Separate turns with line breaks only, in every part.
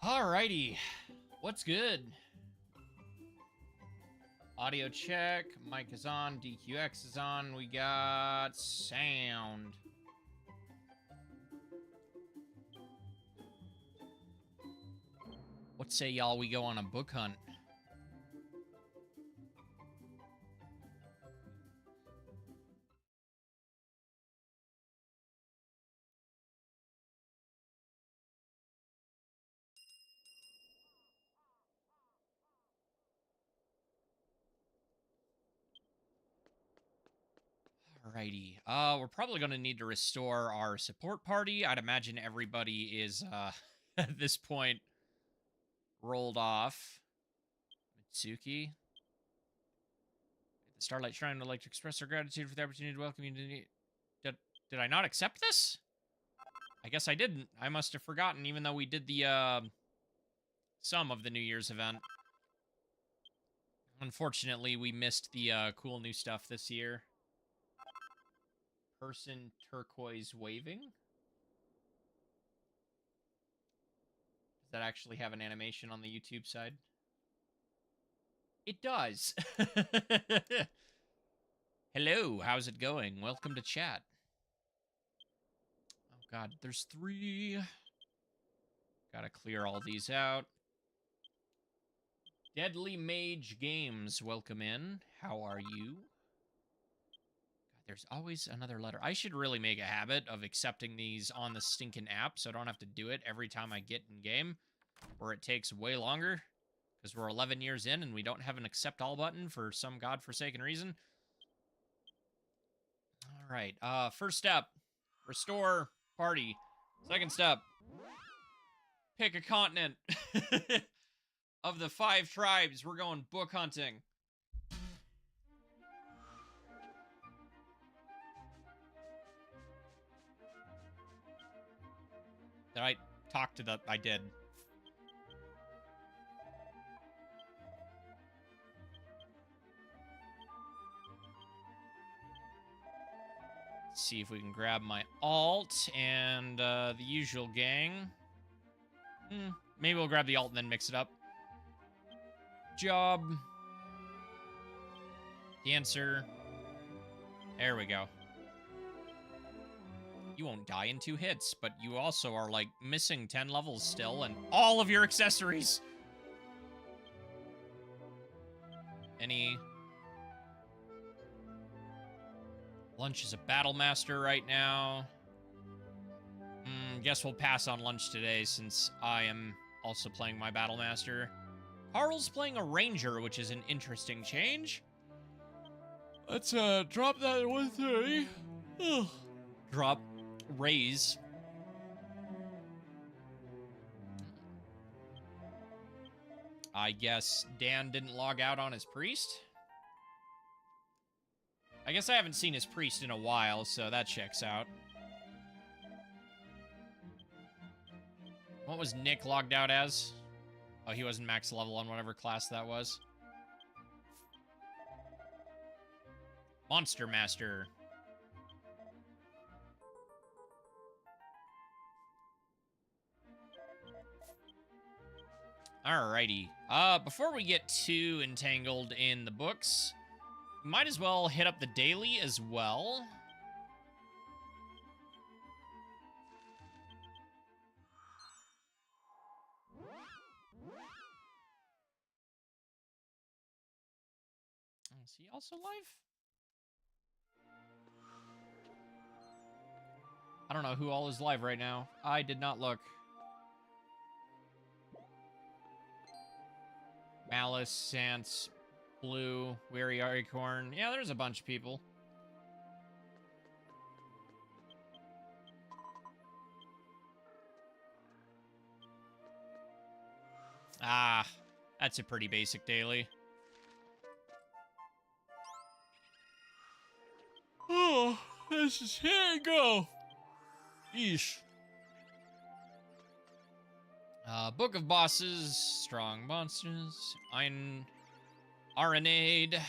Alrighty, what's good? Audio check, mic is on, DQX is on, we got sound. What say y'all we go on a book hunt? Alrighty. We're probably going to need to restore our support party. I'd imagine everybody is, at this point, rolled off. Mitsuki. The Starlight Shrine would like to express our gratitude for the opportunity to welcome you to... Did I not accept this? I guess I didn't. I must have forgotten, even though we did the, some of the New Year's event. Unfortunately, we missed the cool new stuff this year. Person turquoise waving. Does that actually have an animation on the YouTube side? It does. Hello, how's it going? Welcome to chat. Oh god, there's 3. Gotta clear all these out. Deadly Mage Games, welcome in. How are you? God, there's always another letter. I should really make a habit of accepting these on the stinking app so I don't have to do it every time I get in game, where it takes way longer, because we're 11 years in and we don't have an accept all button for some godforsaken reason. All right, first step, restore party. Second step, pick a continent. Of the 5 tribes, we're going book hunting. Did I talk to the... I did. Let's see if we can grab my alt and the usual gang. Maybe we'll grab the alt and then mix it up. Job. Dancer. There we go. You won't die in 2 hits, but you also are, like, missing 10 levels still and all of your accessories. Any... Lunch is a battle master right now. Guess we'll pass on lunch today since I am also playing my battle master. Carl's playing a ranger, which is an interesting change. Let's drop that at 130. Drop, raise. I guess Dan didn't log out on his priest. I guess I haven't seen his priest in a while, so that checks out. What was Nick logged out as? Oh, he wasn't max level on whatever class that was. Monster Master. Alrighty. Before we get too entangled in the books, might as well hit up the daily as well. Is he also live? I don't know who all is live right now. I did not look. Malice, Sans, Blue, Weary Acorn. Yeah, there's a bunch of people. Ah, that's a pretty basic daily. Oh, this is here we go. Yeesh. Book of Bosses, Strong Monsters, Arenade.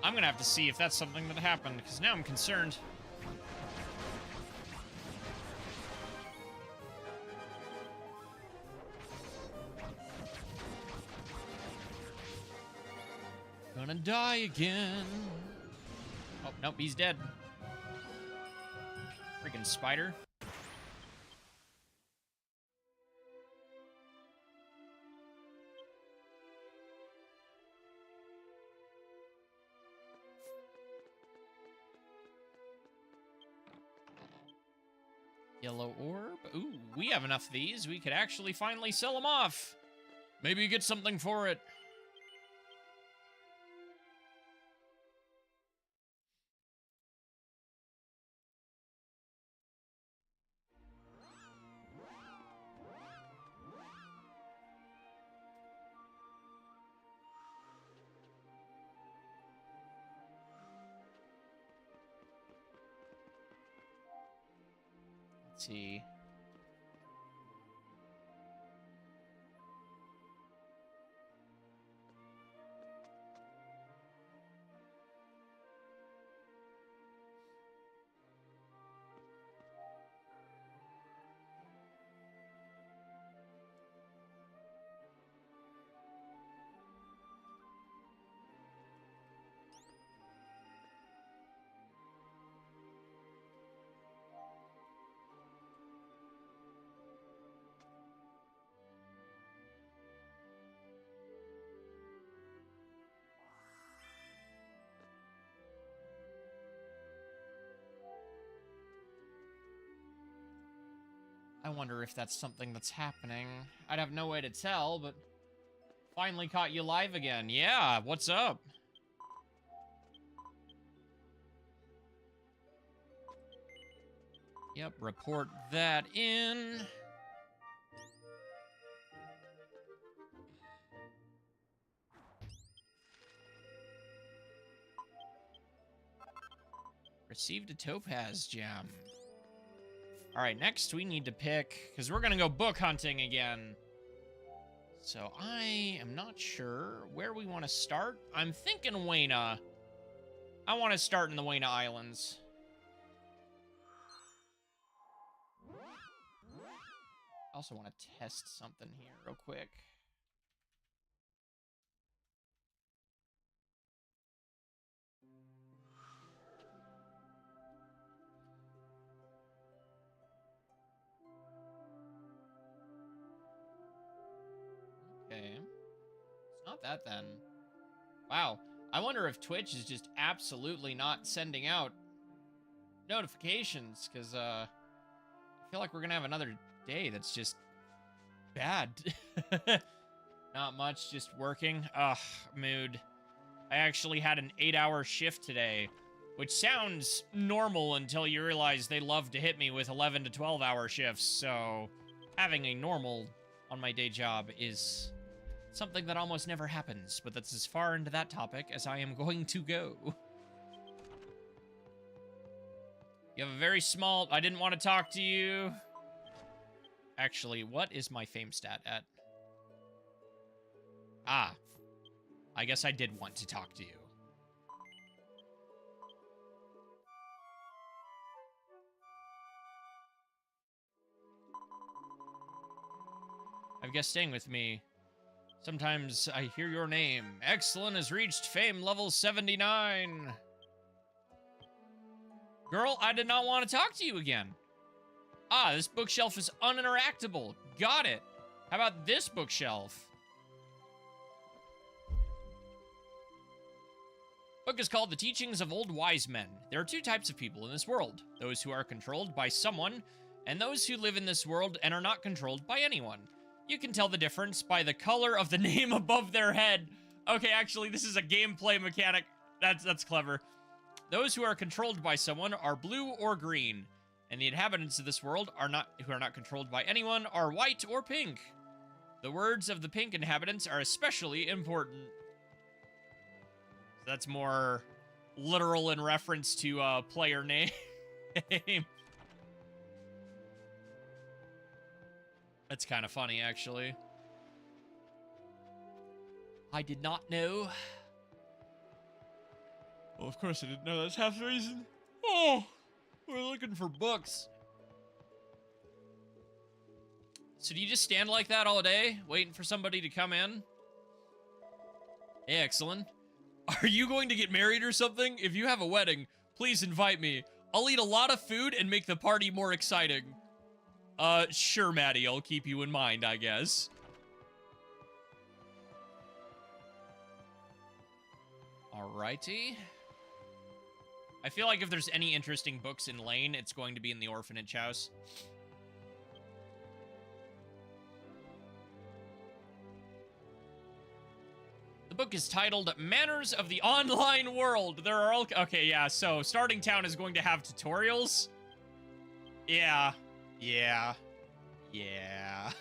I'm gonna have to see if that's something that happened, because now I'm concerned. Gonna die again. Oh, nope, he's dead. Freaking spider. Yellow orb. Ooh, we have enough of these. We could actually finally sell them off. Maybe you get something for it. Let's see. I wonder if that's something that's happening. I'd have no way to tell, but finally caught you live again. Yeah, what's up? Yep, report that in. Received a topaz gem. All right, next we need to pick, because we're going to go book hunting again. So I am not sure where we want to start. I'm thinking Wayna. I want to start in the Wayna Islands. I also want to test something here real quick. Okay. It's not that then. Wow. I wonder if Twitch is just absolutely not sending out notifications, because I feel like we're going to have another day that's just bad. Not much, just working. Ugh, mood. I actually had an 8-hour shift today, which sounds normal until you realize they love to hit me with 11 to 12-hour shifts, so having a normal on my day job is something that almost never happens, but that's as far into that topic as I am going to go. You have a very small... I didn't want to talk to you. Actually, what is my fame stat at? Ah. I guess I did want to talk to you. I guess staying with me. Sometimes I hear your name. Exalin has reached fame level 79. Girl, I did not want to talk to you again. Ah, this bookshelf is uninteractable. Got it. How about this bookshelf? Book is called The Teachings of Old Wise Men. There are two types of people in this world. Those who are controlled by someone, and those who live in this world and are not controlled by anyone. You can tell the difference by the color of the name above their head. Okay, actually, this is a gameplay mechanic. That's clever. Those who are controlled by someone are blue or green, and the inhabitants of this world who are not controlled by anyone are white or pink. The words of the pink inhabitants are especially important. So that's more literal in reference to player name. That's kind of funny, actually. I did not know. Well, of course I didn't know. That's half the reason. Oh, we're looking for books. So do you just stand like that all day, waiting for somebody to come in? Hey, Exalin. Are you going to get married or something? If you have a wedding, please invite me. I'll eat a lot of food and make the party more exciting. Sure, Maddie. I'll keep you in mind, I guess. Alrighty. I feel like if there's any interesting books in Lane, it's going to be in the orphanage house. The book is titled Manners of the Online World. There are all... Okay, yeah, so Starting Town is going to have tutorials. Yeah. Yeah. Yeah.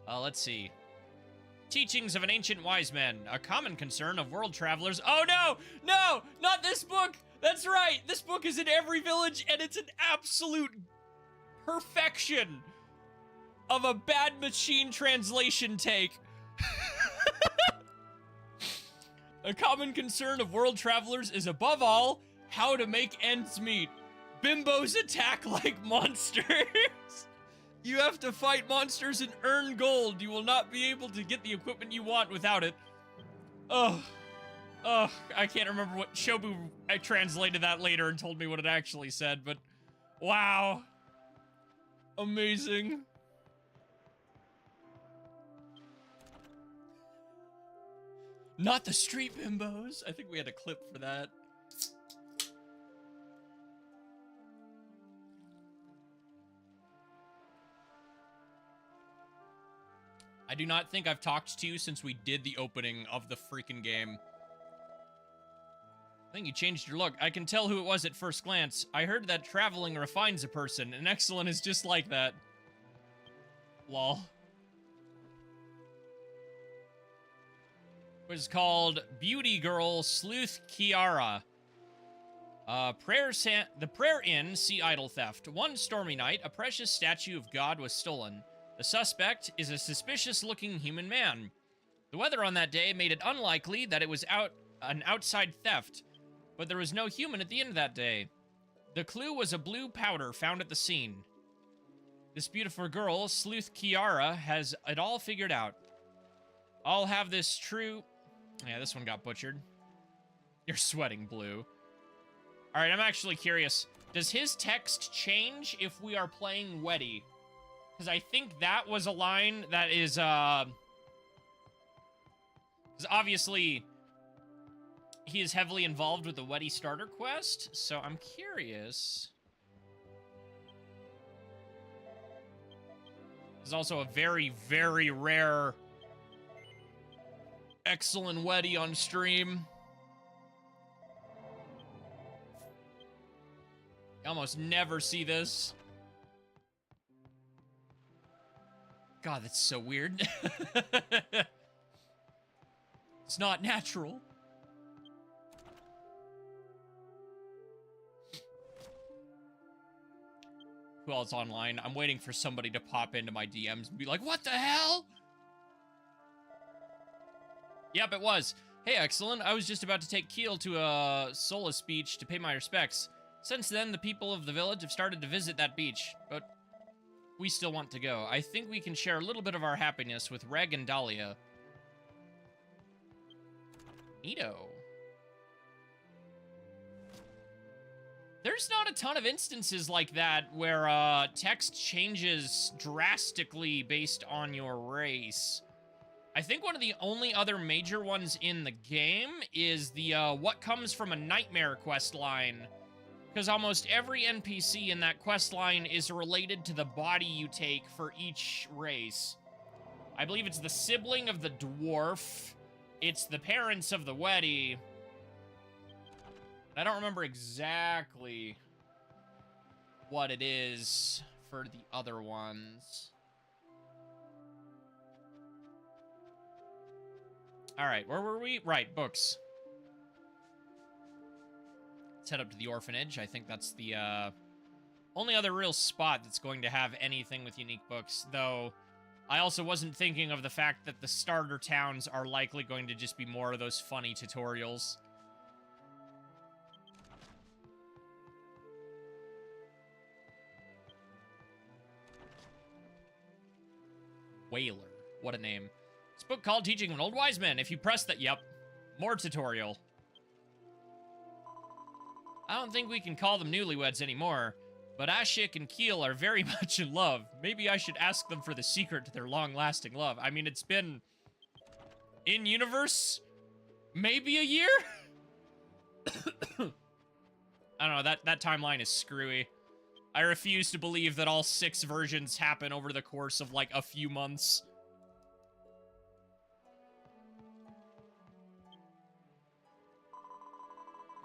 Let's see. Teachings of an Ancient Wise Man, a common concern of world travelers. Oh, no! No! Not this book! That's right! This book is in every village, and it's an absolute perfection of a bad machine translation take. A common concern of world travelers is, above all, how to make ends meet. Bimbos attack like monsters. You have to fight monsters and earn gold. You will not be able to get the equipment you want without it. Oh, I can't remember what Shobu... I translated that later and told me what it actually said, but wow. Amazing. Not the street bimbos. I think we had a clip for that. I do not think I've talked to you since we did the opening of the freaking game. I think you changed your look. I can tell who it was at first glance. I heard that traveling refines a person, and Exalin is just like that. Lol. It was called Beauty Girl Sleuth Kiara. The Prayer Inn, Sea Idol Theft. One stormy night, a precious statue of God was stolen. The suspect is a suspicious-looking human man. The weather on that day made it unlikely that it was an outside theft, but there was no human at the end of that day. The clue was a blue powder found at the scene. This beautiful girl, Sleuth Kiara, has it all figured out. I'll have this true... Yeah, this one got butchered. You're sweating blue. All right, I'm actually curious. Does his text change if we are playing Weddy? Because I think that was a line that is, because obviously he is heavily involved with the Weddy starter quest, so I'm curious. There's also a very, very rare Exalin Weddy on stream. You almost never see this. God, that's so weird. It's not natural. Who else online? I'm waiting for somebody to pop into my DMs and be like, what the hell? Yep, it was. Hey, Exalin, I was just about to take Keel to a Solace beach to pay my respects. Since then, the people of the village have started to visit that beach, but we still want to go. I think we can share a little bit of our happiness with Reg and Dahlia. Neato. There's not a ton of instances like that where text changes drastically based on your race. I think one of the only other major ones in the game is the what comes from a nightmare quest line. Because almost every NPC in that quest line is related to the body you take for each race. I believe it's the sibling of the dwarf. It's the parents of the Weddy. I don't remember exactly what it is for the other ones. All right, where were we? Right, books. Let's head up to the orphanage. I think that's the only other real spot that's going to have anything with unique books, though I also wasn't thinking of the fact that the starter towns are likely going to just be more of those funny tutorials. Whaler. What a name. It's a book called Teaching of an Old Wise Man. If you press that, yep. More tutorial. I don't think we can call them newlyweds anymore, but Ashik and Keel are very much in love. Maybe I should ask them for the secret to their long-lasting love. I mean, it's been in-universe Maybe a year? I don't know, that timeline is screwy. I refuse to believe that all 6 versions happen over the course of, like, a few months.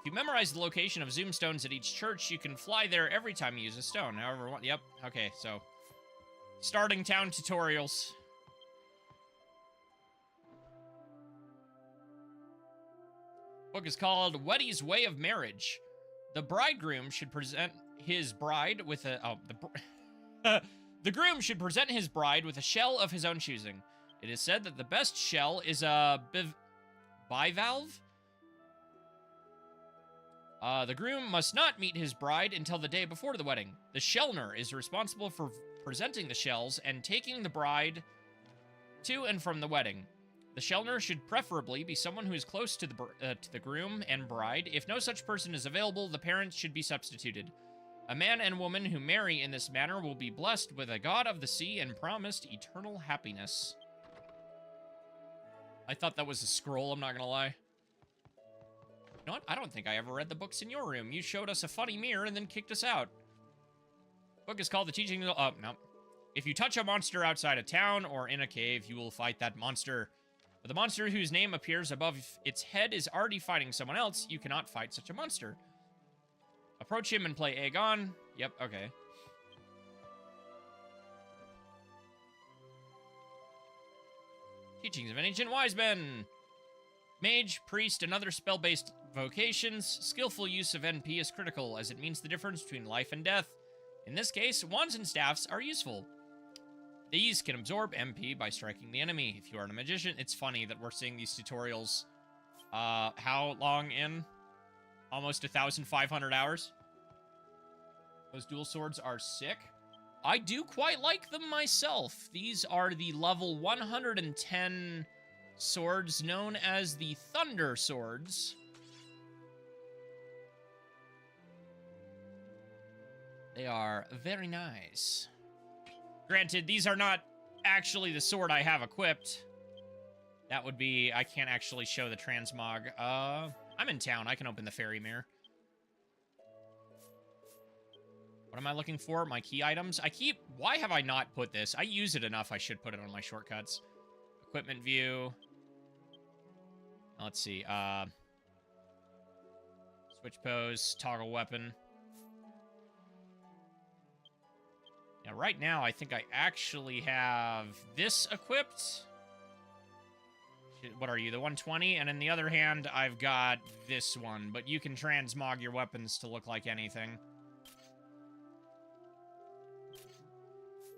If you memorize the location of zoom stones at each church, you can fly there every time you use a stone. However, yep, okay, so... starting town tutorials. Book is called Weddy's Way of Marriage. The bridegroom should present his bride with a... the groom should present his bride with a shell of his own choosing. It is said that the best shell is a bivalve. The groom must not meet his bride until the day before the wedding. The shellner is responsible for presenting the shells and taking the bride to and from the wedding. The shellner should preferably be someone who is close to the groom and bride. If no such person is available, the parents should be substituted. A man and woman who marry in this manner will be blessed with a god of the sea and promised eternal happiness. I thought that was a scroll, I'm not gonna lie. You know what? I don't think I ever read the books in your room. You showed us a funny mirror and then kicked us out. Book is called The Teaching... Oh, no. If you touch a monster outside a town or in a cave, you will fight that monster. But the monster whose name appears above its head is already fighting someone else. You cannot fight such a monster. Approach him and play Aegon. Yep, okay. Teachings of an Ancient Wise Men. Mage, priest, and other spell-based vocations. Skillful use of NP is critical, as it means the difference between life and death. In this case, wands and staffs are useful. These can absorb MP by striking the enemy. If you are a magician, it's funny that we're seeing these tutorials. How long in? Almost 1,500 hours. Those dual swords are sick. I do quite like them myself. These are the level 110 swords known as the Thunder Swords. They are very nice. Granted, these are not actually the sword I have equipped. That would be... I can't actually show the transmog. I'm in town. I can open the fairy mirror. What am I looking for? My key items? Why have I not put this? I use it enough. I should put it on my shortcuts. Equipment view. Let's see. Switch pose. Toggle weapon. Now, right now, I think I actually have this equipped. What are you, the 120? And in the other hand, I've got this one. But you can transmog your weapons to look like anything.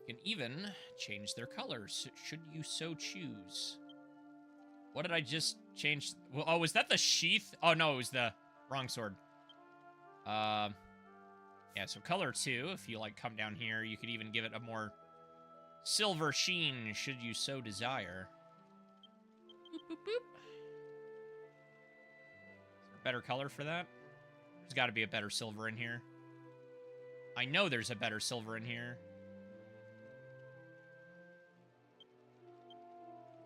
You can even change their colors, should you so choose. What did I just change? Well, oh, was that the sheath? Oh, no, it was the wrong sword. Yeah, so color 2, if you, like, come down here, you could even give it a more silver sheen, should you so desire. Boop, boop, boop. Is there a better color for that? There's got to be a better silver in here. I know there's a better silver in here.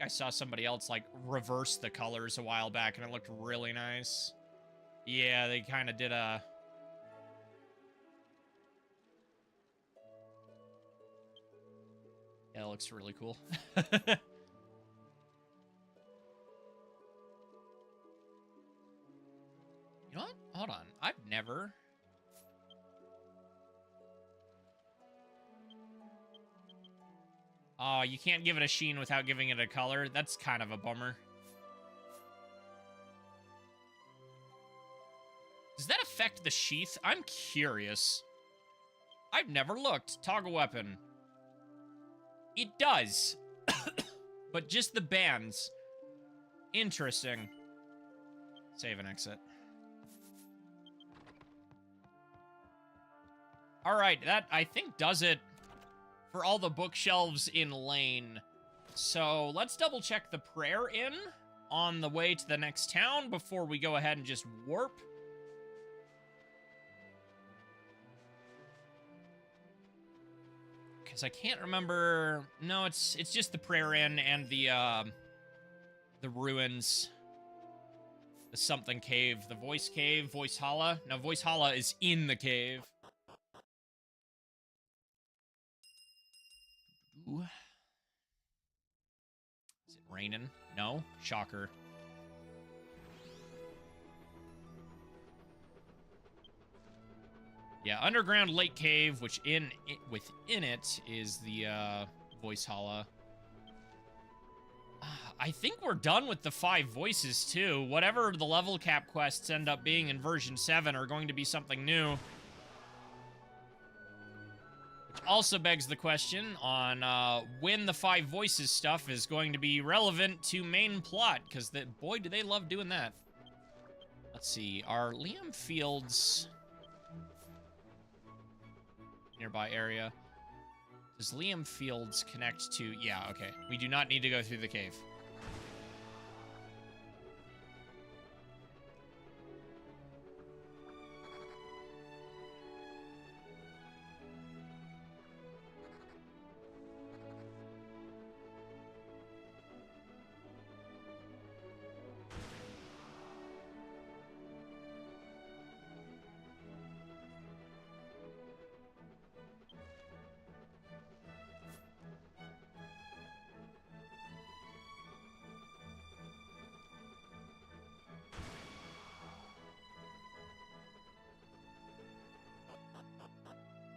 I saw somebody else, like, reverse the colors a while back, and it looked really nice. Yeah, they kind of did a... Yeah, it looks really cool. You know what? Hold on. I've never... Oh, you can't give it a sheen without giving it a color? That's kind of a bummer. Does that affect the sheath? I'm curious. I've never looked. Toggle weapon. It does. But just the bands. Interesting. Save and exit. Alright, that, I think, does it for all the bookshelves in Lane. So, let's double check the prayer inn on the way to the next town before we go ahead and just warp. Because I can't remember... No, it's just the prayer inn and the ruins. The something cave. The voice cave. Voice Hala. No, voice Hala is in the cave. Ooh. Is it raining? No? Shocker. Yeah, underground lake cave, which within it is the voice Hala. I think we're done with the 5 voices, too. Whatever the level cap quests end up being in version 7 are going to be something new. Which also begs the question on when the 5 voices stuff is going to be relevant to main plot, because boy, do they love doing that. Let's see, are Liam Fields... nearby area? Does Liam Fields connect to... yeah, okay. We do not need to go through the cave.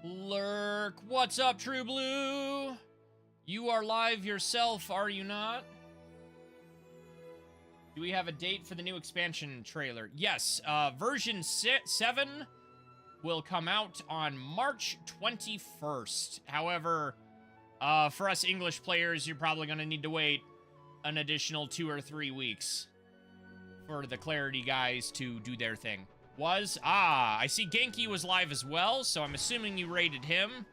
Lurk, what's up, True Blue? You are live yourself, are you not? Do we have a date for the new expansion trailer? Yes, version 7 will come out on March 21st. However, for us English players, you're probably going to need to wait an additional 2 or 3 weeks for the Clarity guys to do their thing. I see Genki was live as well, so I'm assuming you rated him.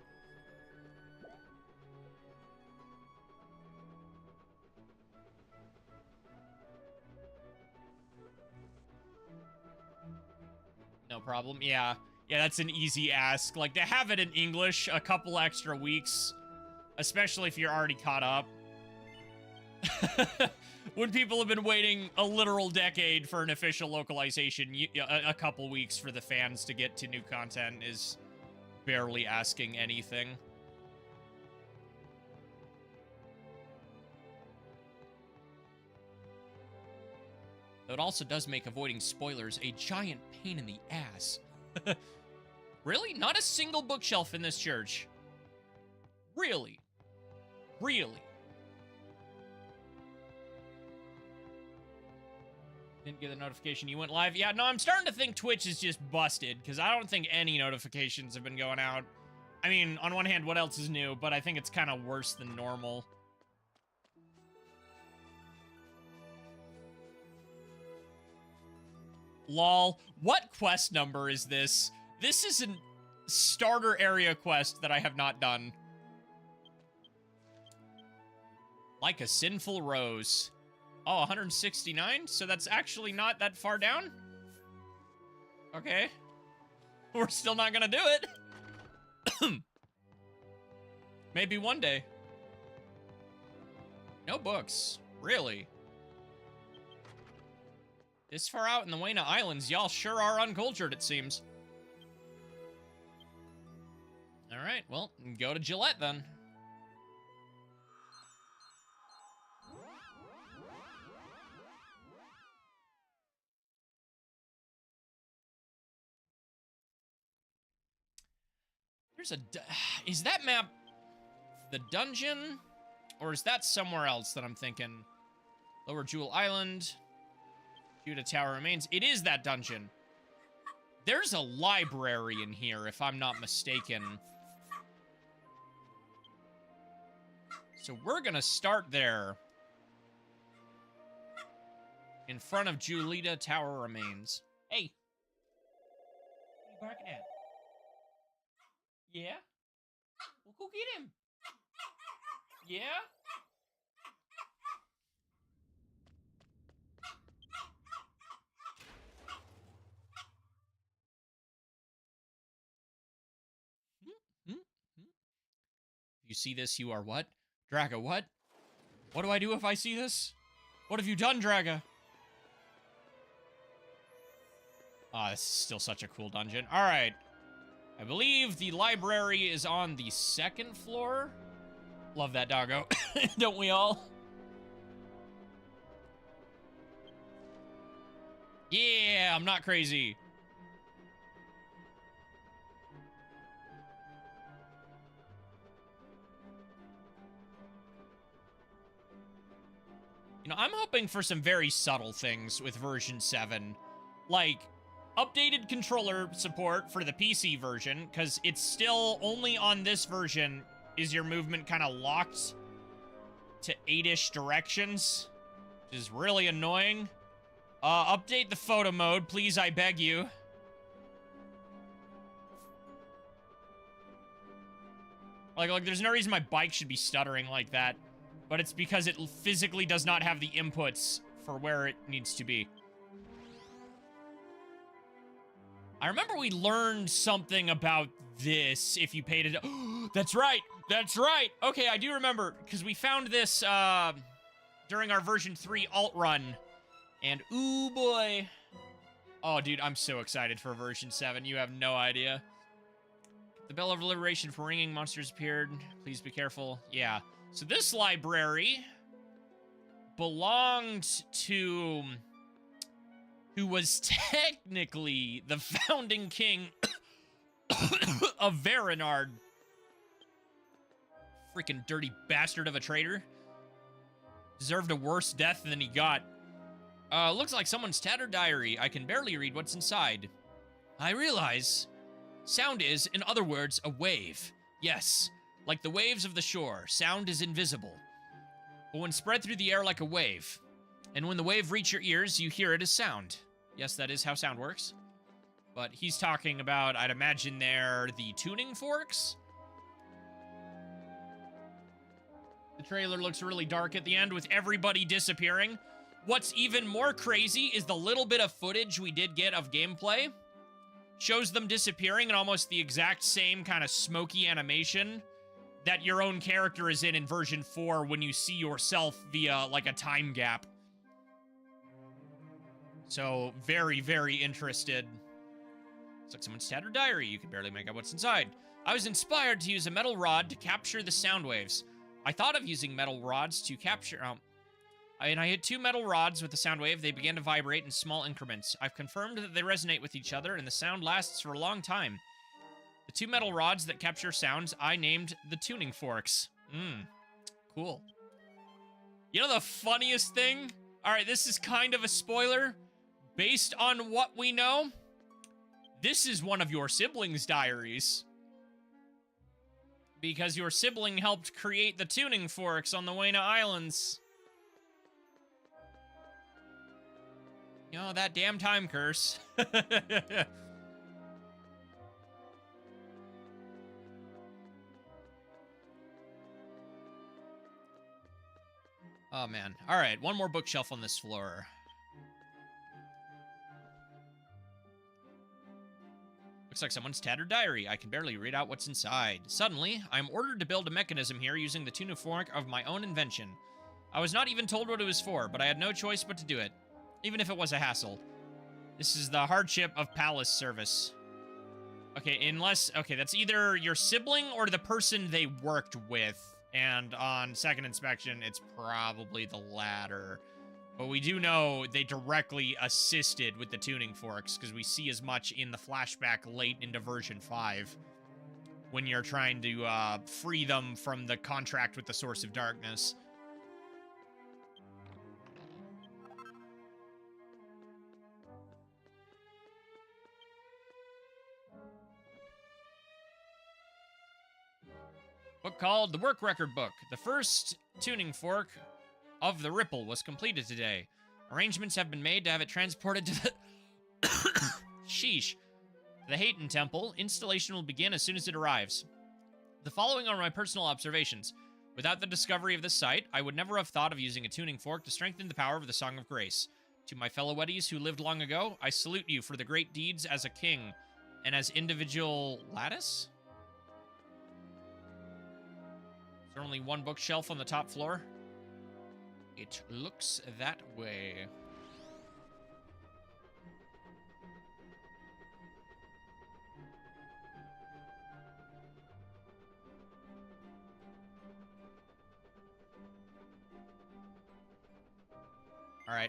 No problem. Yeah, that's an easy ask. Like, to have it in English a couple extra weeks, especially if you're already caught up. When people have been waiting a literal decade for an official localization, a couple weeks for the fans to get to new content is barely asking anything. Though it also does make avoiding spoilers a giant pain in the ass. Really? Not a single bookshelf in this church. Really? Really? Didn't get the notification you went live. Yeah, no, I'm starting to think Twitch is just busted, because I don't think any notifications have been going out. I mean, on one hand, what else is new? But I think it's kind of worse than normal. Lol. What quest number is this? This is a starter area quest that I have not done. Like a sinful rose. Oh, 169? So that's actually not that far down? Okay. We're still not gonna do it. Maybe one day. No books. Really? This far out in the Wayna Islands, y'all sure are uncultured, it seems. Alright, well, go to Gillette then. Is that map the dungeon? Or is that somewhere else that I'm thinking? Lower Jewel Island. Judah Tower remains. It is that dungeon. There's a library in here, if I'm not mistaken. So we're gonna start there. In front of Julita Tower remains. Hey. What are you barking at? Yeah? Well, go get him. Yeah? You see this, you are what? Draga, what? What do I do if I see this? What have you done, Draga? Ah, this is still such a cool dungeon. All right. I believe the library is on the 2nd floor. Love that doggo. Don't we all? Yeah, I'm not crazy. You know, I'm hoping for some very subtle things with version 7. Like, updated controller support for the PC version, because it's still only on this version is your movement kind of locked to 8-ish directions, which is really annoying. Update the photo mode, please, I beg you. Like, there's no reason my bike should be stuttering like that, but it's because it physically does not have the inputs for where it needs to be. I remember we learned something about this if you paid it. That's right. That's right. Okay, I do remember, because we found this during our version 3 alt run. And ooh boy. Oh, dude, I'm so excited for version 7. You have no idea. The bell of liberation for ringing. Monsters appeared. Please be careful. Yeah. So this library belonged to who was technically the founding king of Varanard. Freaking dirty bastard of a traitor. Deserved a worse death than he got. Looks like someone's tattered diary. I can barely read what's inside. I realize sound is, in other words, a wave. Yes, like the waves of the shore, sound is invisible. But when spread through the air like a wave, and when the wave reaches your ears, you hear it as sound. Yes, that is how sound works. But he's talking about, I'd imagine they're the tuning forks? The trailer looks really dark at the end with everybody disappearing. What's even more crazy is the little bit of footage we did get of gameplay shows them disappearing in almost the exact same kind of smoky animation that your own character is in version 4 when you see yourself via, like, a time gap. So, very, very interested. It's like someone's tattered diary. You can barely make out what's inside. I was inspired to use a metal rod to capture the sound waves. I thought of using metal rods to capture... I hit 2 metal rods with the sound wave. They began to vibrate in small increments. I've confirmed that they resonate with each other, and the sound lasts for a long time. The 2 metal rods that capture sounds, I named the tuning forks. Cool. You know the funniest thing? Alright, this is kind of a spoiler. Based on what we know, this is one of your siblings' diaries. Because your sibling helped create the tuning forks on the Wayna Islands. You know, that damn time curse. Oh, man. All right, one more bookshelf on this floor. Looks like someone's tattered diary. I can barely read out what's inside. Suddenly, I'm ordered to build a mechanism here using the tuning fork of my own invention. I was not even told what it was for, but I had no choice but to do it, even if it was a hassle. This is the hardship of palace service. Okay, okay, that's either your sibling or the person they worked with. And on second inspection, it's probably the latter. But we do know they directly assisted with the tuning forks, because we see as much in the flashback late into version 5. When you're trying to free them from the contract with the Source of Darkness. Book called The Work Record Book. The first tuning fork of the Ripple was completed today. Arrangements have been made to have it transported to the... Sheesh. The Hayton Temple. Installation will begin as soon as it arrives. The following are my personal observations. Without the discovery of this site, I would never have thought of using a tuning fork to strengthen the power of the Song of Grace. To my fellow Weddies who lived long ago, I salute you for the great deeds as a king and as individual lattice? Is there only one bookshelf on the top floor? It looks that way.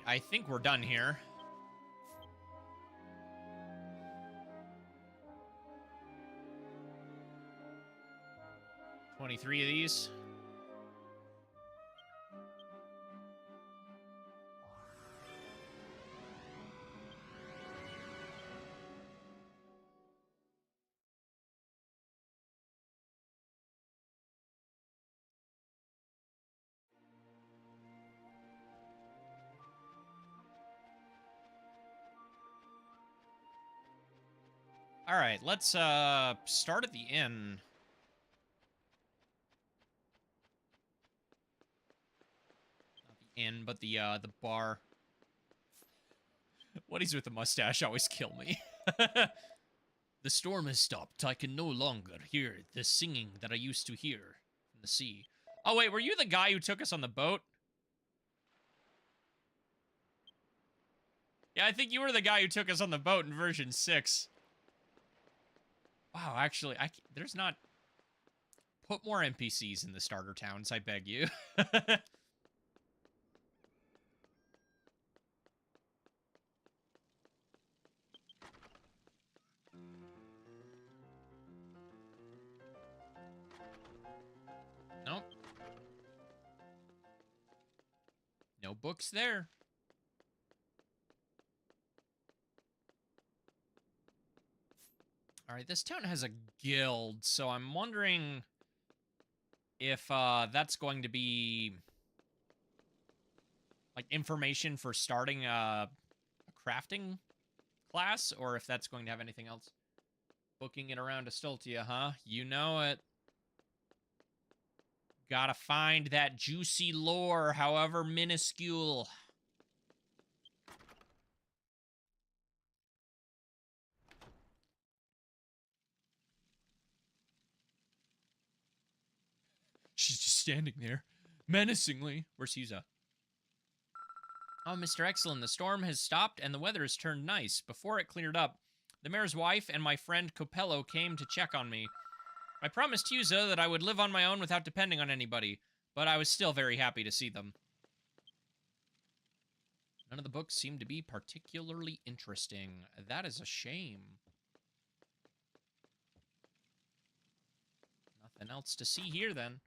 I think we're done here. $23 of these. All right, let's start at the inn. Not the inn, but the bar. What is with the mustache always kill me. The storm has stopped. I can no longer hear the singing that I used to hear from the sea. Oh wait, were you the guy who took us on the boat? Yeah, I think you were the guy who took us on the boat in version 6. Wow, actually, there's not... Put more NPCs in the starter towns, I beg you. Nope. No books there. All right, this town has a guild, so I'm wondering if that's going to be like information for starting a crafting class, or if that's going to have anything else. Booking it around Astoltia, huh? You know it. Gotta find that juicy lore, however minuscule. She's just standing there, menacingly. Where's Yuza? Oh, Mr. Exalin, the storm has stopped and the weather has turned nice. Before it cleared up, the mayor's wife and my friend Copello came to check on me. I promised Yuza that I would live on my own without depending on anybody, but I was still very happy to see them. None of the books seem to be particularly interesting. That is a shame. Nothing else to see here, then.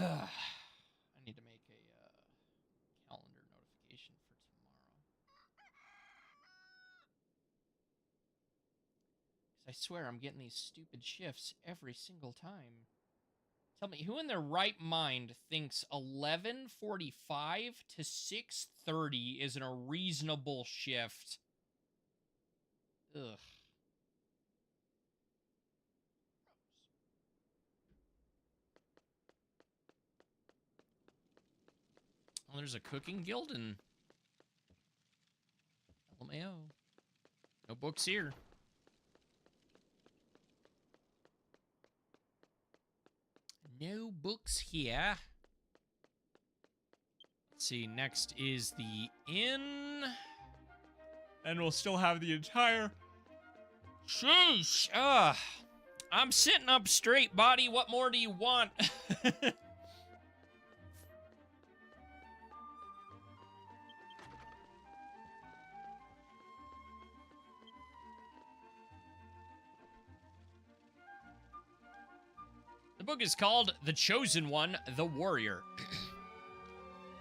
I need to make a calendar notification for tomorrow. Because I swear I'm getting these stupid shifts every single time. Tell me, who in their right mind thinks 11:45 to 6:30 is a reasonable shift? Ugh. Well, there's a cooking guild in LMAO. No books here. No books here. Let's see, next is the inn. And we'll still have the entire... Sheesh! I'm sitting up straight, body. What more do you want? The book is called The Chosen One, the Warrior.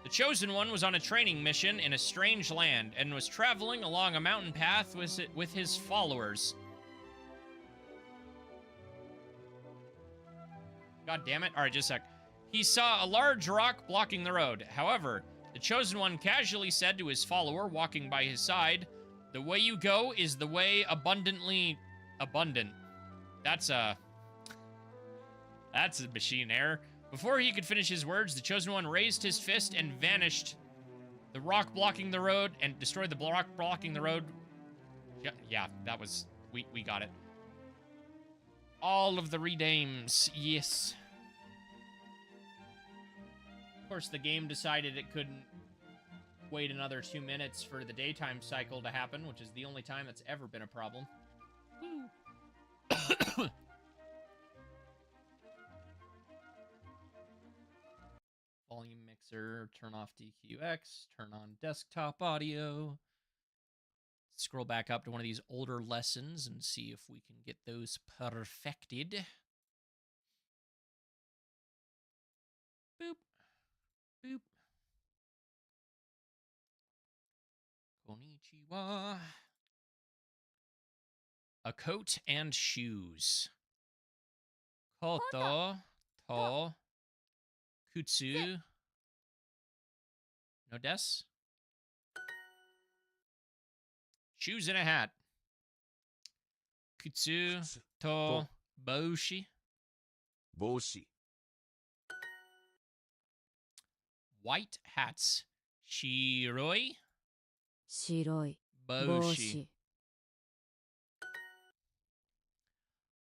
The Chosen One was on a training mission in a strange land and was traveling along a mountain path with his followers. God damn it. All right, just a sec. He saw a large rock blocking the road. However, the Chosen One casually said to his follower walking by his side, "The way you go is the way abundantly abundant." That's a machine error. Before he could finish his words, the Chosen One raised his fist and vanished. The rock blocking the road and destroyed the rock blocking the road. Yeah, that was... We got it. All of the redames, yes. Of course, the game decided it couldn't wait another 2 minutes for the daytime cycle to happen, which is the only time that's ever been a problem. Woo. Volume mixer, turn off DQX, turn on desktop audio. Scroll back up to one of these older lessons and see if we can get those perfected. Boop. Boop. Konnichiwa. A coat and shoes. Koto to kutsu no desu. Shoes and a hat. Kutsu to boshi.
Boshi.
White hats. Shiroi.
白い
Boshi.
帽子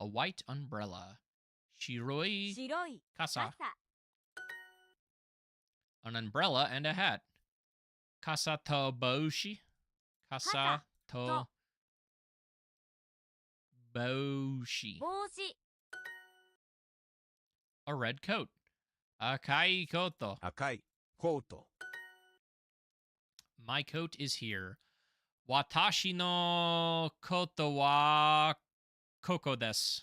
A white umbrella. Shiroi
白い
kasa.
傘
An umbrella and a hat. Kasa to boshi. Kasa to boshi.
帽子
A red coat. Akai koto.
赤いコート。
My coat is here. Watashi no koto wa koko desu.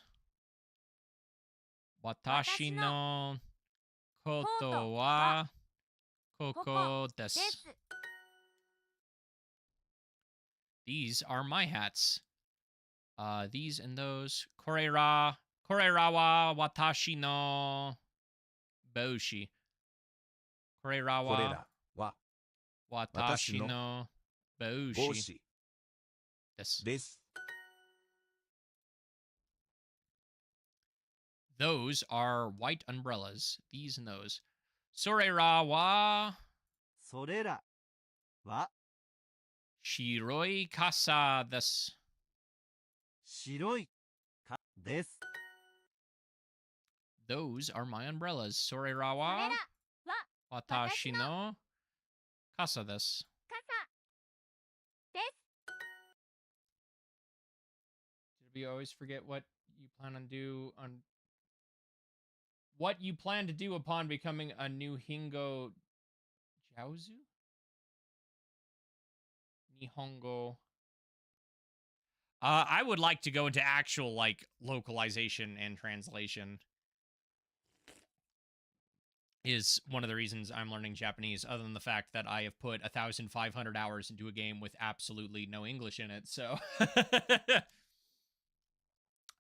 Watashi no koto wa koko
で
desu.
す
These are my hats. These and those. Korera wa watashi no boshi.
これ
Korera
らは
wa
私
watashi
の
no
帽
boshi
子
desu.
です。
Those are white umbrellas. These and those. Sorera wa
それらは
shiroi kasa desu.
白いかです。
Those are my umbrellas. Sorera
それ
wa
らは
watashi no kasa desu.
傘です
Did we always forget what you plan to do upon becoming a new Hingo Jiaozu? Nihongo. I would like to go into actual like localization and translation. Is one of the reasons I'm learning Japanese, other than the fact that I have put 1,500 hours into a game with absolutely no English in it. So,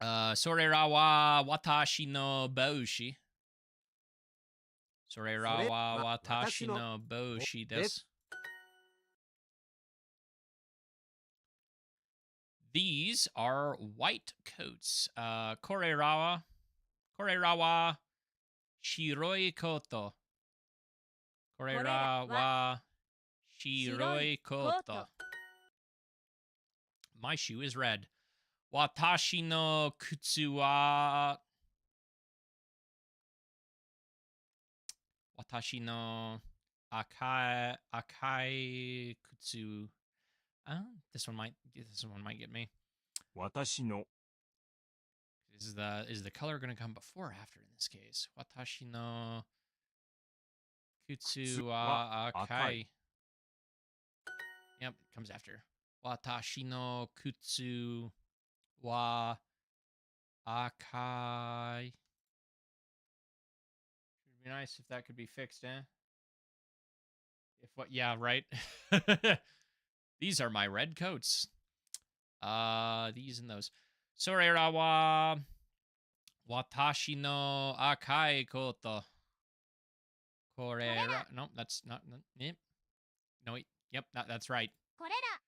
Sorera wa watashi no boshi. Sorera wa watashi no boshi desu. These are white coats. Korera wa shiroi koto. Korera wa shiroi koto. My shoe is red. Watashi no kutsu wa watashi no akai kutsu. This one might get me.
私の
Is the color going to come before or after in this case? Watashi no kutsu wa akai. Yep, it comes after. Watashi no kutsu wa akai. It'd be nice if that could be fixed, eh? If what? Yeah, right. These are my red coats. These and those. Sorera wa watashi no akai koto. Korera. No, that's not. Yep. No, wait. Yep, that's right.
これら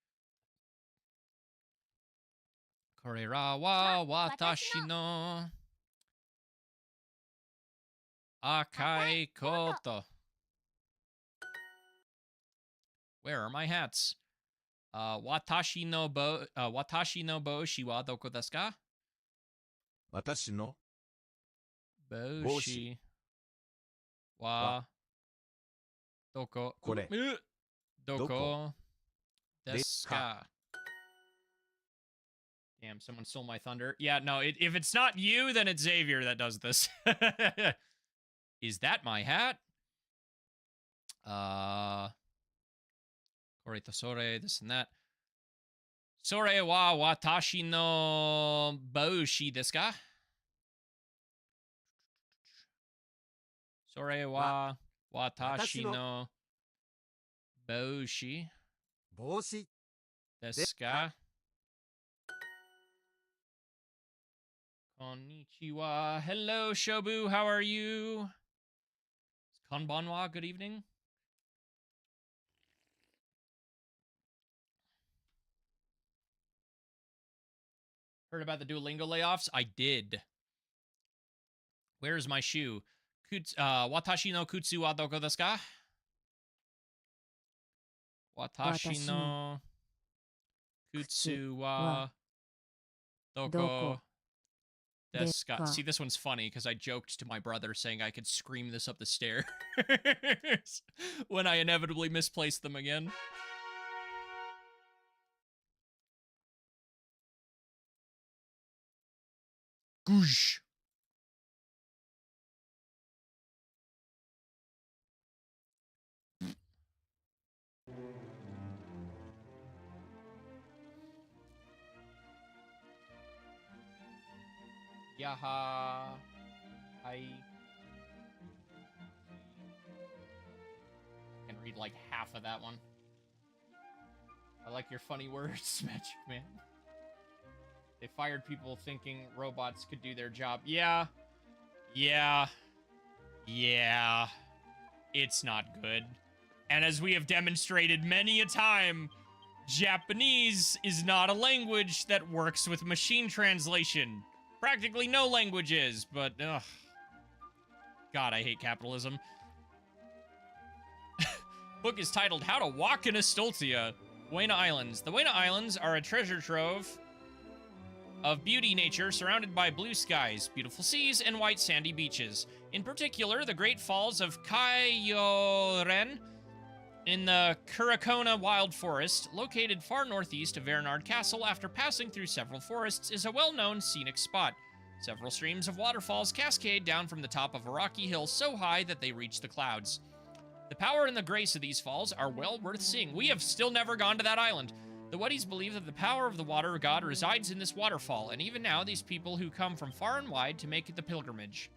Korera wa watashi no akai koto. Where are my hats? Watashi no boshi wa doko desu ka?
私の
Boshi wa doko
これ
doko
どこ
desu ka? Damn, someone stole my thunder. Yeah, no, if it's not you, then it's Xavier that does this. Is that my hat? Korita sore, this and that. Sore wa watashi no boushi desu ka? Sore wa watashi no boushi
帽子
desu ka? Konnichiwa. Hello, Shobu. How are you? Konbanwa. Good evening. Heard about the Duolingo layoffs? I did. Where is my shoe? Watashi no kutsu wa doko desu ka? Watashi no kutsu wa doko desu ka? See, this one's funny because I joked to my brother saying I could scream this up the stairs when I inevitably misplaced them again. Goosh. Yaha. I can read like half of that one. I like your funny words, Magic Man. They fired people thinking robots could do their job. Yeah. It's not good. And as we have demonstrated many a time, Japanese is not a language that works with machine translation. Practically no languages, but ugh. God, I hate capitalism. Book is titled How to Walk in Estoltia, Waina Islands. The Waina Islands are a treasure trove of beauty nature surrounded by blue skies, beautiful seas, and white sandy beaches. In particular, the Great Falls of Kyoren in the Kurakona Wild Forest, located far northeast of Vernard Castle after passing through several forests, is a well-known scenic spot. Several streams of waterfalls cascade down from the top of a rocky hill so high that they reach the clouds. The power and the grace of these falls are well worth seeing. We have still never gone to that island. The Weddies believe that the power of the water god resides in this waterfall, and even now, these people who come from far and wide to make the pilgrimage.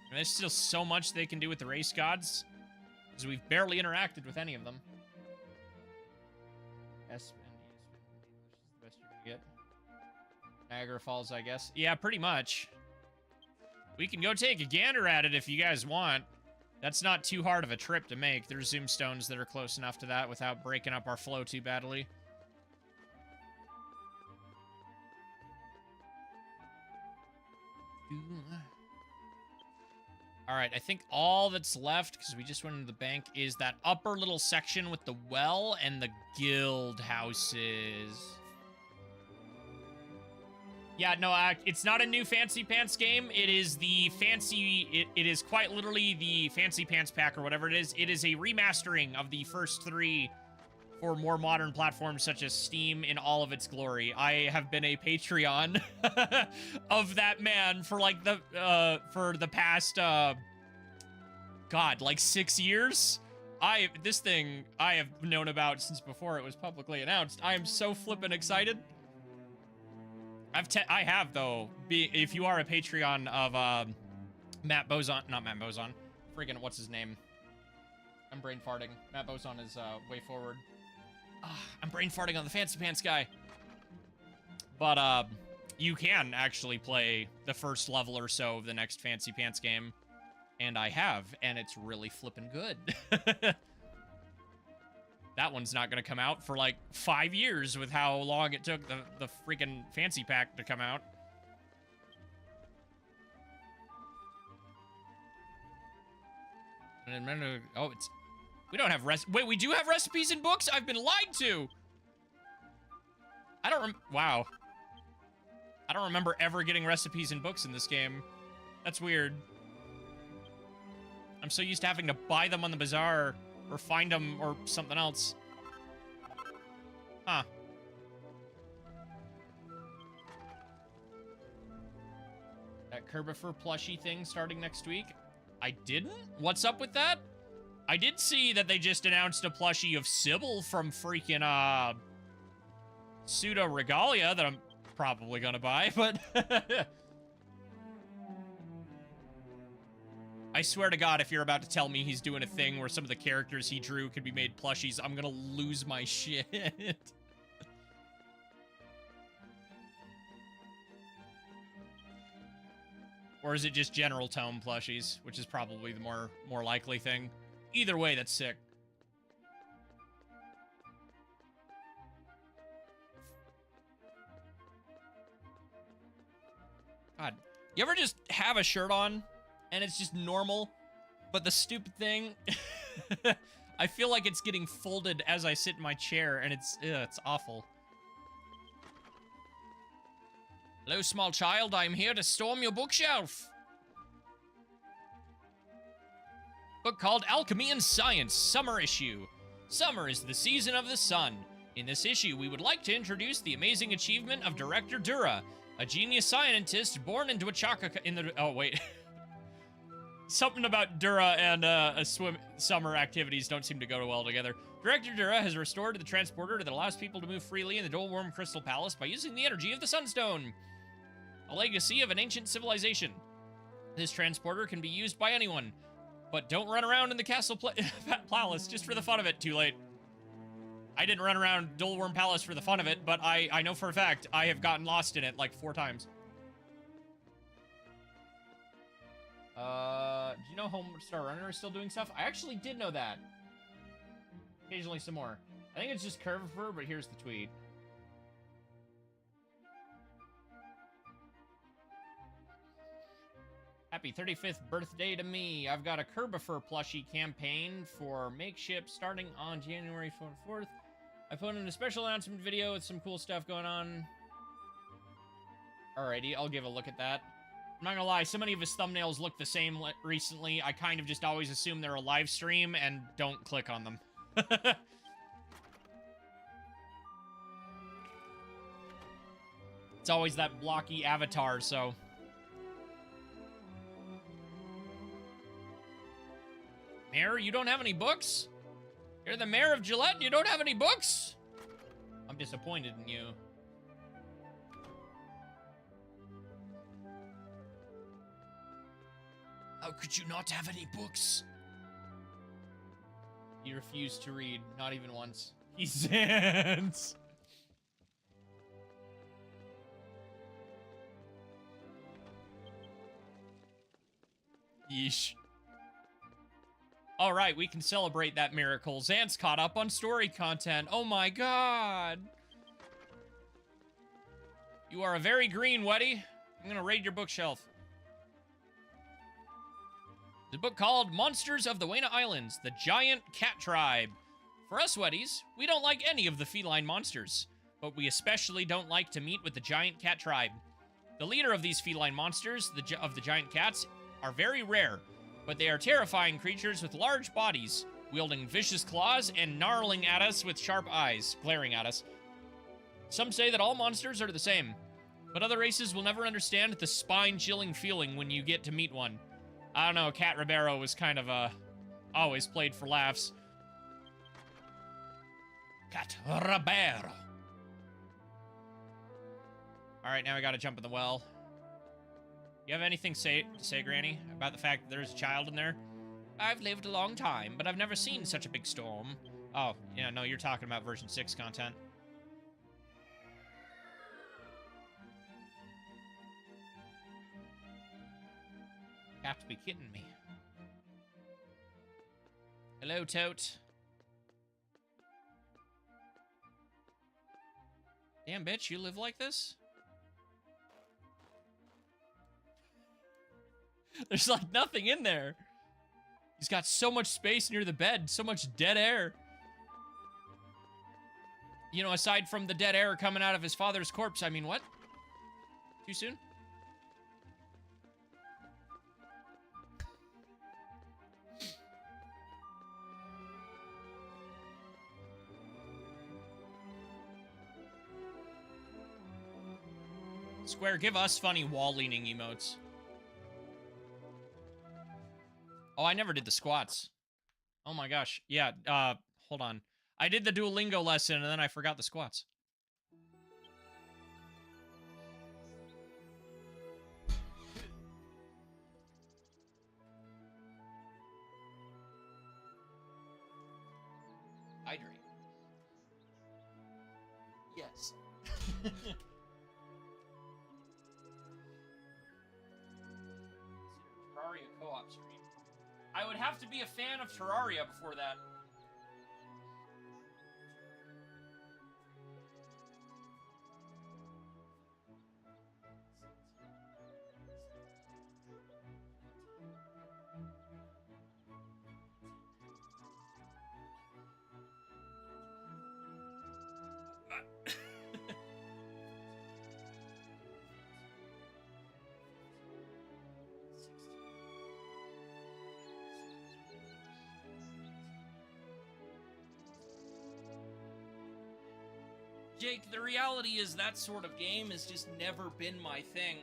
And there's still so much they can do with the race gods, because we've barely interacted with any of them. S and the best you can get. Niagara Falls, I guess. Yeah, pretty much. We can go take a gander at it if you guys want. That's not too hard of a trip to make. There's zoom stones that are close enough to that without breaking up our flow too badly. Alright, I think all that's left, because we just went into the bank, is that upper little section with the well and the guild houses. Yeah, no, it's not a new Fancy Pants game. It is the fancy... It is quite literally the Fancy Pants pack or whatever it is. It is a remastering of the first three for more modern platforms such as Steam in all of its glory. I have been a Patreon of that man for like for the past God, like 6 years. This thing I have known about since before it was publicly announced. I am so flippin' excited. I have though. If you are a Patreon of Matt Bozon, not Matt Bozon, friggin' what's his name? I'm brain farting. Matt Bozon is way forward. I'm brain farting on the Fancy Pants guy. But you can actually play the first level or so of the next Fancy Pants game, and I have, and it's really flippin' good. That one's not gonna come out for like 5 years with how long it took the freaking Fancy Pack to come out. And then, oh, it's... We don't have wait, we do have recipes in books? I've been lied to! I don't wow. I don't remember ever getting recipes in books in this game. That's weird. I'm so used to having to buy them on the bazaar, or find them, or something else. Huh. that Kerbifer plushie thing starting next week. I didn't? What's up with that? I did see that they just announced a plushie of Sybil from freaking, Pseudo Regalia that I'm probably gonna buy, but... I swear to God, if you're about to tell me he's doing a thing where some of the characters he drew could be made plushies, I'm gonna lose my shit. Or is it just general tome plushies, which is probably the more likely thing. Either way, that's sick. God, you ever just have a shirt on and it's just normal, but the stupid thing, I feel like it's getting folded as I sit in my chair, and it's awful. Hello, small child, I am here to storm your bookshelf. Book called Alchemy and Science, Summer Issue. Summer is the season of the sun. In this issue, we would like to introduce the amazing achievement of Director Dura, a genius scientist born into a in the... Oh, wait. Something about Dura and summer activities don't seem to go well together. Director Dura has restored the transporter that allows people to move freely in the Dolworm Crystal Palace by using the energy of the Sunstone, a legacy of an ancient civilization. This transporter can be used by anyone, but don't run around in the castle palace just for the fun of it. Too late. I didn't run around Dolworm Palace for the fun of it, but I know for a fact I have gotten lost in it like 4 times. Do you know Homestar Runner is still doing stuff? I actually did know that. Occasionally some more. I think it's just Curvifer, but here's the tweet. Happy 35th birthday to me. I've got a Curvifer plushie campaign for Makeshift starting on January 4th. I put in a special announcement video with some cool stuff going on. Alrighty, I'll give a look at that. I'm not gonna lie, so many of his thumbnails look the same recently, I kind of just always assume they're a live stream and don't click on them. It's always that blocky avatar, so... Mayor, you don't have any books? You're the mayor of Gillette and you don't have any books? I'm disappointed in you. How could you not have any books? He refused to read, not even once. He stands. Yeesh. All right, we can celebrate that miracle. Xant's caught up on story content. Oh my god. You are a very green, Weddy. I'm gonna raid your bookshelf. The book called Monsters of the Wayna Islands, The Giant Cat Tribe. For us Weddies, we don't like any of the feline monsters, but we especially don't like to meet with the Giant Cat Tribe. The leader of these feline monsters, of the giant cats, are very rare, but they are terrifying creatures with large bodies, wielding vicious claws and gnarling at us with sharp eyes, glaring at us. Some say that all monsters are the same, but other races will never understand the spine-chilling feeling when you get to meet one. I don't know, Cat Ribeiro was kind of, always played for laughs. Cat Ribeiro. Alright, now we gotta jump in the well. You have anything to say, Granny, about the fact that there's a child in there? I've lived a long time, but I've never seen such a big storm. Oh, yeah, no, you're talking about version 6 content. You have to be kidding me. Hello, Tote. Damn, bitch, you live like this? There's like nothing in there. He's got so much space near the bed, so much dead air. You know, aside from the dead air coming out of his father's corpse, I mean, what? Too soon? Square, give us funny wall-leaning emotes. Oh, I never did the squats. Oh my gosh. Yeah, hold on. I did the Duolingo lesson and then I forgot the squats. Hydrate. Yes. Terraria co-op stream. I would have to be a fan of Terraria before that. Jake, the reality is that sort of game has just never been my thing.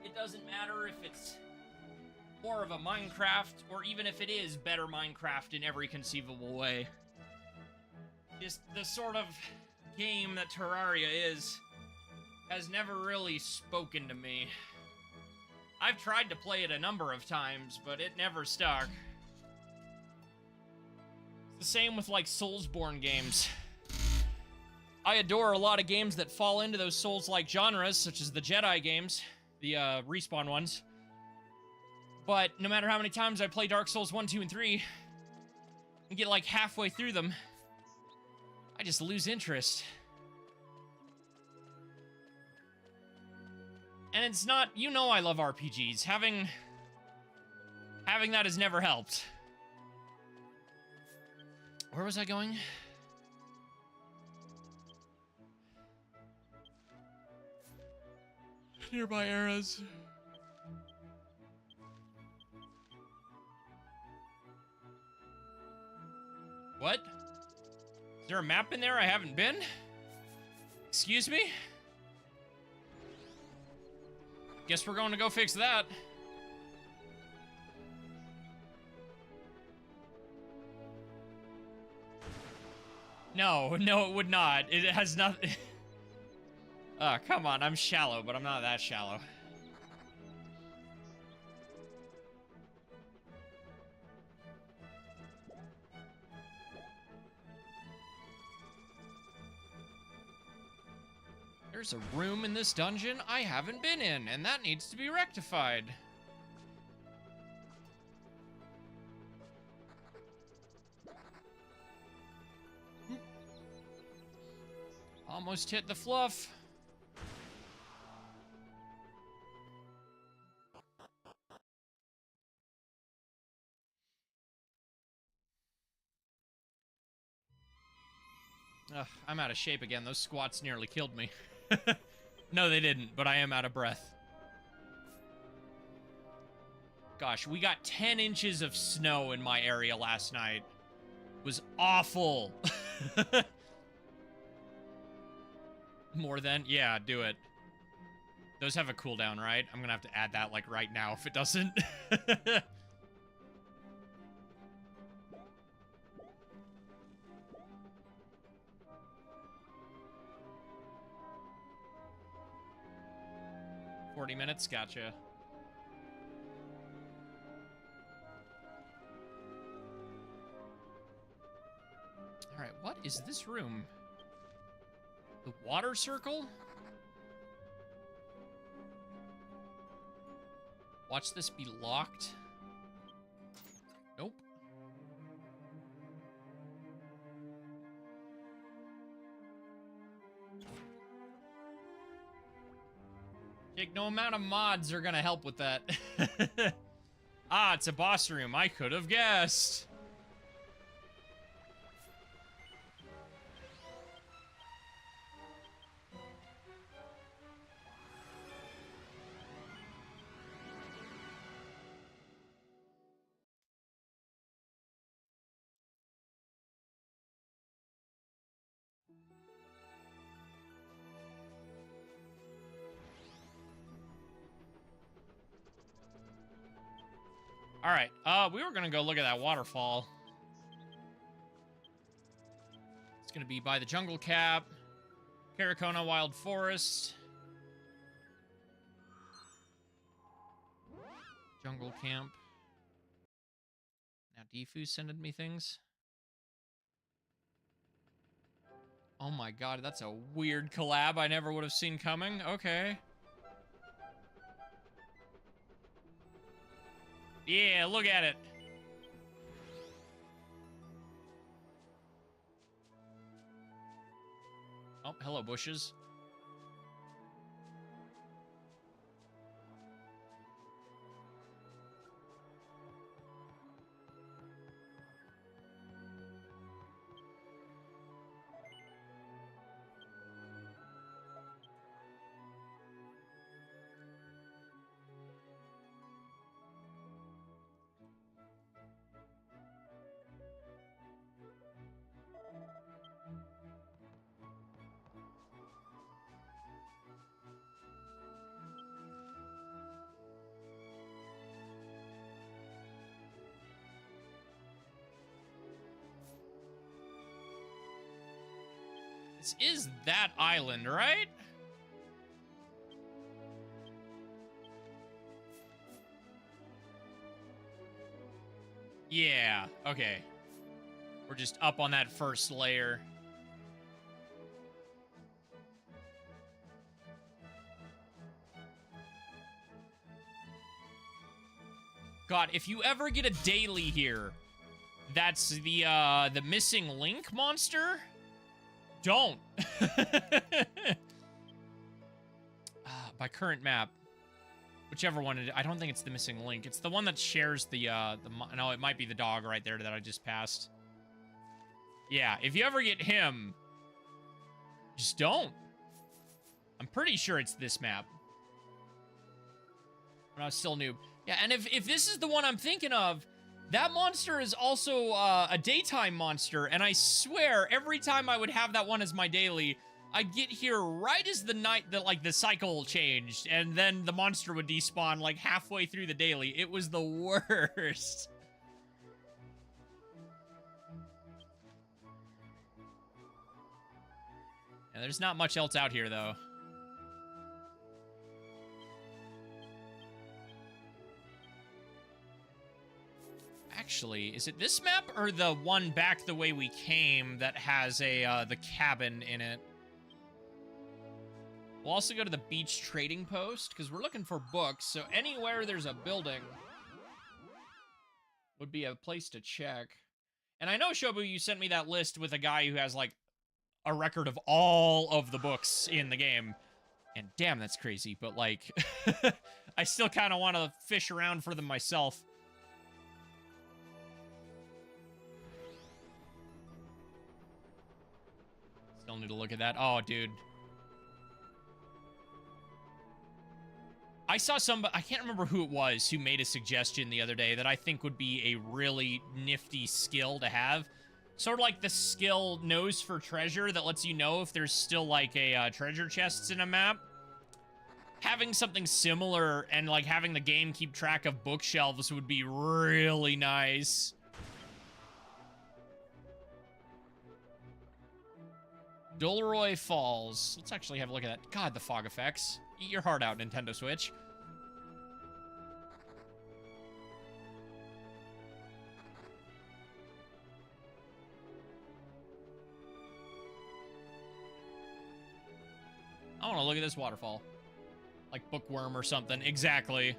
It doesn't matter if it's more of a Minecraft, or even if it is better Minecraft in every conceivable way. Just the sort of game that Terraria is has never really spoken to me. I've tried to play it a number of times, but it never stuck. It's the same with, like, Soulsborne games. I adore a lot of games that fall into those Souls-like genres, such as the Jedi games, the Respawn ones. But no matter how many times I play Dark Souls 1, 2, and 3, and get like halfway through them, I just lose interest. And it's not, you know I love RPGs. Having that has never helped. Where was I going? Nearby eras. What? Is there a map in there I haven't been? Excuse me? Guess we're going to go fix that. No, it would not. It has nothing. Oh, come on, I'm shallow, but I'm not that shallow. There's a room in this dungeon I haven't been in, and that needs to be rectified. Almost hit the fluff. Ugh, I'm out of shape again. Those squats nearly killed me. No, they didn't, but I am out of breath. Gosh, we got 10 inches of snow in my area last night. It was awful. More than? Yeah, do it. Those have a cooldown, right? I'm gonna have to add that, like, right now if it doesn't. 40 minutes, gotcha. Alright, what is this room? The water circle? Watch this be locked. Nope. Jake, no amount of mods are gonna help with that. Ah, it's a boss room. I could have guessed. All right. We were gonna go look at that waterfall. It's gonna be by the jungle cap, Caracona Wild Forest, jungle camp. Now Defu's sending me things. Oh my god, that's a weird collab I never would have seen coming. Okay. Yeah, look at it. Oh, hello, bushes. This is that island, right? Yeah, okay. We're just up on that first layer. God, if you ever get a daily here, that's the missing link monster? Don't. By current map. Whichever one it is. I don't think it's the missing link. It's the one that shares the no, it might be the dog right there that I just passed. Yeah, if you ever get him, just don't. I'm pretty sure it's this map. But I was still noob. Yeah, and if this is the one I'm thinking of, that monster is also a daytime monster, and I swear every time I would have that one as my daily, I'd get here right as the night that like the cycle changed, and then the monster would despawn like halfway through the daily. It was the worst. And there's not much else out here though. Actually, is it this map or the one back the way we came that has a the cabin in it? We'll also go to the beach trading post because we're looking for books. So anywhere there's a building would be a place to check. And I know, Shobu, you sent me that list with a guy who has like a record of all of the books in the game. And damn, that's crazy. But like, I still kind of want to fish around for them myself. Still need to look at that. Oh, dude. I saw somebody, I can't remember who it was, who made a suggestion the other day that I think would be a really nifty skill to have. Sort of like the skill Nose for Treasure that lets you know if there's still like a treasure chests in a map. Having something similar and like having the game keep track of bookshelves would be really nice. Doloroy Falls. Let's actually have a look at that. God, the fog effects. Eat your heart out, Nintendo Switch. I want to look at this waterfall. Like Bookworm or something. Exactly.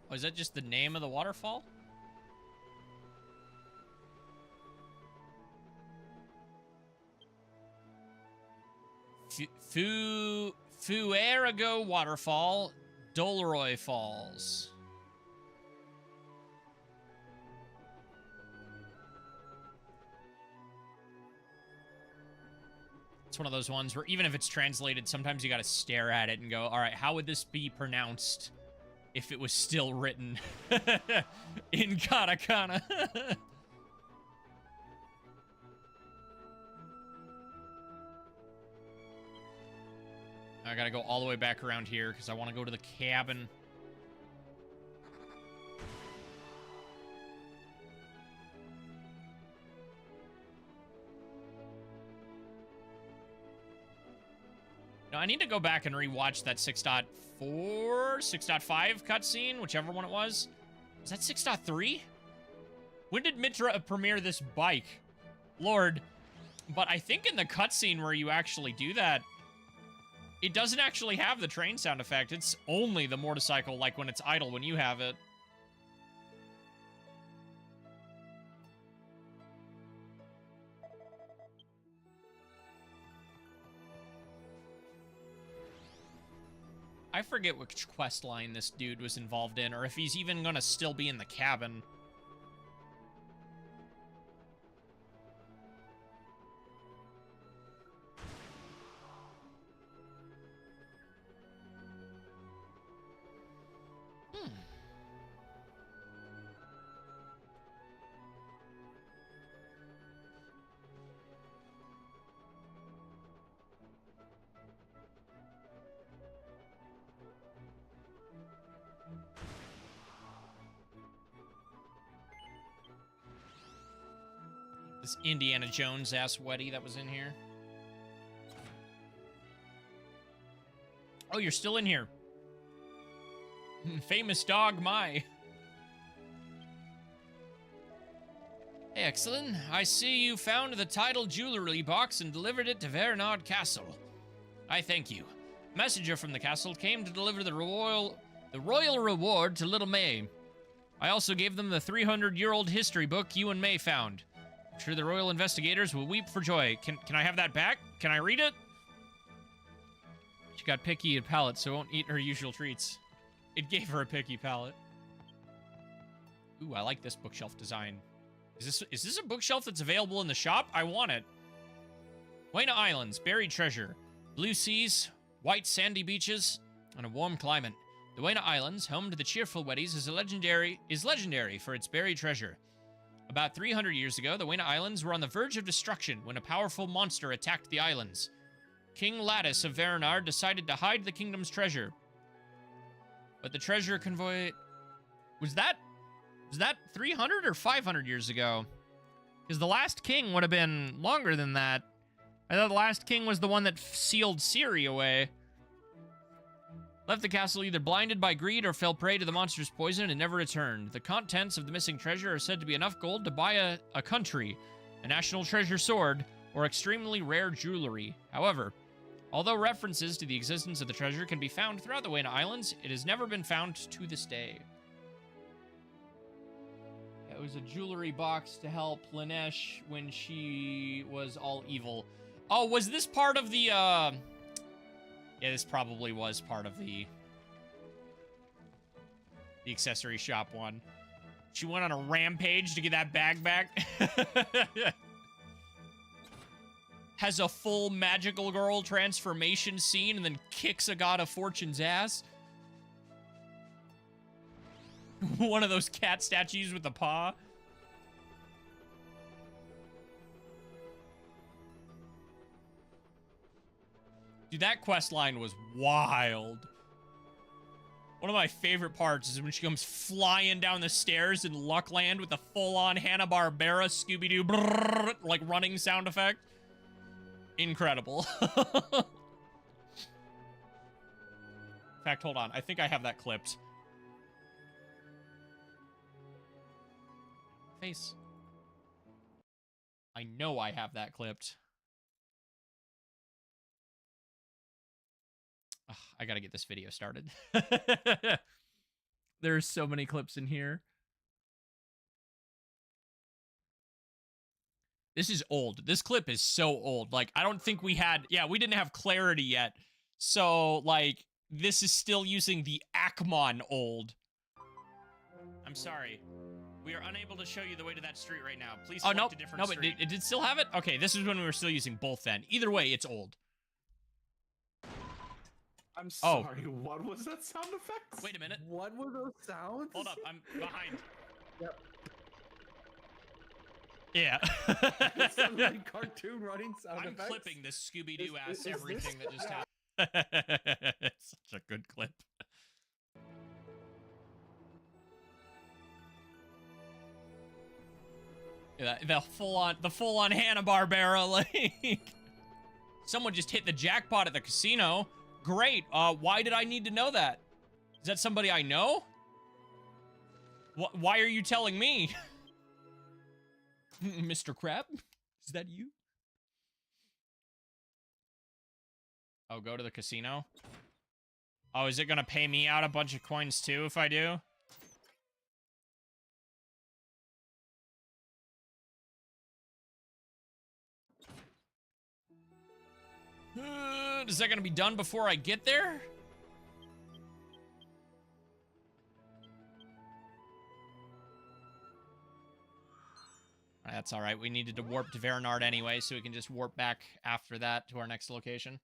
Oh, is that just the name of the waterfall? Fuerago Waterfall, Doloroy Falls. It's one of those ones where even if it's translated, sometimes you gotta stare at it and go, all right, how would this be pronounced if it was still written in katakana? I gotta go all the way back around here because I want to go to the cabin. No, I need to go back and rewatch that 6.4, 6.5 cutscene, whichever one it was. Was that 6.3? When did Mitra premiere this bike? Lord. But I think in the cutscene where you actually do that, it doesn't actually have the train sound effect. It's only the motorcycle, like when it's idle, when you have it. I forget which quest line this dude was involved in, or if he's even gonna still be in the cabin. This Indiana Jones ass Weddy that was in here. Oh, you're still in here. Famous dog, my. Hey, Exalin, I see you found the title jewelry box and delivered it to Vernard Castle. I thank you. Messenger from the castle came to deliver the royal reward to little May. I also gave them the 300-year-old history book you and May found. I'm sure the royal investigators will weep for joy. Can I have that back? Can I read it? She got picky at palate, so won't eat her usual treats. It gave her a picky palate. Ooh, I like this bookshelf design. Is this a bookshelf that's available in the shop? I want it. Waina Islands, buried treasure. Blue seas, white sandy beaches, and a warm climate. The Waina Islands, home to the cheerful Weddies, is legendary for its buried treasure. About 300 years ago, the Waina Islands were on the verge of destruction when a powerful monster attacked the islands. King Lattice of Vernard decided to hide the kingdom's treasure. But the treasure convoy... Was that 300 or 500 years ago? Because the last king would have been longer than that. I thought the last king was the one that sealed Ciri away. Left the castle either blinded by greed or fell prey to the monster's poison and never returned. The contents of the missing treasure are said to be enough gold to buy a country, a national treasure sword, or extremely rare jewelry. However, although references to the existence of the treasure can be found throughout the Waina Islands, it has never been found to this day. It was a jewelry box to help Lanesh when she was all evil. Oh, was this part of the, Yeah, this probably was part of the accessory shop one. She went on a rampage to get that bag back. Has a full magical girl transformation scene and then kicks a god of fortune's ass. One of those cat statues with the paw. Dude, that quest line was wild. One of my favorite parts is when she comes flying down the stairs in Luckland with the full-on Hanna-Barbera Scooby-Doo brrrr, like running sound effect. Incredible. In fact, hold on. I think I have that clipped. Face. I know I have that clipped. Ugh, I gotta get this video started. There's so many clips in here. This is old. This clip is so old. Like, I don't think we had... Yeah, we didn't have clarity yet. So, like, this is still using the Akmon old. I'm sorry. We are unable to show you the way to that street right now. Please select a different street. No, but it did still have it? Okay, this is when we were still using both then. Either way, it's old.
I'm sorry, what was that sound effect?
Wait a minute.
What were those sounds?
Hold up, I'm behind.
Yep.
Yeah.
It sounded like cartoon running sound
I'm
effects.
clipping this Scooby-Doo ass
Is
everything
this-
that just happened. It's such a good clip. Yeah, the full-on Hanna-Barbera, like... Someone just hit the jackpot at the casino. Great. Why did I need to know that? Is that somebody I know? Why are you telling me? Mr. Crab? Is that you? Oh, go to the casino? Oh, is it gonna pay me out a bunch of coins too if I do? Is that gonna be done before I get there? That's alright. We needed to warp to Verenard anyway, so we can just warp back after that to our next location.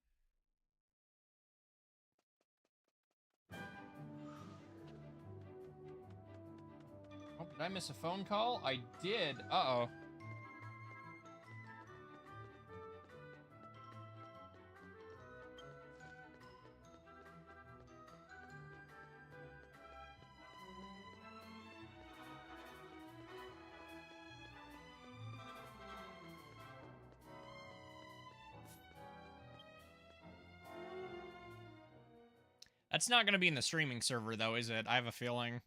Oh, did I miss a phone call? I did. Uh-oh. That's not going to be in the streaming server, though, is it? I have a feeling.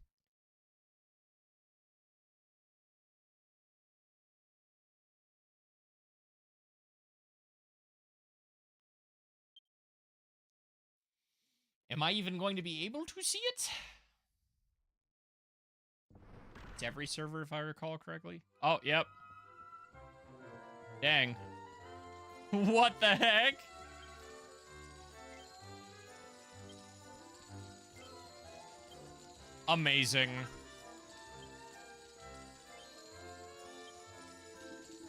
Am I even going to be able to see it? It's every server, if I recall correctly. Oh, yep. Dang. What the heck? Amazing.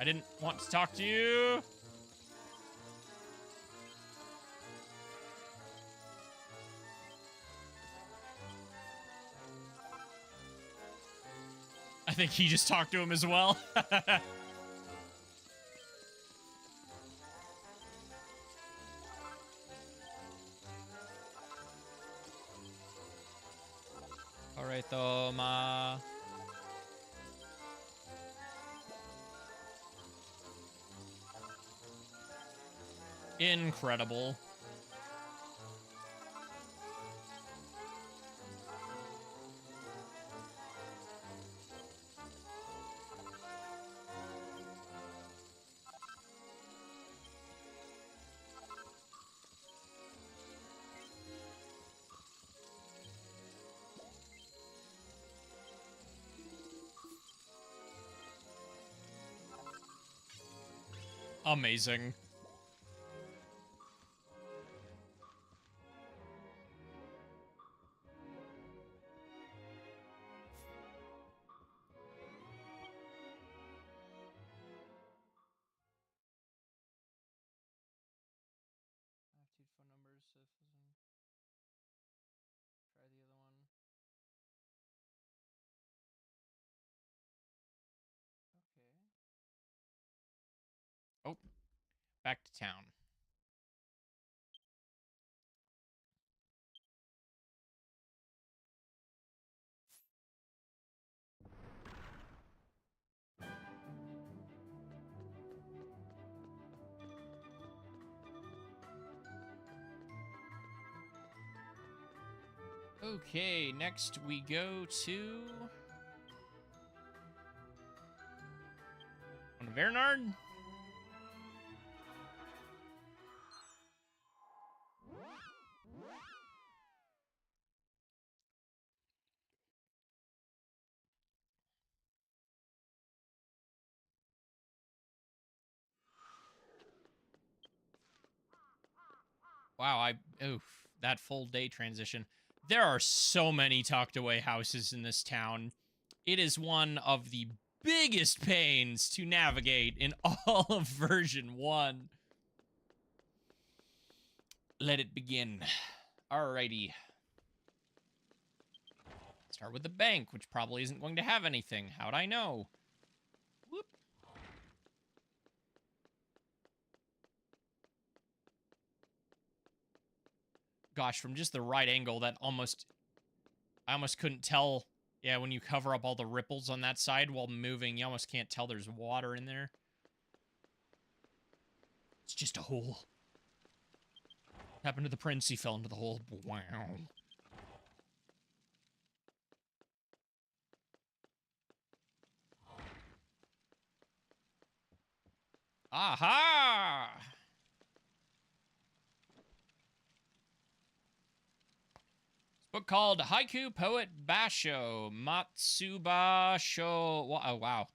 I didn't want to talk to you. I think he just talked to him as well. Alright, Toma. Incredible. Amazing. Active phone numbers. Try the other one. Okay. Oh, back to town. Okay, next we go to... On to Verenard? Wow, oof, that full day transition. There are so many tucked away houses in this town. It is one of the biggest pains to navigate in all of version 1. Let it begin. Alrighty. Start with the bank, which probably isn't going to have anything. How'd I know? Whoop. Gosh, from just the right angle, I almost couldn't tell. Yeah, when you cover up all the ripples on that side while moving, you almost can't tell there's water in there. It's just a hole. Happened to the prince, he fell into the hole. Wow. Aha! Book called Haiku Poet Basho Matsubasho. Oh, wow.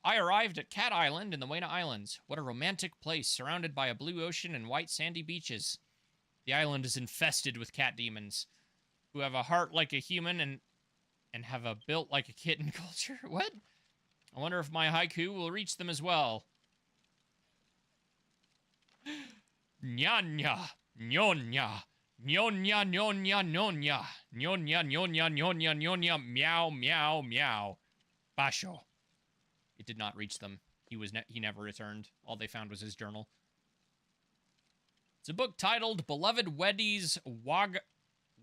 I arrived at Cat Island in the Waina Islands. What a romantic place, surrounded by a blue ocean and white sandy beaches. The island is infested with cat demons, who have a heart like a human and have a built like a kitten culture. What? I wonder if my haiku will reach them as well. Nyanya, nyonya. Nyonya, nyonya, nyonya. Nyonya, nyonya, nyonya, nyonya. Meow, meow, meow. Basho. It did not reach them. He never returned. All they found was his journal. It's a book titled Beloved Weddy's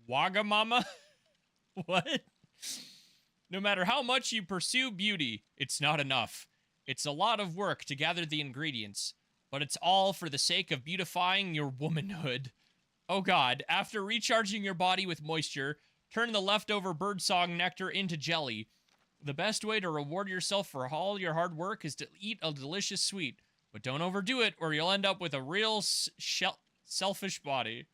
Wagamama. What? No matter how much you pursue beauty, it's not enough. It's a lot of work to gather the ingredients, but it's all for the sake of beautifying your womanhood. Oh God, after recharging your body with moisture, turn the leftover birdsong nectar into jelly. The best way to reward yourself for all your hard work is to eat a delicious sweet, but don't overdo it or you'll end up with a real selfish body.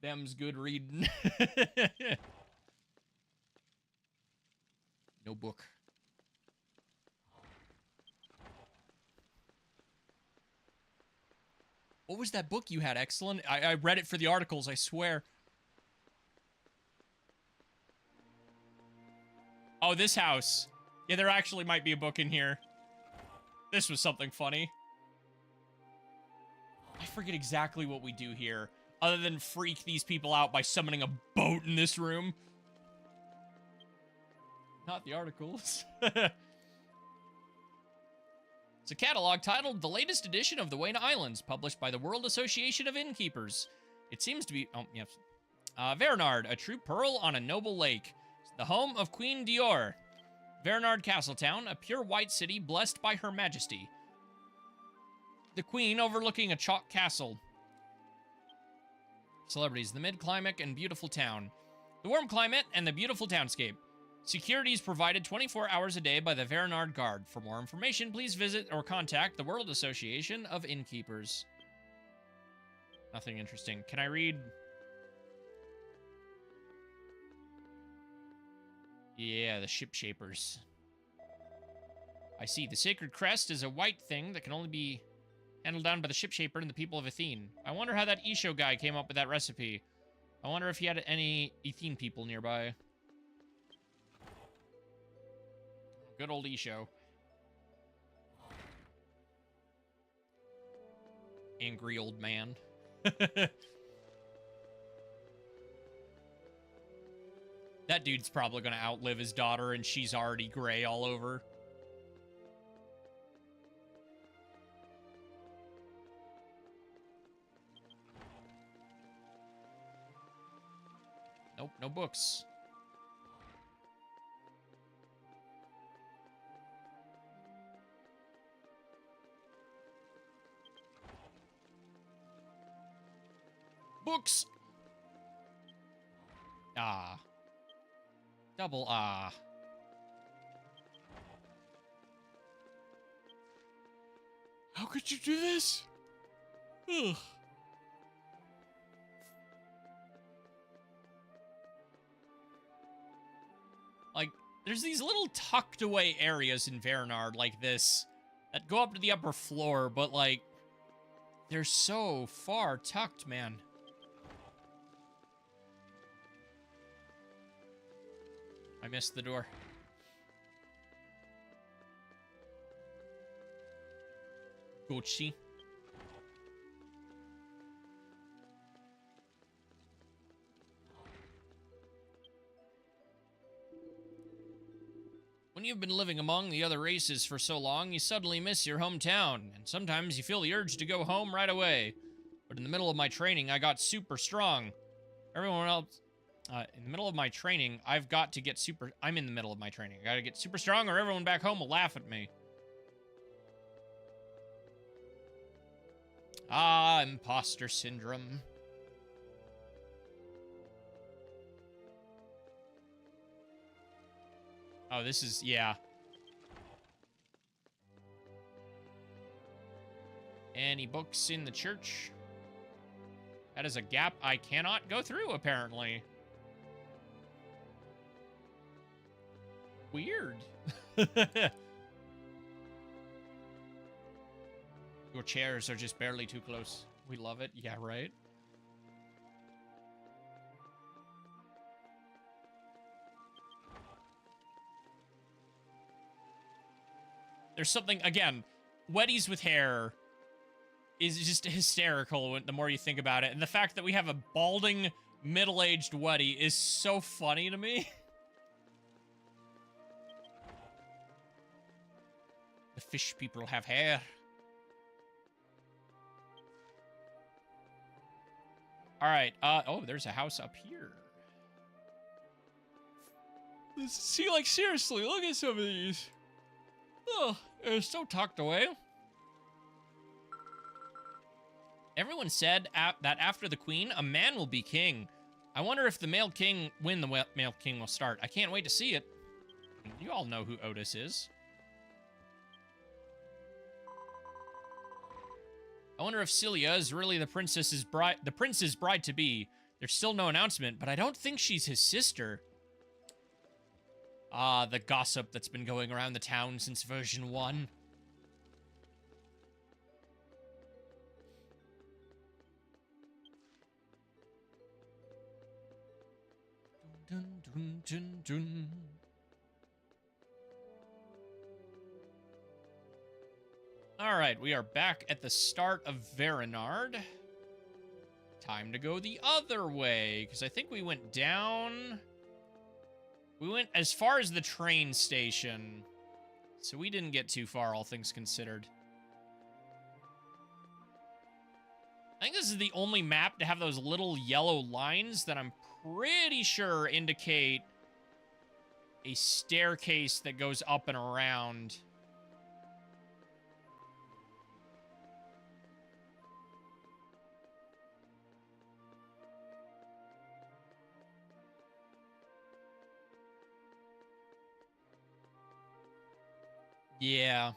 Them's good reading. No book. What was that book you had, Exalin? I read it for the articles, I swear. Oh, this house. Yeah, there actually might be a book in here. This was something funny. I forget exactly what we do here, other than freak these people out by summoning a boat in this room. Not the articles. It's a catalog titled The Latest Edition of the Waina Islands, published by the World Association of Innkeepers. It seems to be... Oh, yes. Vernard, a true pearl on a noble lake. The home of Queen Dior. Vernard Castletown, a pure white city blessed by Her Majesty. The Queen overlooking a chalk castle. Celebrities, the mid-climate and beautiful town. The warm climate and the beautiful townscape. Security is provided 24 hours a day by the Vernard Guard. For more information, please visit or contact the World Association of Innkeepers. Nothing interesting. Can I read? Yeah, the ship shapers. I see. The sacred crest is a white thing that can only be handled down by the ship shaper and the people of Athene. I wonder how that Isho guy came up with that recipe. I wonder if he had any Athene people nearby. Good old Isho. Angry old man. That dude's probably gonna outlive his daughter and she's already gray all over. Nope, no books. Books! Ah. Double ah. How could you do this? Ugh. Like, there's these little tucked away areas in Vernard like this that go up to the upper floor, but like, They're so far tucked, man. I missed the door. Gucci. When you've been living among the other races for so long, you suddenly miss your hometown, and sometimes you feel the urge to go home right away. But in the middle of my training, I got super strong. Everyone else... in the middle of my training, I'm in the middle of my training. I gotta get super strong or everyone back home will laugh at me. Ah, imposter syndrome. Oh, this is, yeah. Any books in the church? That is a gap I cannot go through, apparently. Weird. Your chairs are just barely too close. We love it. Yeah, right? There's something, again, Weddies with hair is just hysterical the more you think about it. And the fact that we have a balding, middle-aged Weddy is so funny to me. The fish people have hair. All right. Oh, there's a house up here. See, like, seriously, look at some of these. Oh, they're so tucked away. Everyone said that after the queen, a man will be king. I wonder if the male king, when the male king will start. I can't wait to see it. You all know who Otis is. I wonder if Celia is really the prince's bride to be. There's still no announcement, but I don't think she's his sister. Ah, the gossip that's been going around the town since version 1. Dun, dun, dun, dun. All right, we are back at the start of Verenard. Time to go the other way, because I think we went down. We went as far as the train station, so we didn't get too far, all things considered. I think this is the only map to have those little yellow lines that I'm pretty sure indicate a staircase that goes up and around. Yeah.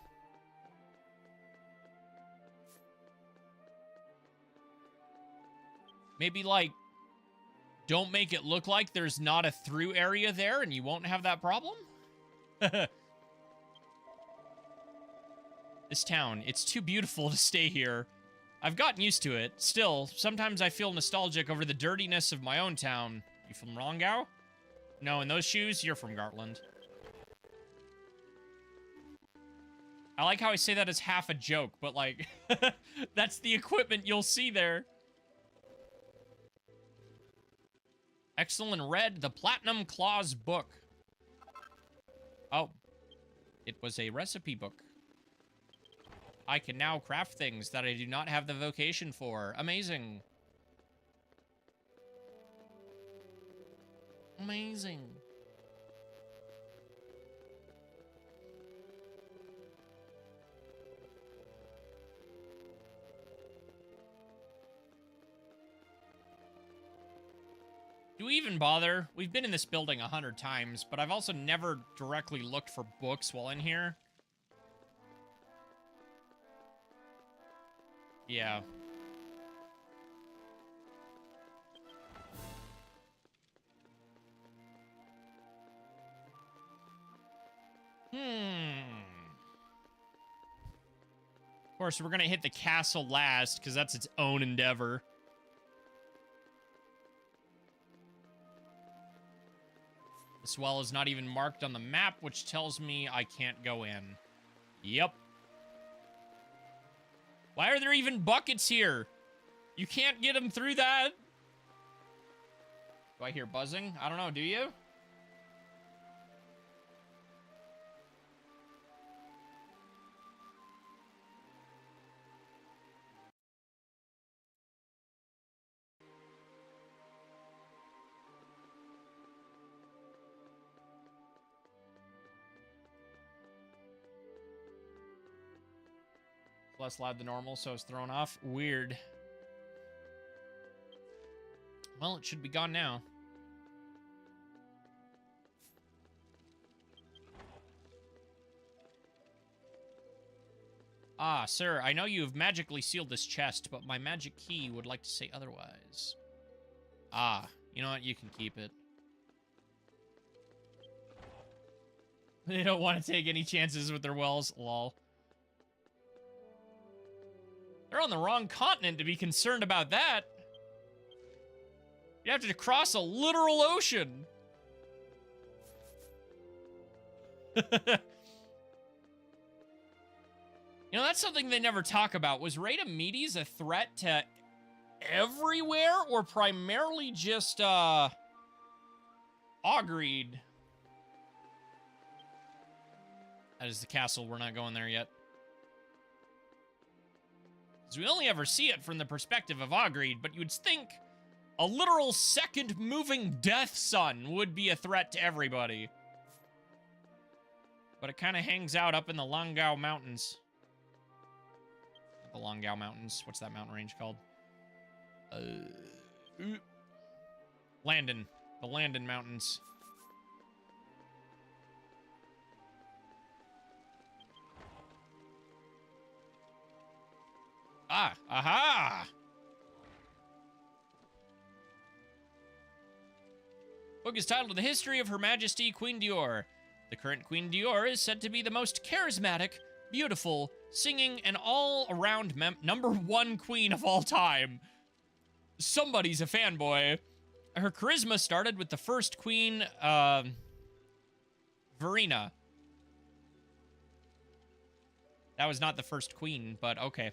Maybe, like, don't make it look like there's not a through area there and you won't have that problem? This town, it's too beautiful to stay here. I've gotten used to it. Still, sometimes I feel nostalgic over the dirtiness of my own town. You from Rongao? No, in those shoes, you're from Gartland. I like how I say that as half a joke, but, like, that's the equipment you'll see there. Exalin read the Platinum Claws book. Oh, it was a recipe book. I can now craft things that I do not have the vocation for. Amazing. Amazing. Do we even bother? We've been in this building 100 times, but I've also never directly looked for books while in here. Yeah. Of course, we're going to hit the castle last, because that's its own endeavor. This well is not even marked on the map, which tells me I can't go in. Yep. Why are there even buckets here? You can't get them through that. Do I hear buzzing? I don't know, do you? Less loud than normal, so it's thrown off. Weird. Well, it should be gone now. Ah, sir, I know you have magically sealed this chest, but my magic key would like to say otherwise. Ah, you know what? You can keep it. They don't want to take any chances with their wells. Lol. They're on the wrong continent to be concerned about that. You have to cross a literal ocean. You know, that's something they never talk about. Was Raid Medes a threat to everywhere or primarily just, Augreed? That is the castle. We're not going there yet. Because we only ever see it from the perspective of Augreed, but you'd think a literal second moving death sun would be a threat to everybody. But it kind of hangs out up in the Langau Mountains. The Langau Mountains. What's that mountain range called? Landon. The Landon Mountains. Ah, aha! Book is titled The History of Her Majesty Queen Dior. The current Queen Dior is said to be the most charismatic, beautiful, singing, and all-around #1 queen of all time. Somebody's a fanboy. Her charisma started with the first queen, Verena. That was not the first queen, but okay.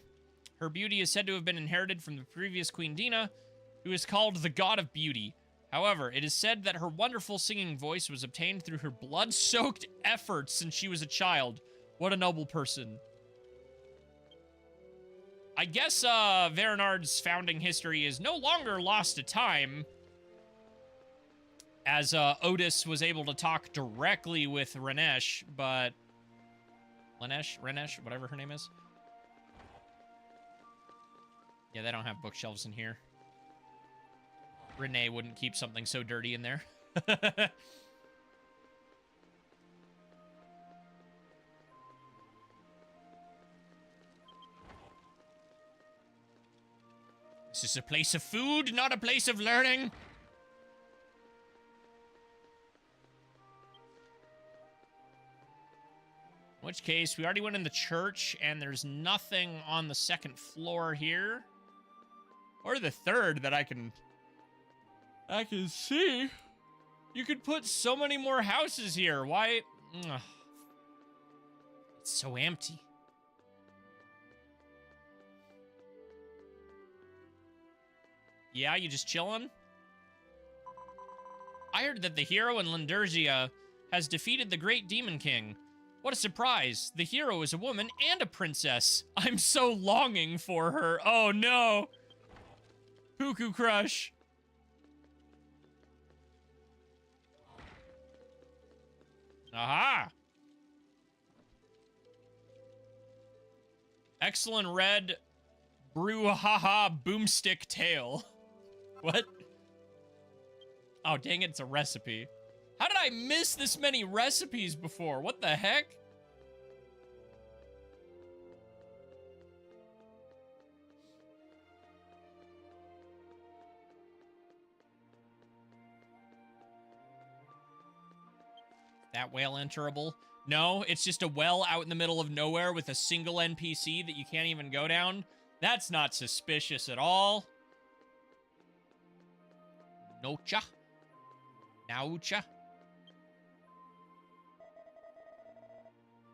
Her beauty is said to have been inherited from the previous Queen Dina, who is called the God of Beauty. However, it is said that her wonderful singing voice was obtained through her blood-soaked efforts since she was a child. What a noble person. I guess, Verenard's founding history is no longer lost to time, as, Otis was able to talk directly with Renesh, but... Renesh, whatever her name is. Yeah, they don't have bookshelves in here. Renee wouldn't keep something so dirty in there. This is a place of food, not a place of learning. In which case, we already went in the church, and there's nothing on the second floor here. Or the third that I can see. You could put so many more houses here. Why? Ugh. It's so empty. Yeah, you just chilling? I heard that the hero in Lindurgia has defeated the great demon king. What a surprise. The hero is a woman and a princess. I'm so longing for her. Oh no. Cuckoo crush. Aha! Exalin red brouhaha boomstick tail. What? Oh, dang it, it's a recipe. How did I miss this many recipes before? What the heck? That whale enterable. No, it's just a well out in the middle of nowhere with a single NPC that you can't even go down. That's not suspicious at all. Nocha. Naucha.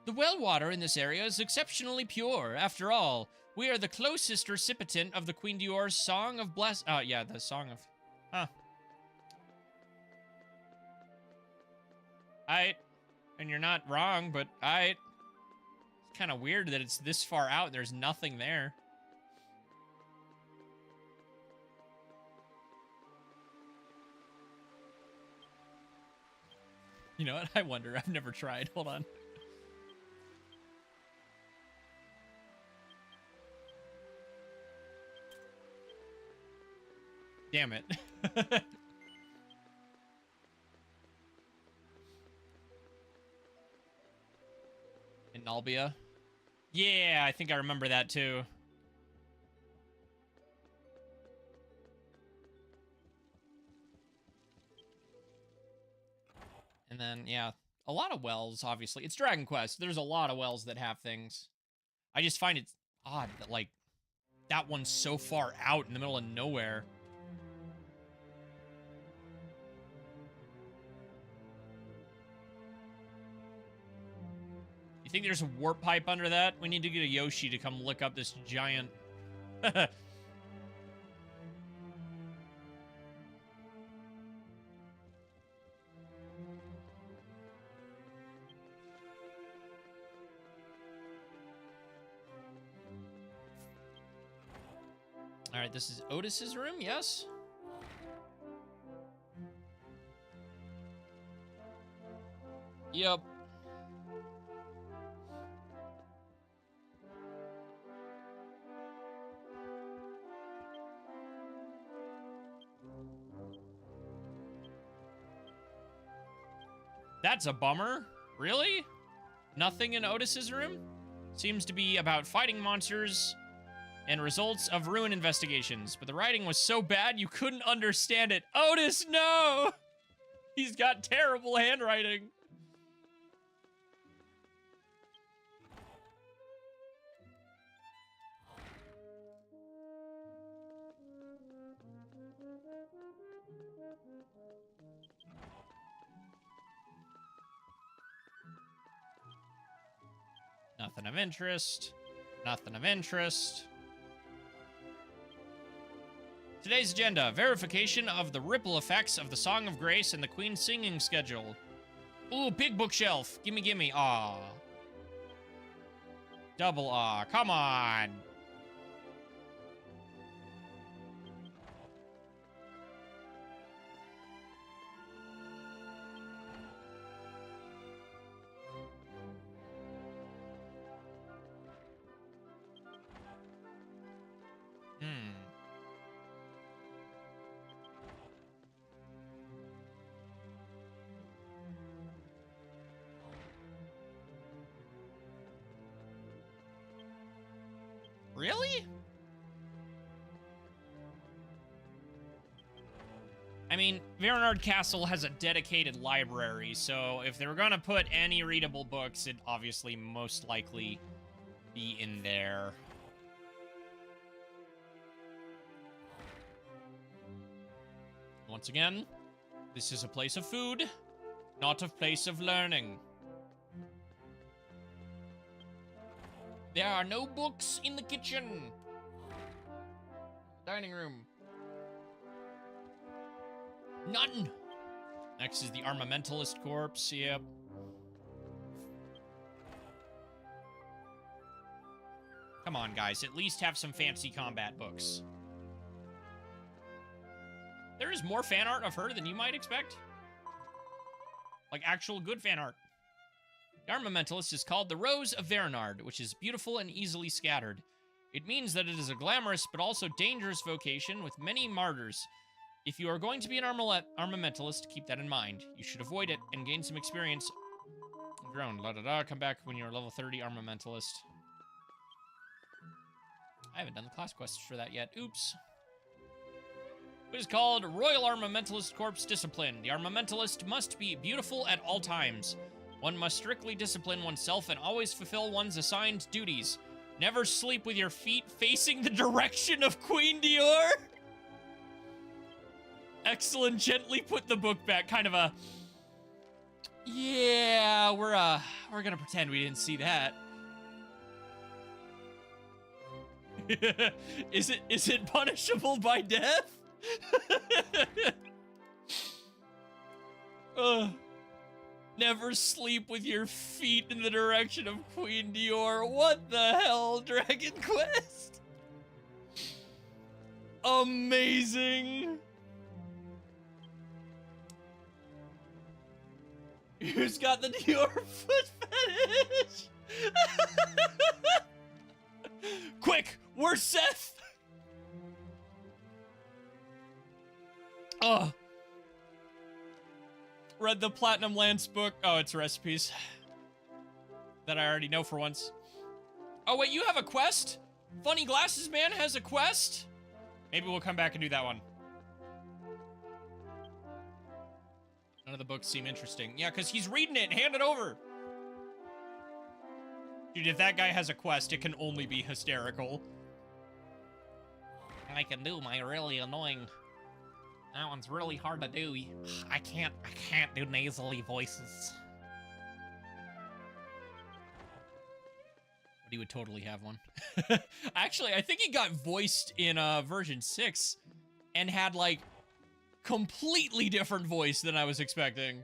The well water in this area is exceptionally pure. After all, we are the closest recipient of the Queen Dior's Song of Bless... Oh, yeah, the Song of... Huh. And you're not wrong, but it's kind of weird that it's this far out. There's nothing there. You know what? I wonder. I've never tried. Hold on. Damn it. In Nalbia? Yeah, I think I remember that too. And then, yeah, a lot of wells, obviously. It's Dragon Quest. There's a lot of wells that have things. I just find it odd that, like, that one's so far out in the middle of nowhere. You think there's a warp pipe under that? We need to get a Yoshi to come look up this giant... Alright, this is Otis's room, yes? Yep. That's a bummer. Really? Nothing in Otis's room? Seems to be about fighting monsters and results of ruin investigations, but the writing was so bad you couldn't understand it. Otis, no! He's got terrible handwriting. Nothing of interest. Nothing of interest. Today's agenda, verification of the ripple effects of the Song of Grace and the Queen's singing schedule. Ooh, big bookshelf. Gimme, gimme. Aw. Double aw. Come on. Really? I mean, Verenard Castle has a dedicated library, so if they were gonna put any readable books, it'd obviously most likely be in there. Once again, this is a place of food, not a place of learning. There are no books in the kitchen. Dining room. None. Next is the Armamentalist Corpse. Yep. Come on, guys. At least have some fancy combat books. There is more fan art of her than you might expect. Like actual good fan art. The Armamentalist is called the Rose of Verenard, which is beautiful and easily scattered. It means that it is a glamorous but also dangerous vocation with many martyrs. If you are going to be an Armamentalist, keep that in mind. You should avoid it and gain some experience. Drone, la-da-da, come back when you're level 30 Armamentalist. I haven't done the class quests for that yet. Oops. It is called Royal Armamentalist Corps Discipline. The Armamentalist must be beautiful at all times. One must strictly discipline oneself and always fulfill one's assigned duties. Never sleep with your feet facing the direction of Queen Dior. Exalin gently put the book back, kind of a... Yeah, we're gonna pretend we didn't see that. Is it punishable by death? Never sleep with your feet in the direction of Queen Dior. What the hell, Dragon Quest? Amazing. Who's got the Dior foot fetish? Quick, where's Seth? Oh. Read the Platinum Lance book. Oh, it's recipes. That I already know for once. Oh, wait, you have a quest? Funny Glasses Man has a quest? Maybe we'll come back and do that one. None of the books seem interesting. Yeah, because he's reading it. Hand it over. Dude, if that guy has a quest, it can only be hysterical. I can do my really annoying... That one's really hard to do. I can't do nasally voices. But he would totally have one. Actually, I think he got voiced in version 6 and had, like, completely different voice than I was expecting.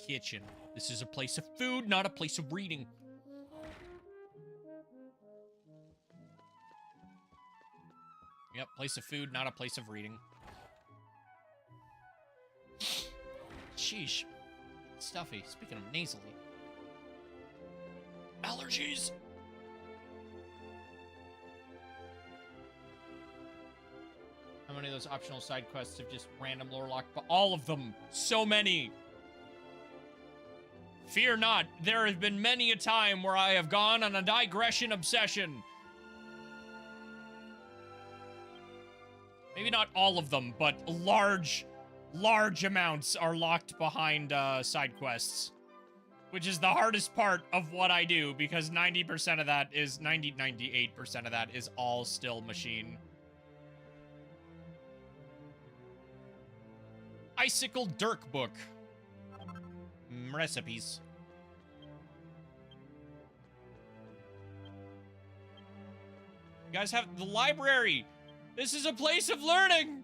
Kitchen. This is a place of food, not a place of reading. Yep, place of food, not a place of reading. Sheesh. Stuffy. Speaking of nasally. Allergies! How many of those optional side quests have just random lore lock? All of them! So many! Fear not, there has been many a time where I have gone on a digression obsession. Maybe not all of them, but large amounts are locked behind side quests. Which is the hardest part of what I do, because 98% of that is all still machine. Icicle Dirk book. Recipes. You guys have the library. This is a place of learning.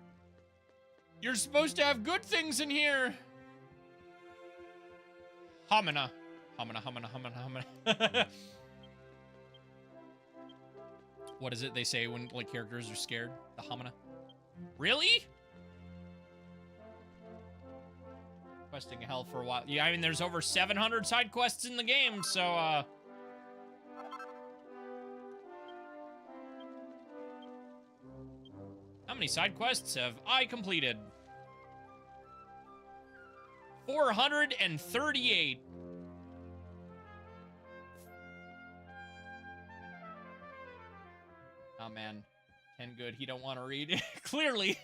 You're supposed to have good things in here. Homina. Homina. What is it they say when, like, characters are scared? The homina. Really? Questing hell for a while. Yeah, I mean, there's over 700 side quests in the game, so, How many side quests have I completed? 438. Oh, man. 10 good. He don't want to read. Clearly.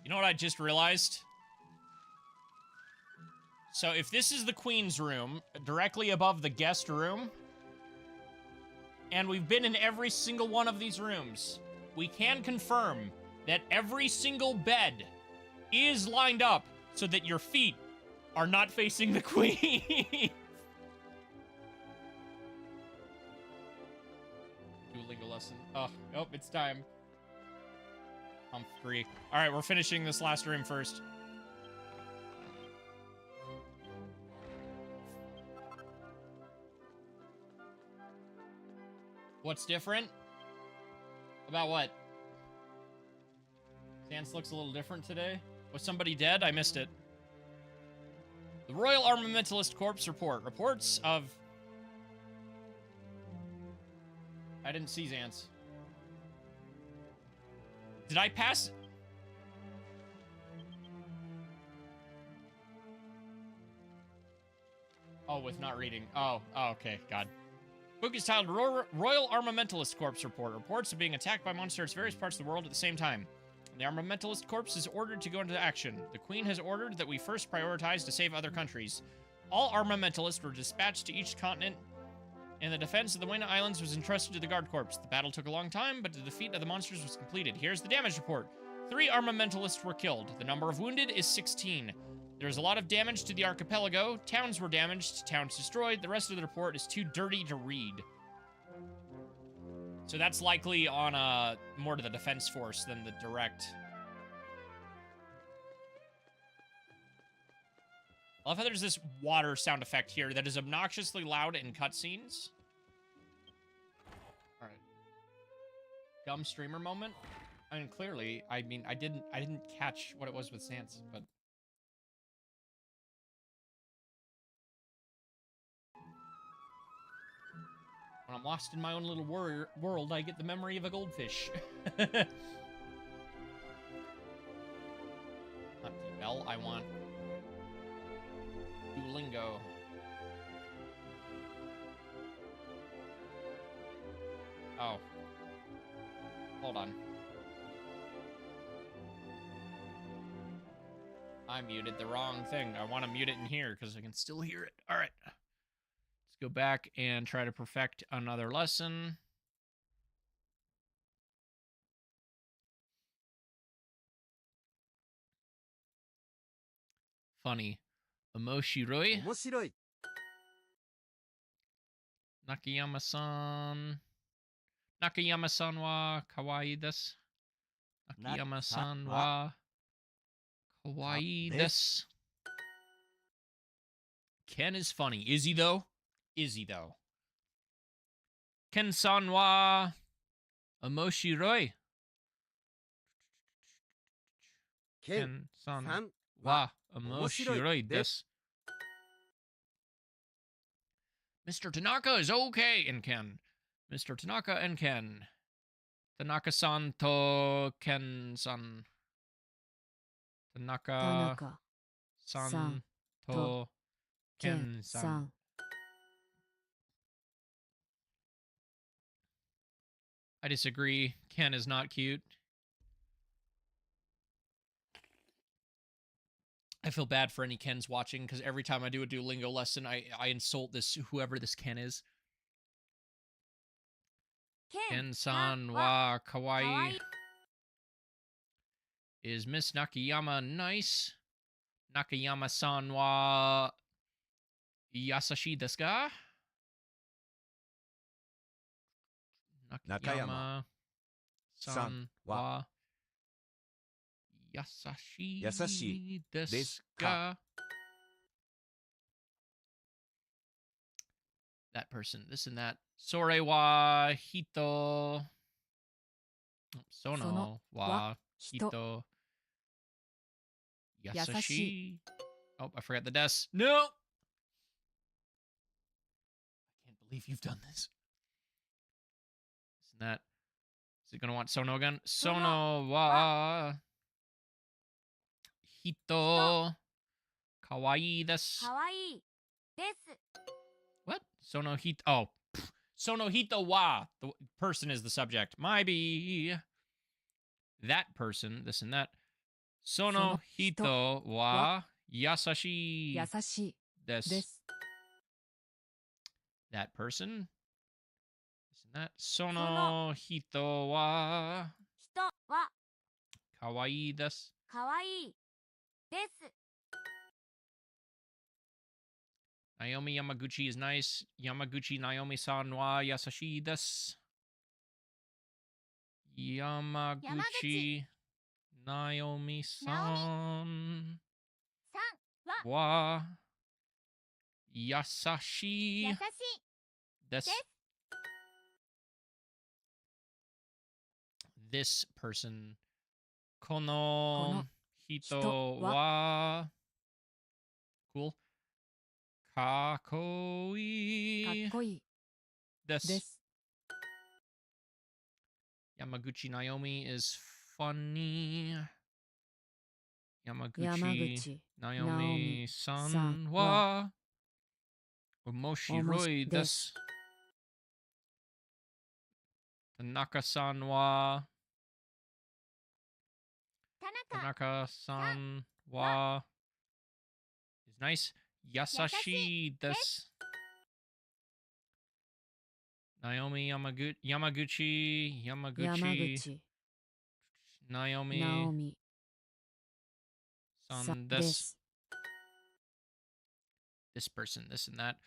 You know what I just realized? So if this is the Queen's room, directly above the guest room, and we've been in every single one of these rooms, we can confirm that every single bed is lined up so that your feet are not facing the Queen. Duolingo lesson. Oh, nope, it's time. I'm free. All right, we're finishing this last room first. What's different? About what? Dance looks a little different today. Was somebody dead? I missed it. The Royal Armamentalist Corps report. Reports of... I didn't see Zance. Did I pass? Oh, with not reading. Oh, okay, God. Book is titled Royal Armamentalist Corps Report. Reports of being attacked by monsters in various parts of the world at the same time. The Armamentalist Corps is ordered to go into action. The Queen has ordered that we first prioritize to save other countries. All Armamentalists were dispatched to each continent, and the defense of the Wayne Islands was entrusted to the Guard Corps. The battle took a long time, but the defeat of the monsters was completed. Here's the damage report. 3 Armamentalists were killed. The number of wounded is 16. There's a lot of damage to the archipelago. Towns were damaged, towns destroyed. The rest of the report is too dirty to read. So that's likely on more to the defense force than the direct. I love how there's this water sound effect here that is obnoxiously loud in cutscenes. All right. Dumb streamer moment. I mean, clearly, I didn't catch what it was with Sans, but. When I'm lost in my own little world, I get the memory of a goldfish. Not T-Bell, I want Duolingo. Oh. Hold on. I muted the wrong thing. I want to mute it in here because I can still hear it. All right. Go back and try to perfect another lesson. Funny. Omoshiroi.
面白い。
Nakayama-san. Nakayama-san wa kawaii desu. Nakayama-san wa kawaii desu. Ken is funny. Is he though? Is he though? Ken-san wa omoshiroi. Ken-san
さん
wa omoshiroi desu. Mr. Tanaka is okay in Ken. Mr. Tanaka and Ken. Tanaka-san to Ken-san. Tanaka-san
田中さん
to
ケン
Ken-san.
さん
I disagree. Ken is not cute. I feel bad for any Kens watching because every time I do a Duolingo lesson, I insult this whoever this Ken is.
ケン
Ken-san
は
wa
かわい
kawaii.
い
Is Miss Nakayama nice? Nakayama-san wa yasashi desu ka?
Nakayama-san
Nakayama-san wa
wa
yasashi
yasashi
desu
desu
ka?
ka?
That person, this and that. Sore wa hito. Sono
Sono
wa
wa hito.
hito.
Yasashi.
Yasashi. Oh, I forgot the des. No! I can't believe you've done this. Isn't that? Is it going to want Sono again? Sono wa hito. Kawaii desu.
かわいいです
What? Sono hito. Oh. pff. Sono hito wa. The person is the subject. Maybe. That person. This and that. Sono
Sono
hito wa yasashi
優しい
desu.
です
That person. This and that. Sono hito wa
人は
kawaii desu.
かわいいです
Naomi Yamaguchi is nice. Yamaguchi Naomi-san wa yasashi desu. Yamaguchi Naomi-san
さんは
wa yasashi
優しい
desu.
Desu.
This person. こ
こ
の
の
人
人
は cool. かっこ
か
いい
っこいい
で。
ですす
Yamaguchi Naomi is funny.
山
Yamaguchi
口
Naomi さん
さん
は Omoshiroi desu. Tanaka-san wa...
田中
Tanaka-san wa... is nice. Yasashi desu. Naomi Yamaguchi.
山
Yamaguchi.
口
Naomi
直美
san
さ
desu.
です
This person, this and that.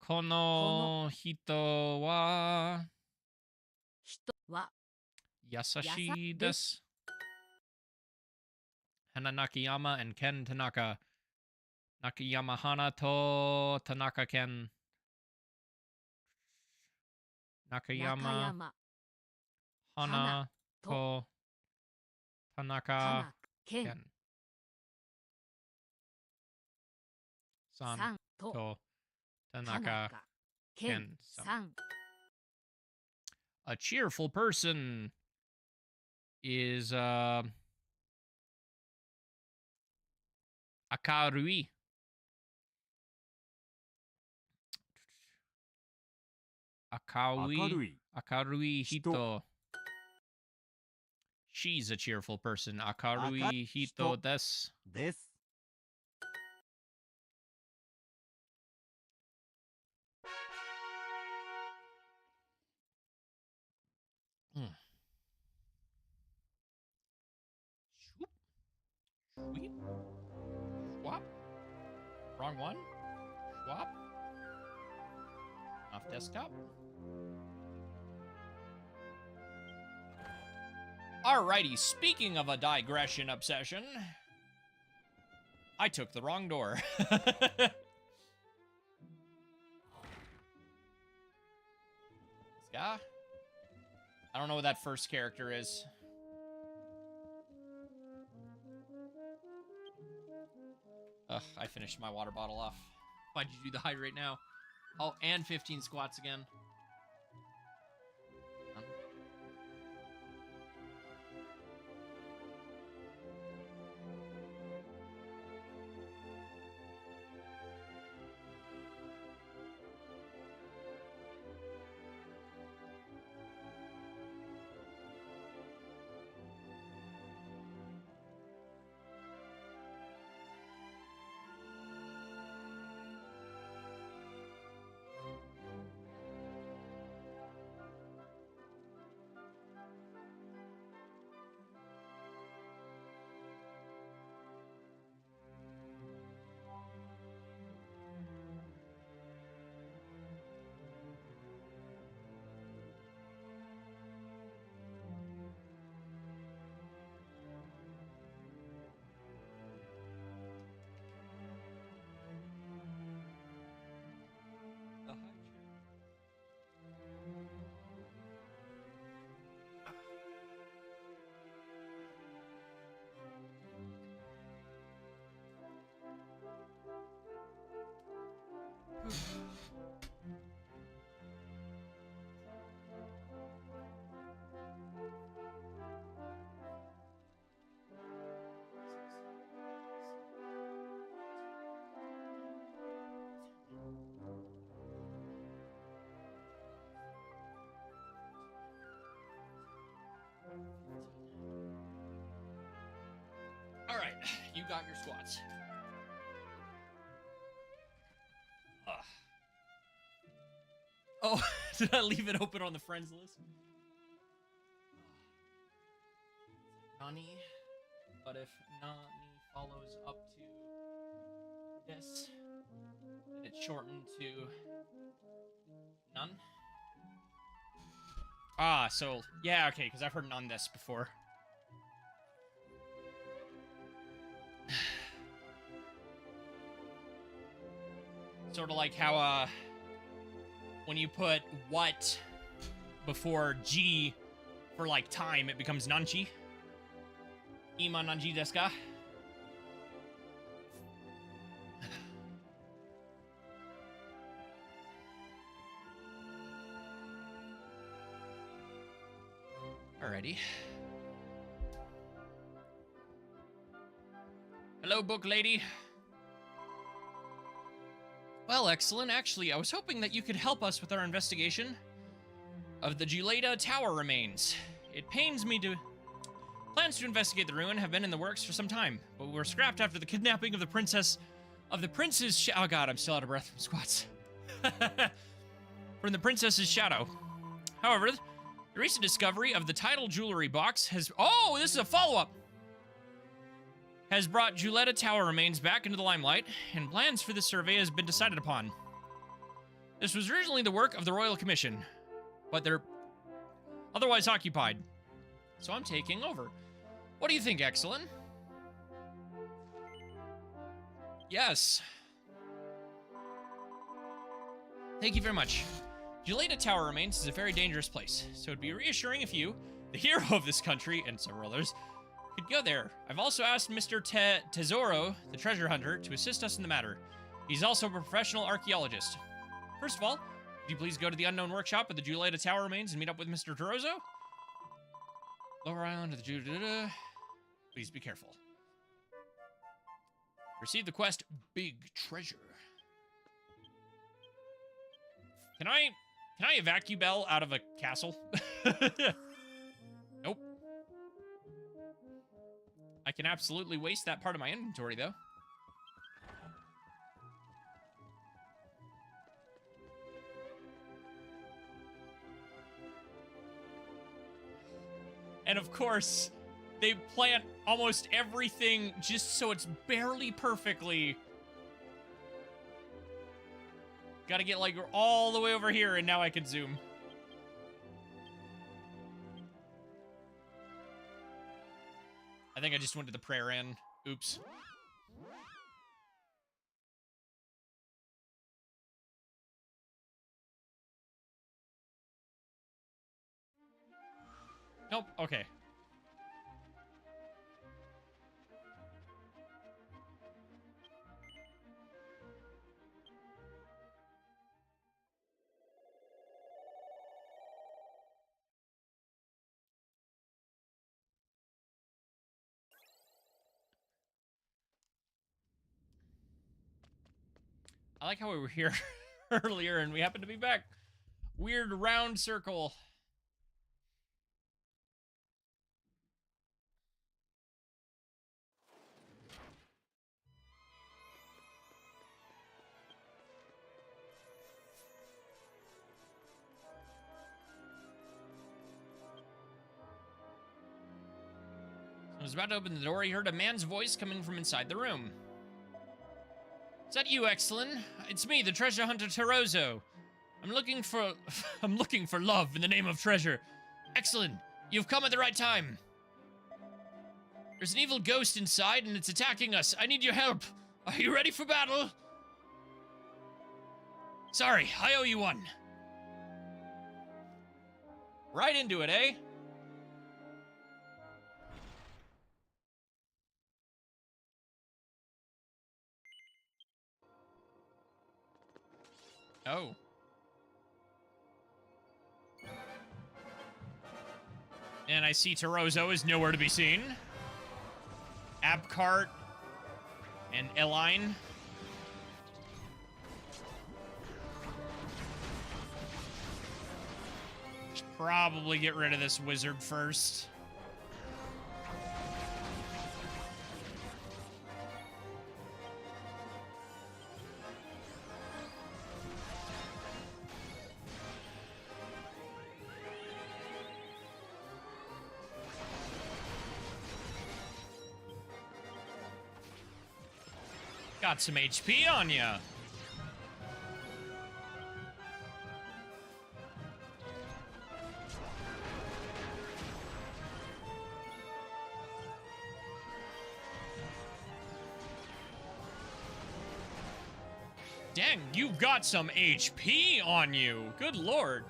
Kono hito wa
人は
Yasashi
desu.
desu. Hana Nakayama and Ken Tanaka. Nakayama Hana to Tanaka Ken. Nakayama
中山
Hana
to
to Tanaka
花健
Ken. San
さんと
to
田
Tanaka
中健
Ken.
さん
A cheerful person is Akarui. Akaui.
い
Akarui
Hito.
Hito. She's a cheerful person. Akarui Hito
Hito.
desu.
です
Swoop. Sweep. Swap. Wrong one. Swap. Off desktop. Alrighty, speaking of a digression obsession, I took the wrong door. This guy? I don't know what that first character is. Ugh, I finished my water bottle off. Why'd you do the hydrate now? Oh, and 15 squats again. All right, you got your squats. Ugh. Oh, did I leave it open on the friends list? Nani, but if Nani follows up to this, then it's shortened to none. Ah, so, yeah, okay, because I've heard none this before. Sort of like how, when you put what before G for, like, time, it becomes Nanchi. Ima Nanji desu ka? Alrighty. Hello, book lady. Well, excellent. Actually, I was hoping that you could help us with our investigation of the Juleta Tower remains. It pains me to... Plans to investigate the ruin have been in the works for some time, but were scrapped after the kidnapping of the princess... Oh god, I'm still out of breath from squats. From the princess's shadow. However, the recent discovery of the title jewelry box has... Oh, this is a follow-up! Has brought Juleta Tower remains back into the limelight, and plans for this survey has been decided upon. This was originally the work of the Royal Commission, but they're otherwise occupied. So I'm taking over. What do you think, Exalin? Yes. Thank you very much. Juleta Tower remains is a very dangerous place, so it'd be reassuring if you, the hero of this country, and several others, could go there. I've also asked Mr. Tesoro, the treasure hunter, to assist us in the matter. He's also a professional archaeologist. First of all, could you please go to the unknown workshop of the Juleta Tower remains and meet up with Mr. Terozo? Lower Island of the Juleta. Please be careful. Receive the quest, Big Treasure. Can I evacuate out of a castle? Nope. I can absolutely waste that part of my inventory, though. And of course, they plant almost everything just so it's barely perfectly. Gotta get like all the way over here and now I can zoom. I think I just went to the prayer end. Oops. Nope, okay. I like how we were here earlier and we happened to be back. Weird round circle. I was about to open the door, he heard a man's voice coming from inside the room. Is that you, Exalin? It's me, the treasure hunter Terozo. I'm looking for love in the name of treasure. Exalin, you've come at the right time. There's an evil ghost inside and it's attacking us. I need your help. Are you ready for battle? Sorry, I owe you one. Right into it, eh? Oh. And I see Terozo is nowhere to be seen. Abcart and Eline. Should probably get rid of this wizard first. Got some HP on ya. Dang, you've got some HP on you. Good lord.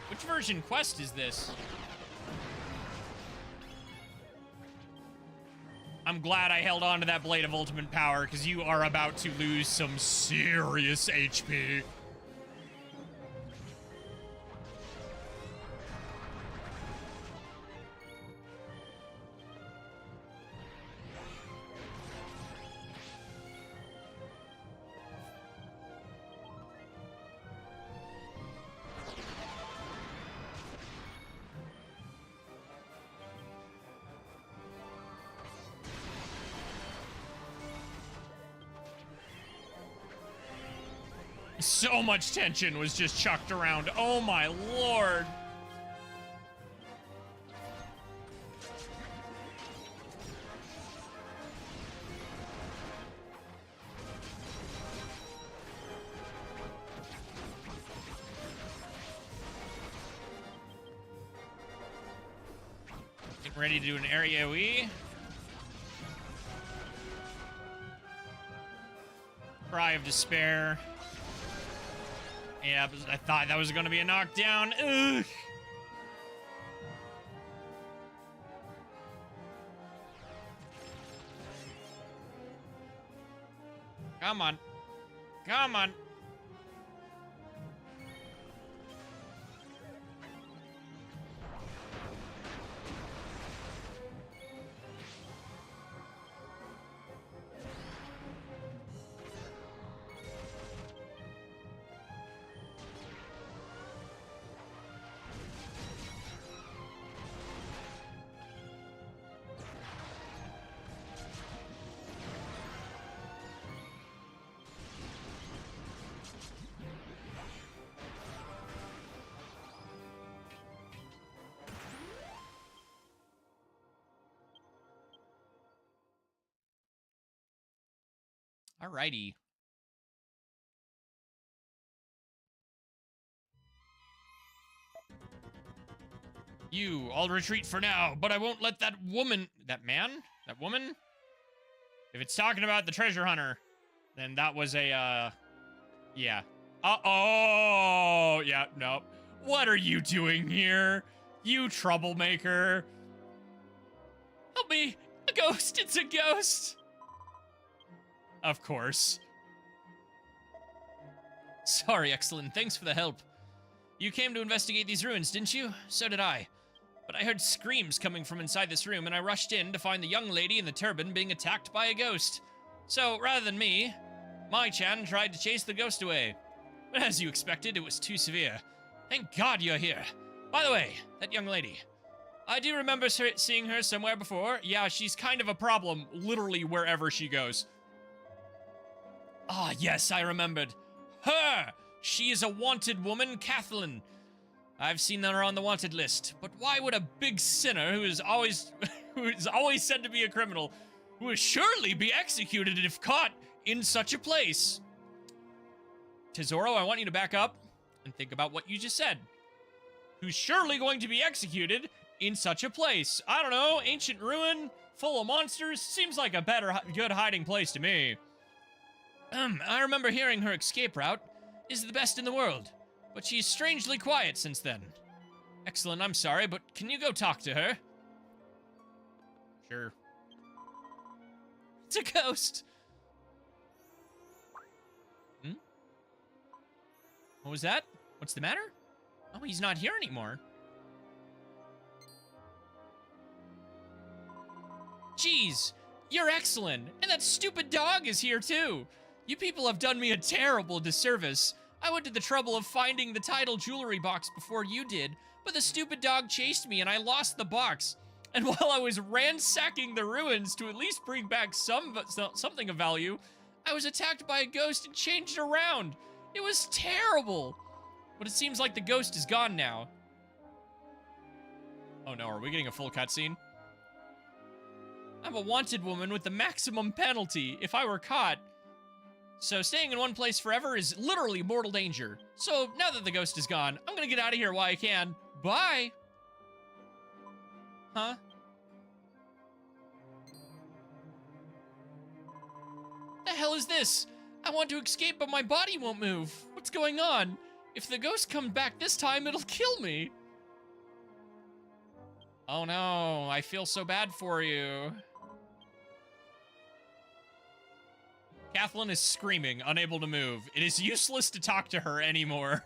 Which version quest is this? I'm glad I held on to that Blade of Ultimate Power, because you are about to lose some serious HP. So much tension was just chucked around. Oh my lord. Getting ready to do an area AoE. Cry of despair. Yeah, I thought that was going to be a knockdown. Ugh. Come on. Come on. Alrighty. I'll retreat for now, but I won't let that woman... That man? That woman? If it's talking about the treasure hunter, then that was a, yeah. Uh-oh! Yeah, no. What are you doing here? You troublemaker. Help me! A ghost! It's a ghost! Of course. Sorry, Exalin. Thanks for the help. You came to investigate these ruins, didn't you? So did I. But I heard screams coming from inside this room, and I rushed in to find the young lady in the turban being attacked by a ghost. So, rather than me, Mai-chan tried to chase the ghost away. But as you expected, it was too severe. Thank God you're here. By the way, that young lady. I do remember seeing her somewhere before. Yeah, she's kind of a problem, literally wherever she goes. Ah, yes, I remembered. Her! She is a wanted woman, Kathleen. I've seen her on the wanted list. But why would a big sinner who is always said to be a criminal, who will surely be executed if caught in such a place? Tesoro, I want you to back up and think about what you just said. Who's surely going to be executed in such a place? I don't know, ancient ruin, full of monsters? Seems like a good hiding place to me. I remember hearing her escape route is the best in the world, but she's strangely quiet since then. Exalin, I'm sorry, but can you go talk to her? Sure. It's a ghost! What was that? What's the matter? Oh, he's not here anymore. Jeez, you're Exalin, and that stupid dog is here too. You people have done me a terrible disservice. I went to the trouble of finding the title jewelry box before you did, but the stupid dog chased me and I lost the box. And while I was ransacking the ruins to at least bring back something of value, I was attacked by a ghost and changed around. It was terrible. But it seems like the ghost is gone now. Oh no, are we getting a full cutscene? I'm a wanted woman with the maximum penalty if I were caught. So staying in one place forever is literally mortal danger. So now that the ghost is gone, I'm gonna get out of here while I can. Bye! Huh? The hell is this? I want to escape, but my body won't move. What's going on? If the ghost comes back this time, it'll kill me. Oh no, I feel so bad for you. Kathleen is screaming, unable to move. It is useless to talk to her anymore.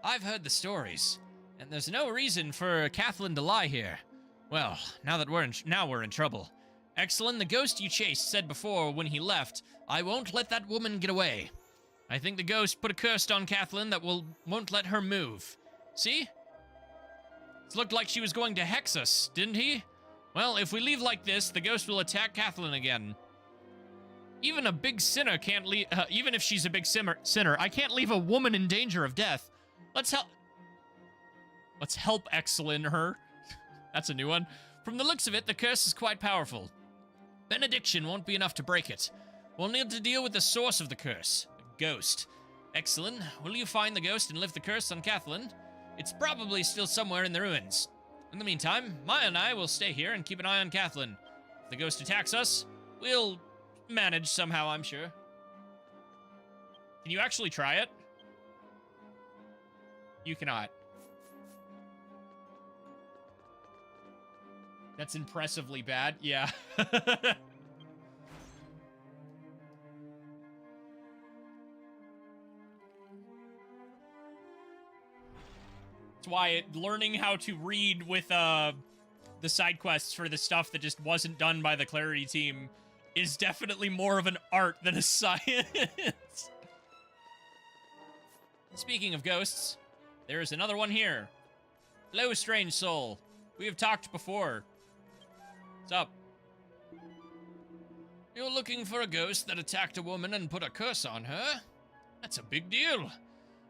I've heard the stories, and there's no reason for Kathleen to lie here. Well, now we're in trouble. Exalin, the ghost you chased, said before when he left, I won't let that woman get away. I think the ghost put a curse on Kathleen that won't let her move. See? It looked like she was going to hex us, didn't he? Well, if we leave like this, the ghost will attack Kathleen again. Even a big sinner can't leave. Even if she's a big sinner, I can't leave a woman in danger of death. Let's help. Let's help Exalin her. That's a new one. From the looks of it, the curse is quite powerful. Benediction won't be enough to break it. We'll need to deal with the source of the curse. A ghost. Exalin, will you find the ghost and lift the curse on Kathleen? It's probably still somewhere in the ruins. In the meantime, Maya and I will stay here and keep an eye on Kathleen. If the ghost attacks us, we'll manage somehow, I'm sure. Can you actually try it? You cannot. That's impressively bad. Yeah. That's why learning how to read with the side quests for the stuff that just wasn't done by the Clarity team is definitely more of an art than a science. Speaking of ghosts, there is another one here. Hello, strange soul. We have talked before. What's up? You're looking for a ghost that attacked a woman and put a curse on her? That's a big deal.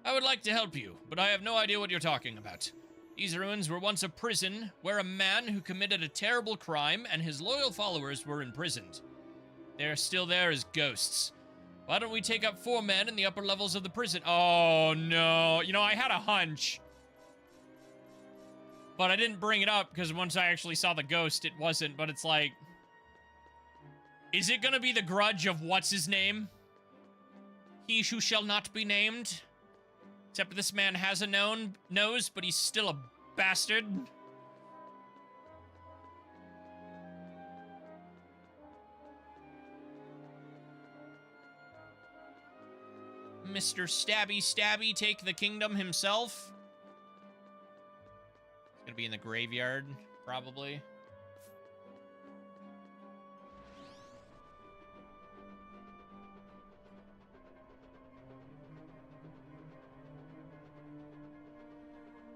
I would like to help you, but I have no idea what you're talking about. These ruins were once a prison where a man who committed a terrible crime and his loyal followers were imprisoned. They're still there as ghosts. Why don't we take up 4 men in the upper levels of the prison? Oh, no. You know, I had a hunch. But I didn't bring it up because once I actually saw the ghost, it wasn't. But it's like... Is it going to be the grudge of what's his name? He who shall not be named? Except this man has a nose, but he's still a bastard. Mr. Stabby Stabby take the kingdom himself. It's gonna be in the graveyard, probably.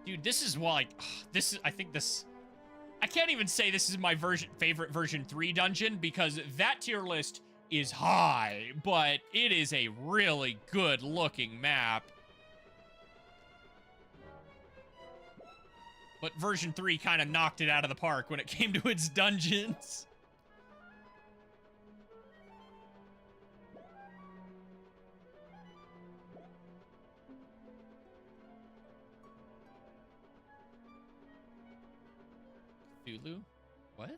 Dude, this is like, I can't even say this is my favorite version 3 dungeon because that tier list is high, but it is a really good looking map. But version 3 kind of knocked it out of the park when it came to its dungeons. Cthulhu? What?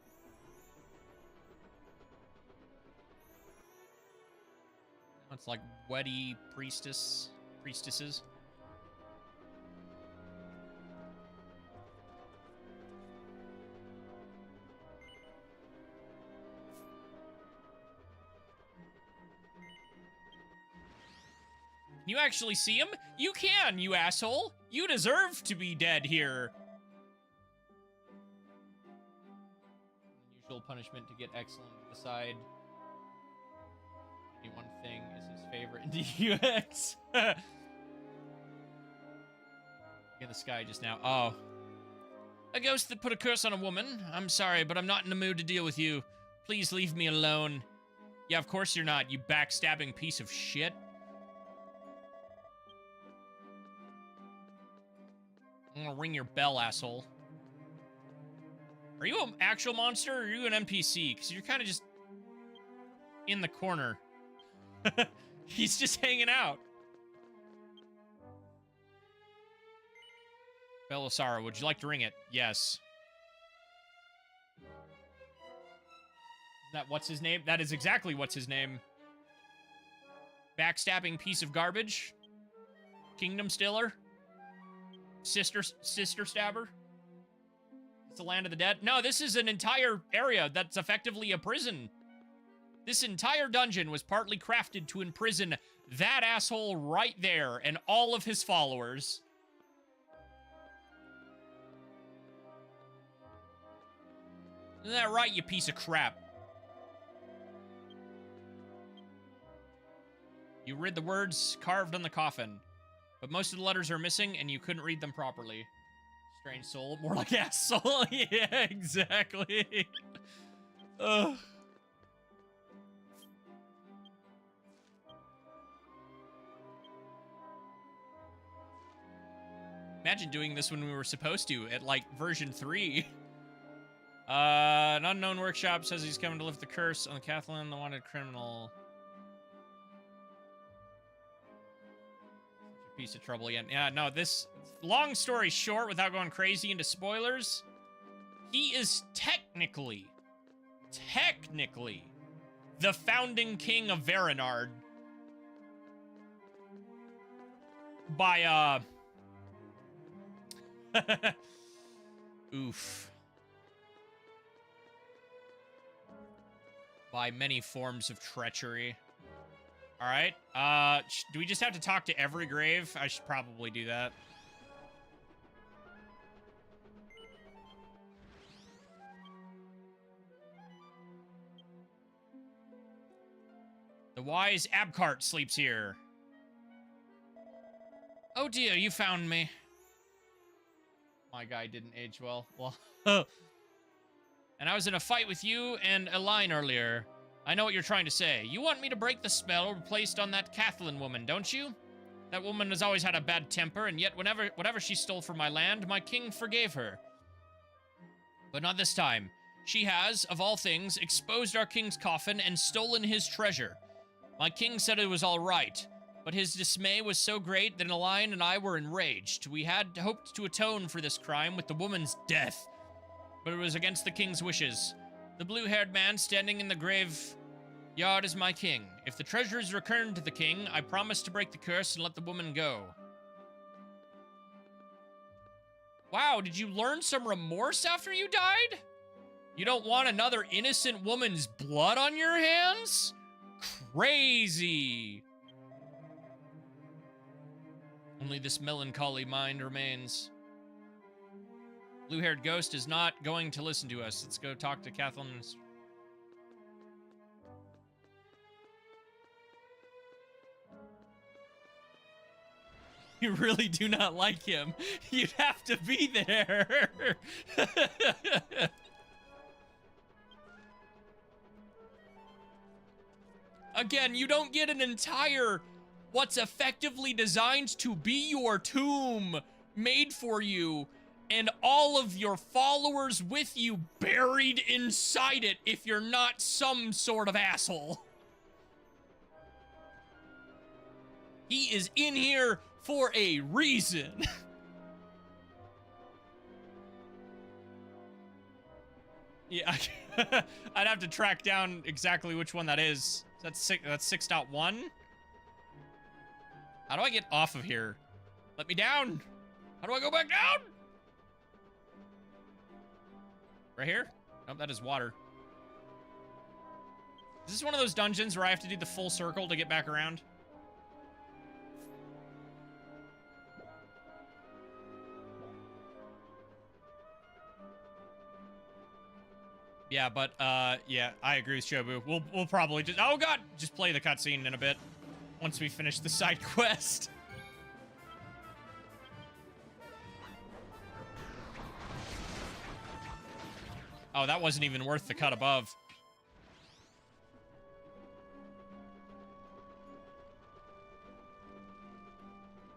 It's like wetty priestesses. Can you actually see him? You can, you asshole! You deserve to be dead here! Unusual punishment to get Exalin to decide any one thing is his favorite in DQX. Look at the sky just now. Oh. A ghost that put a curse on a woman. I'm sorry, but I'm not in the mood to deal with you. Please leave me alone. Yeah, of course you're not, you backstabbing piece of shit. I'm gonna ring your bell, asshole. Are you an actual monster or are you an NPC? Because you're kind of just in the corner. He's just hanging out. Belisara, would you like to ring it? Yes. Is that what's his name? That is exactly what's his name. Backstabbing piece of garbage. Kingdom Stiller. Sister Stabber. It's the land of the dead. No, this is an entire area that's effectively a prison. This entire dungeon was partly crafted to imprison that asshole right there and all of his followers. Isn't that right, you piece of crap? You read the words carved on the coffin, but most of the letters are missing and you couldn't read them properly. Strange soul, more like asshole. Yeah, exactly. Ugh. Imagine doing this when we were supposed to at like version 3. An unknown workshop says he's coming to lift the curse on the Kathleen, the wanted criminal. Piece of trouble again. Yeah, no, this, long story short, without going crazy into spoilers, he is technically the founding king of Varanard. By, oof. By many forms of treachery. All right. Do we just have to talk to every grave? I should probably do that. The wise Abcart sleeps here. Oh dear, you found me. My guy didn't age well. Well, and I was in a fight with you and Exalin earlier. I know what you're trying to say. You want me to break the spell placed on that Kathleen woman, don't you? That woman has always had a bad temper, and yet whatever she stole from my land, my king forgave her. But not this time. She has, of all things, exposed our king's coffin and stolen his treasure. My king said it was all right, but his dismay was so great that Exalin and I were enraged. We had hoped to atone for this crime with the woman's death, but it was against the king's wishes. The blue-haired man standing in the graveyard is my king. If the treasure is returned to the king, I promise to break the curse and let the woman go. Wow, did you learn some remorse after you died? You don't want another innocent woman's blood on your hands? Crazy. Only this melancholy mind remains. Blue-haired ghost is not going to listen to us. Let's go talk to Kathleen. You really do not like him. You'd have to be there. Again, you don't get an entire, what's effectively designed to be your tomb made for you, and all of your followers with you buried inside it if you're not some sort of asshole. He is in here for a reason. Yeah, I'd have to track down exactly which one that is. That's 6.1. How do I get off of here? Let me down. How do I go back down? Right here? Nope, that is water. Is this one of those dungeons where I have to do the full circle to get back around? Yeah, but, yeah, I agree with Shobu. We'll probably just, oh god, just play the cutscene in a bit. Once we finish the side quest. Oh, that wasn't even worth the cut above.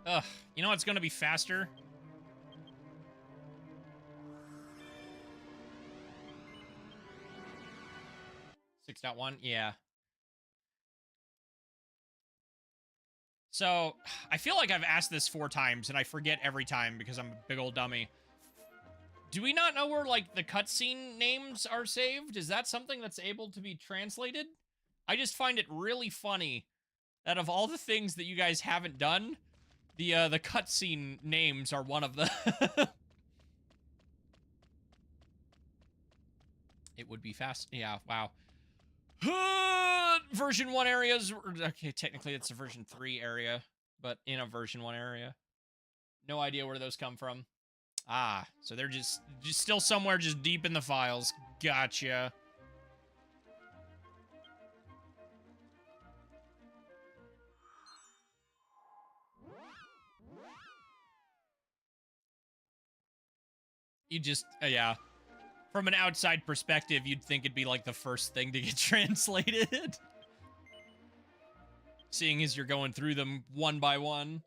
Ugh, you know what's gonna be faster? .1, yeah. So, I feel like I've asked this 4 times, and I forget every time because I'm a big old dummy. Do we not know where, like, the cutscene names are saved? Is that something that's able to be translated? I just find it really funny that of all the things that you guys haven't done, the cutscene names are one of them. It would be fast. Yeah, wow. Version 1 areas. Okay, technically it's a version 3 area, but in a version 1 area. No idea where those come from. Ah, so they're just still somewhere just deep in the files. Gotcha. You just, yeah. From an outside perspective, you'd think it'd be like the first thing to get translated. Seeing as you're going through them one by one.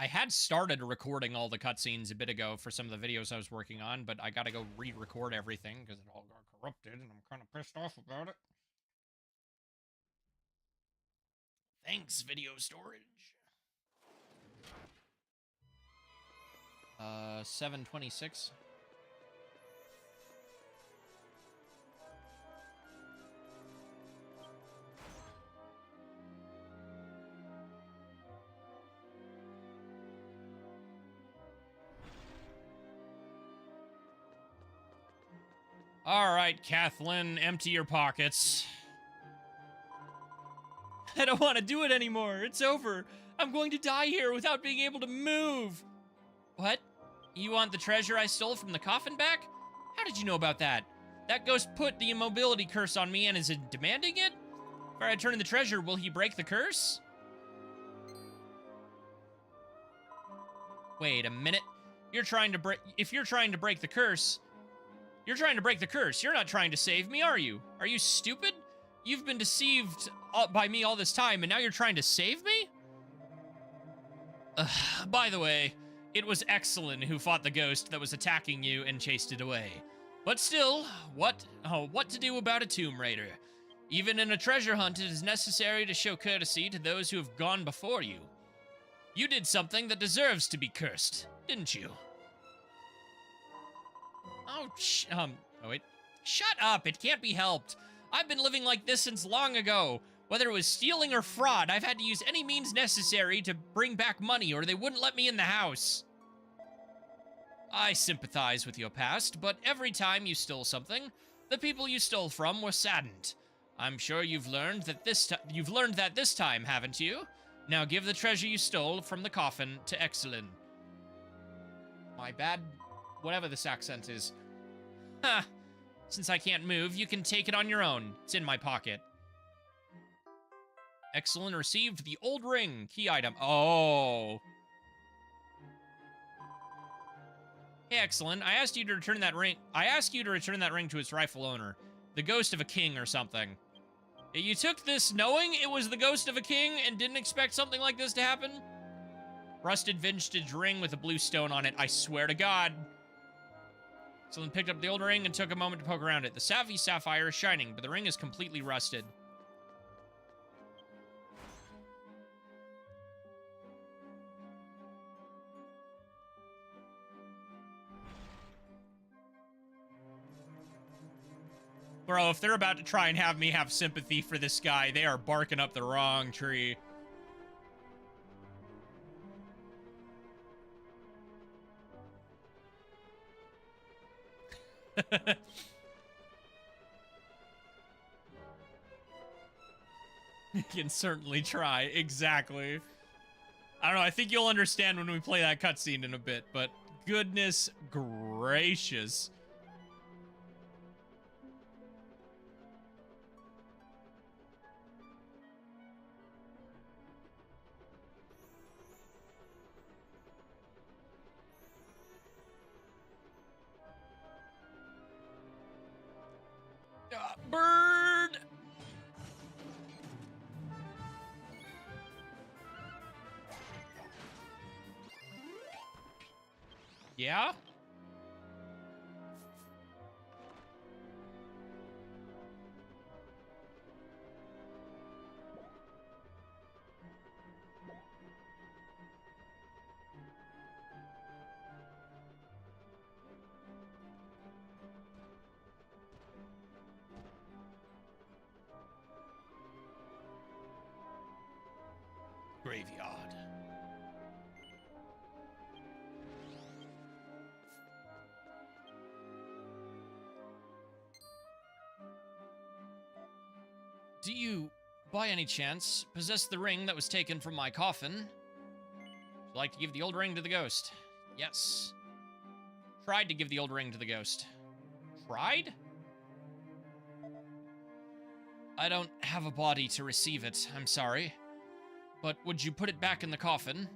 I had started recording all the cutscenes a bit ago for some of the videos I was working on, but I gotta go re-record everything because it all got corrupted, and I'm kind of pissed off about it. Thanks, video storage. 726. All right, Kathleen, empty your pockets. I don't want to do it anymore. It's over. I'm going to die here without being able to move. What? You want the treasure I stole from the coffin back? How did you know about that? That ghost put the immobility curse on me and is demanding it? If I return the treasure, will he break the curse? Wait a minute. If you're trying to break the curse, you're trying to break the curse. You're not trying to save me, are you? Are you stupid? You've been deceived by me all this time, and now you're trying to save me? By the way, it was Exalin who fought the ghost that was attacking you and chased it away. But still, what to do about a tomb raider? Even in a treasure hunt, it is necessary to show courtesy to those who have gone before you. You did something that deserves to be cursed, didn't you? Oh, wait. Shut up, it can't be helped. I've been living like this since long ago. Whether it was stealing or fraud, I've had to use any means necessary to bring back money or they wouldn't let me in the house. I sympathize with your past, but every time you stole something, the people you stole from were saddened. I'm sure you've learned that this time, haven't you? Now give the treasure you stole from the coffin to Exalin. My bad, whatever this accent is. Ha! Since I can't move, you can take it on your own. It's in my pocket. Exalin received the old ring. Key item. Oh. Hey, Exalin, I asked you to return that ring. I asked you to return that ring to its rightful owner. The ghost of a king or something. You took this knowing it was the ghost of a king and didn't expect something like this to happen? Rusted vintage ring with a blue stone on it. I swear to God. Exalin picked up the old ring and took a moment to poke around it. The savvy sapphire is shining, but the ring is completely rusted. Bro, if they're about to try and have me have sympathy for this guy, they are barking up the wrong tree. You can certainly try. Exactly. I don't know. I think you'll understand when we play that cutscene in a bit, but goodness gracious. Bird! Yeah? Graveyard. Do you, by any chance, possess the ring that was taken from my coffin? Would you like to give the old ring to the ghost? Yes. Tried to give the old ring to the ghost. Tried? I don't have a body to receive it, I'm sorry. But would you put it back in the coffin?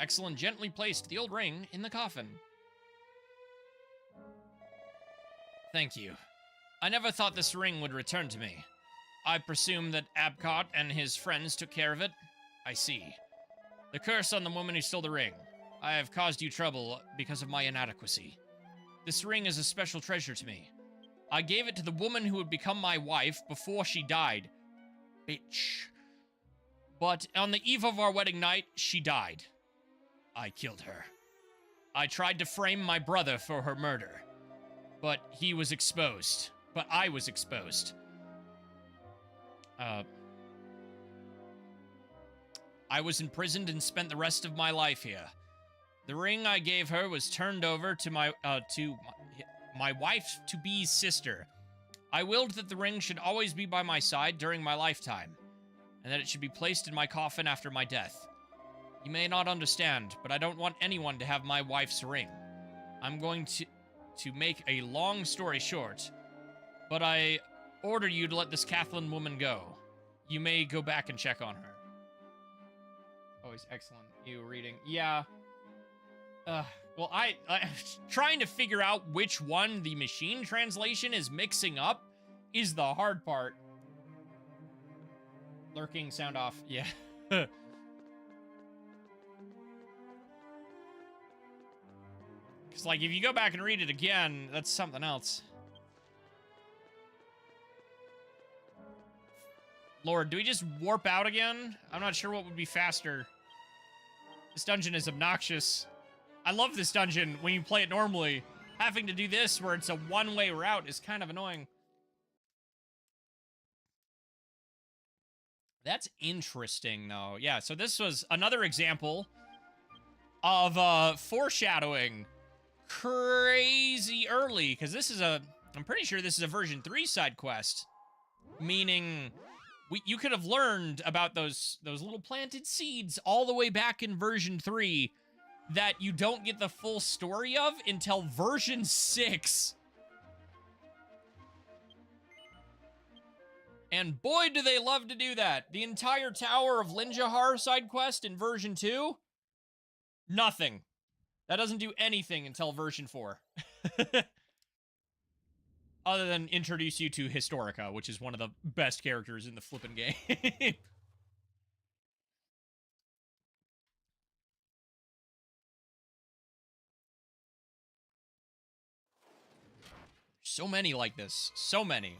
Exalin gently placed the old ring in the coffin. Thank you. I never thought this ring would return to me. I presume that Abcott and his friends took care of it. I see. The curse on the woman who stole the ring. I have caused you trouble because of my inadequacy. This ring is a special treasure to me. I gave it to the woman who would become my wife before she died. Bitch. But on the eve of our wedding night, she died. I killed her. I tried to frame my brother for her murder. But he was exposed. But I was exposed. I was imprisoned and spent the rest of my life here. The ring I gave her was turned over to my wife-to-be's sister. I willed that the ring should always be by my side during my lifetime, and that it should be placed in my coffin after my death. You may not understand, but I don't want anyone to have my wife's ring. I'm going to make a long story short, but I order you to let this Kathleen woman go. You may go back and check on her. Always excellent. You reading. Yeah. Well, I'm trying to figure out which one the machine translation is mixing up is the hard part. Lurking sound off. Yeah. Because, like, if you go back and read it again, that's something else. Lord, do we just warp out again? I'm not sure what would be faster. This dungeon is obnoxious. I love this dungeon when you play it normally. Having to do this where it's a one-way route is kind of annoying. That's interesting, though. Yeah, so this was another example of foreshadowing crazy early, because this is I'm pretty sure this is a version 3 side quest, meaning you could have learned about those little planted seeds all the way back in version 3 that you don't get the full story of until version 6. And boy, do they love to do that. The entire Tower of Linjahar side quest in version 2? Nothing. That doesn't do anything until version 4. Other than introduce you to Historica, which is one of the best characters in the flippin' game. So many like this. So many.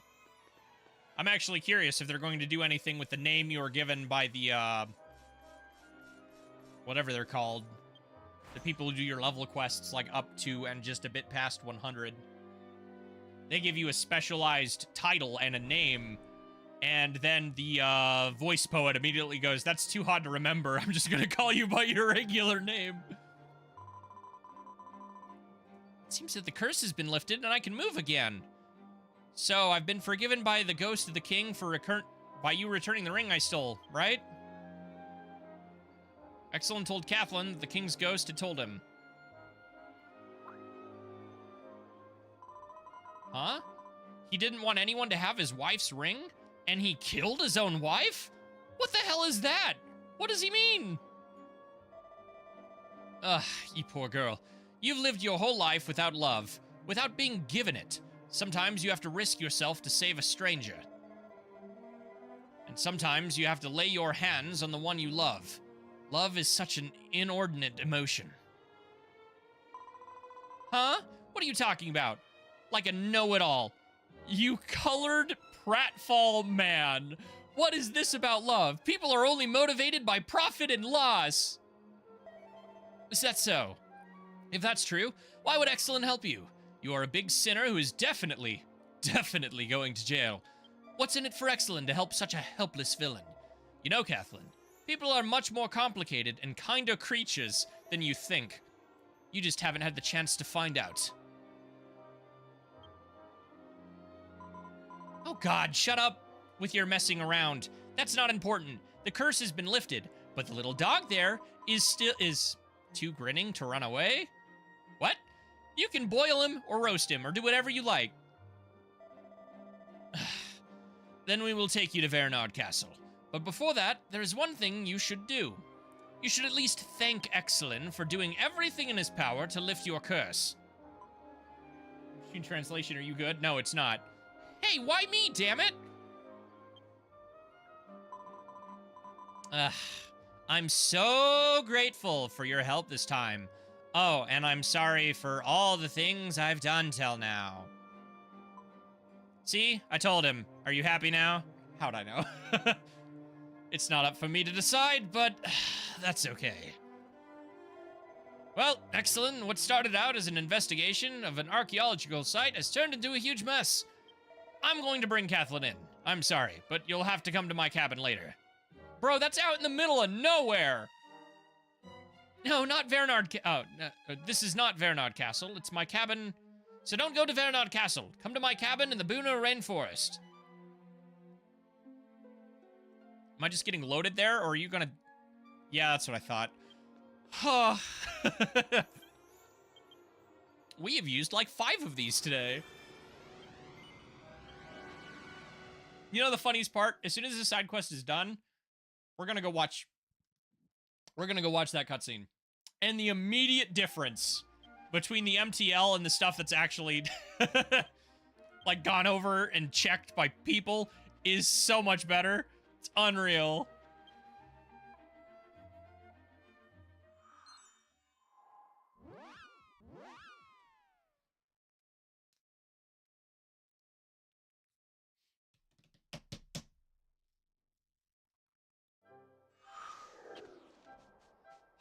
I'm actually curious if they're going to do anything with the name you were given by the, whatever they're called. The people who do your level quests, like, up to and just a bit past 100. They give you a specialized title and a name, and then the, voice poet immediately goes, "That's too hard to remember. I'm just gonna call you by your regular name." It seems that the curse has been lifted and I can move again. So, I've been forgiven by the ghost of the king for by you returning the ring I stole, right? Exalin told Kathleen that the king's ghost had told him. Huh? He didn't want anyone to have his wife's ring? And he killed his own wife? What the hell is that? What does he mean? Ugh, you poor girl. You've lived your whole life without love, without being given it. Sometimes you have to risk yourself to save a stranger. And sometimes you have to lay your hands on the one you love. Love is such an inordinate emotion. Huh? What are you talking about? Like a know-it-all. You colored pratfall man. What is this about love? People are only motivated by profit and loss. Is that so? If that's true, why would Exalin help you? You are a big sinner who is definitely going to jail. What's in it for Exalin to help such a helpless villain? You know, Kathleen, people are much more complicated and kinder creatures than you think. You just haven't had the chance to find out. Oh god, shut up with your messing around. That's not important. The curse has been lifted, but the little dog there is too grinning to run away? What? You can boil him or roast him or do whatever you like. Then we will take you to Vernard Castle. But before that, there is one thing you should do. You should at least thank Exalin for doing everything in his power to lift your curse. Machine translation, are you good? No, it's not. Hey, why me, damn it? I'm so grateful for your help this time. Oh, and I'm sorry for all the things I've done till now. See? I told him. Are you happy now? How'd I know? It's not up for me to decide, but that's okay. Well, Exalin, what started out as an investigation of an archaeological site has turned into a huge mess. I'm going to bring Kathleen in. I'm sorry, but you'll have to come to my cabin later. Bro, that's out in the middle of nowhere. No, not Vernard. This is not Vernard Castle. It's my cabin. So don't go to Vernard Castle. Come to my cabin in the Buna Rainforest. Am I just getting loaded there, or are you gonna... Yeah, that's what I thought. We have used like 5 of these today. You know the funniest part? As soon as the side quest is done, we're gonna go watch that cutscene. And the immediate difference between the MTL and the stuff that's actually like gone over and checked by people is so much better. It's unreal.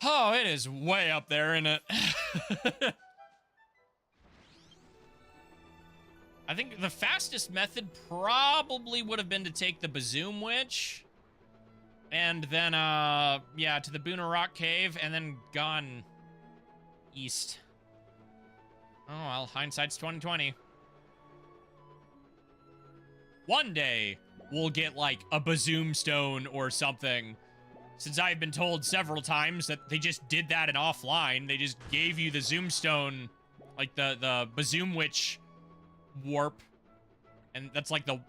Oh, it is way up there, isn't it? I think the fastest method probably would have been to take the Bazoom Witch. And then, yeah, to the Buna Rock Cave, and then gone east. Oh, well, hindsight's 20/20. One day, we'll get, like, a Bazoom Stone or something. Since I've been told several times that they just did that in offline. They just gave you the Zoom Stone, like the Bazoom Witch warp. And that's like the...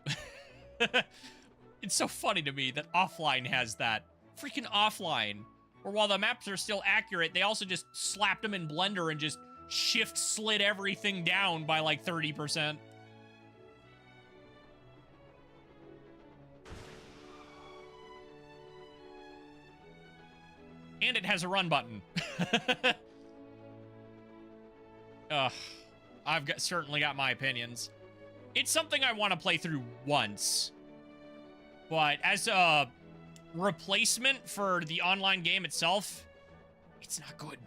It's so funny to me that offline has that. Freaking offline. Or while the maps are still accurate, they also just slapped them in Blender and just shift slid everything down by like 30%. And it has a run button. Ugh. Certainly got my opinions. It's something I want to play through once. But as a replacement for the online game itself, it's not good.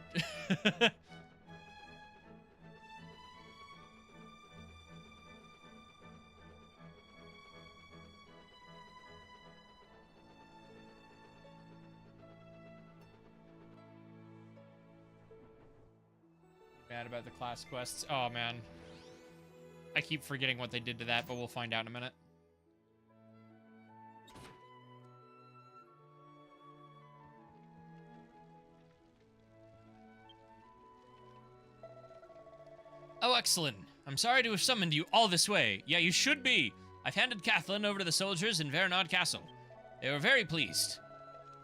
Bad about the class quests. Oh, man. I keep forgetting what they did to that, but we'll find out in a minute. Oh, excellent. I'm sorry to have summoned you all this way. Yeah, you should be. I've handed Kathleen over to the soldiers in Vernard Castle. They were very pleased.